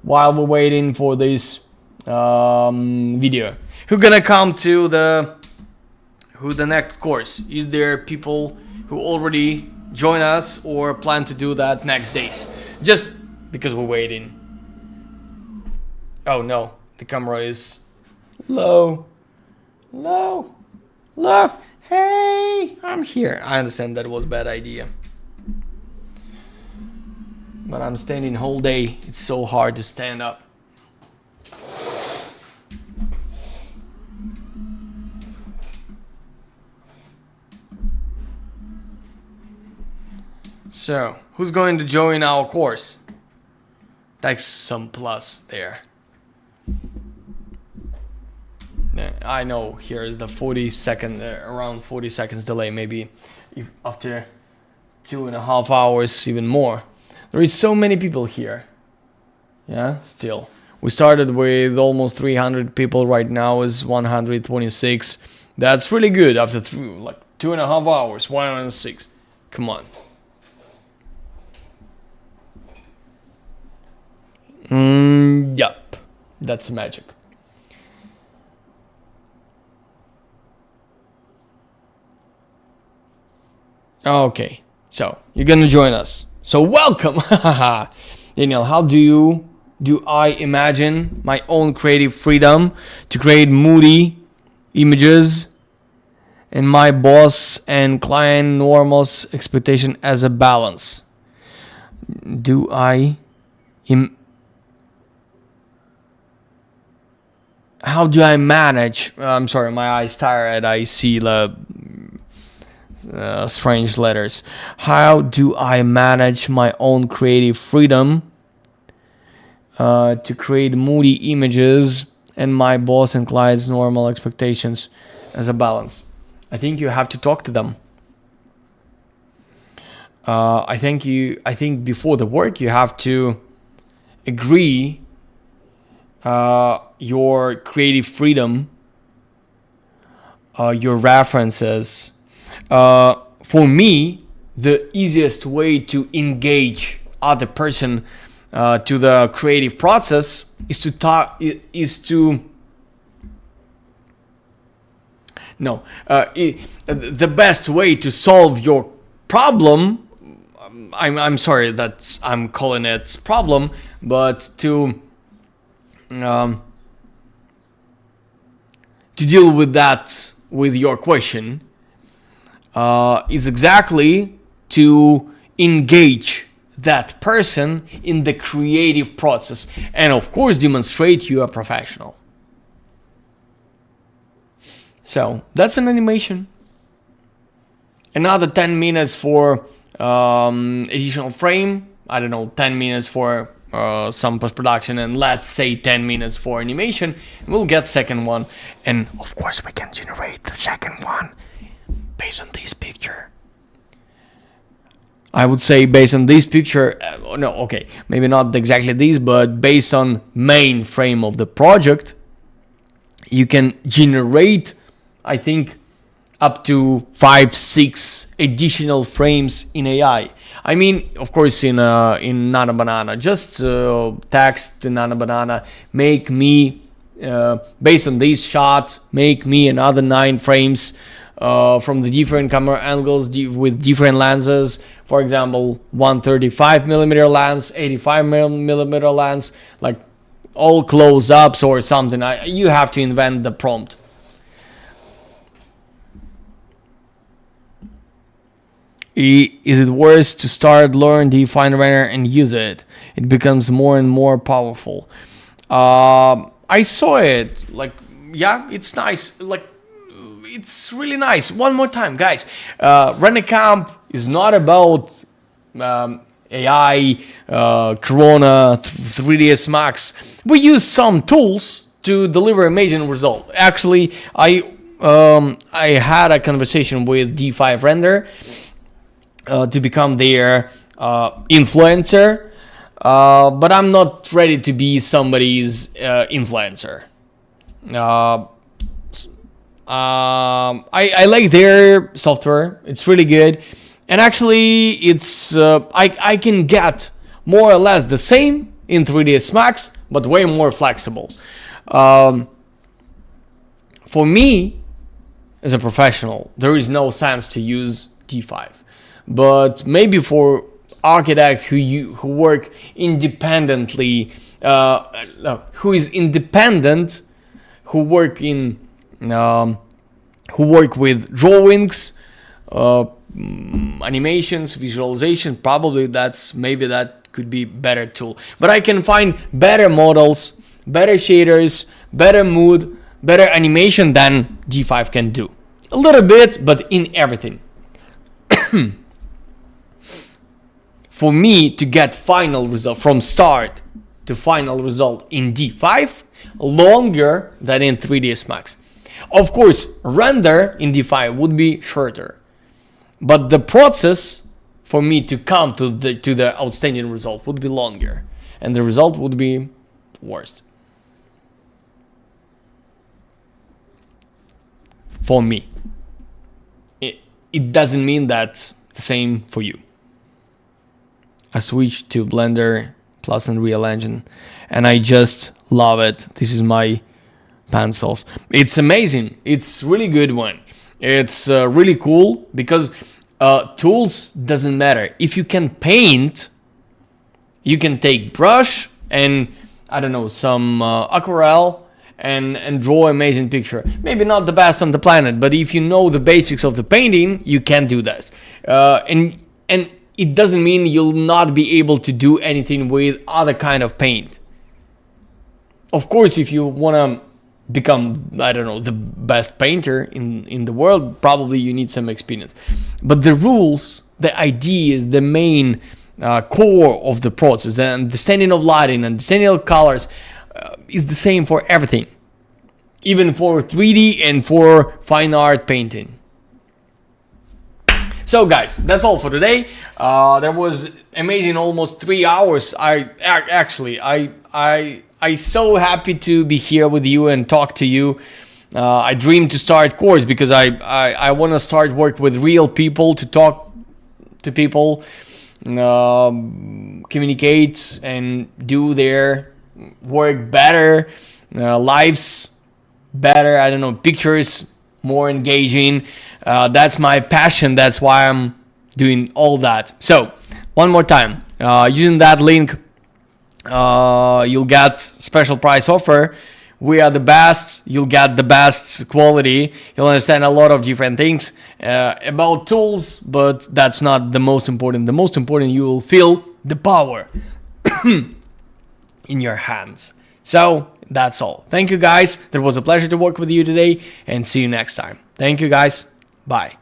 while we're waiting for this video. Who gonna come to the next course? Is there people who already join us or plan to do that next days? Just because we're waiting. Oh no, the camera is low. Hey, I'm here. I understand that was a bad idea, but I'm standing whole day. It's so hard to stand up. So, who's going to join our course? Text some plus there. I know here is the 40-second, around 40 seconds delay, maybe if after 2.5 hours, even more. There is so many people here. Yeah, still. We started with almost 300 people, right now is 126. That's really good after 2.5 hours, 106. Come on. Yup, that's magic. Okay, so you're gonna join us. So welcome, Daniel. How do I imagine my own creative freedom to create moody images and my boss and client normal's expectation as a balance? How do I manage? I'm sorry, my eyes tired. I see the strange letters. How do I manage my own creative freedom to create moody images and my boss and client's normal expectations as a balance? I think you have to talk to them. I think before the work you have to agree your creative freedom, your references. For me, the easiest way to engage other person to the creative process is to talk. The best way to solve your problem. I'm sorry that I'm calling it problem, but to deal with that, with your question, is exactly to engage that person in the creative process and of course demonstrate you are professional. So that's an animation. Another 10 minutes for additional frame. I don't know, 10 minutes for some post-production, and let's say 10 minutes for animation. We'll get second one, and of course we can generate the second one based on this picture. I would say based on this picture, maybe not exactly this, but based on main frame of the project, you can generate, I think, up to 5-6 additional frames in AI. I mean, of course, in Nano Banana, just text to Nano Banana, make me, based on this shot, make me another 9 frames from the different camera angles with different lenses. For example, 135mm lens, 85mm lens, like all close-ups or something. You have to invent the prompt. Is it worse to start learn define render and use it? It becomes more and more powerful. I saw it, like, yeah, it's nice, like, it's really nice. One more time, guys. RENDER.CAMP is not about AI, Corona, 3ds Max. We use some tools to deliver amazing result. Actually, I had a conversation with D5 Render to become their influencer, but I'm not ready to be somebody's influencer. I like their software. It's really good, and actually it's I can get more or less the same in 3ds Max, but way more flexible. For me, as a professional, there is no sense to use D5, but maybe for architects who work independently, who is independent, who work in who work with drawings, animations, visualization, probably that could be better tool. But I can find better models, better shaders, better mood, better animation than D5 can do. A little bit, but in everything. For me to get final result from start to final result in D5, longer than in 3ds Max. Of course, render in D5 would be shorter, but the process for me to come to the outstanding result would be longer, and the result would be worse. For me, it doesn't mean that the same for you. I switched to Blender plus Unreal Engine, and I just love it. This is my pencils. It's amazing. It's really good one. It's really cool because tools doesn't matter. If you can paint, you can take brush and I don't know, some aquarelle and draw amazing picture. Maybe not the best on the planet, but if you know the basics of the painting, you can do that. And it doesn't mean you'll not be able to do anything with other kind of paint. Of course, if you wanna become, I don't know, the best painter in the world, probably you need some experience. But the rules, the ideas, the main core of the process, the understanding of lighting, understanding of colors, is the same for everything, even for 3D and for fine art painting. So guys, that's all for today. There was amazing, almost 3 hours. I so happy to be here with you and talk to you. I dream to start course because I want to start work with real people, to talk to people, communicate and do their work better, lives better, I don't know, pictures more engaging. That's my passion. That's why I'm doing all that. So one more time, using that link, you'll get special price offer. We are the best. You'll get the best quality. You'll understand a lot of different things about tools, but that's not the most important. The most important, you will feel the power in your hands. So that's all. Thank you guys. It was a pleasure to work with you today, and see you next time. Thank you guys. Bye.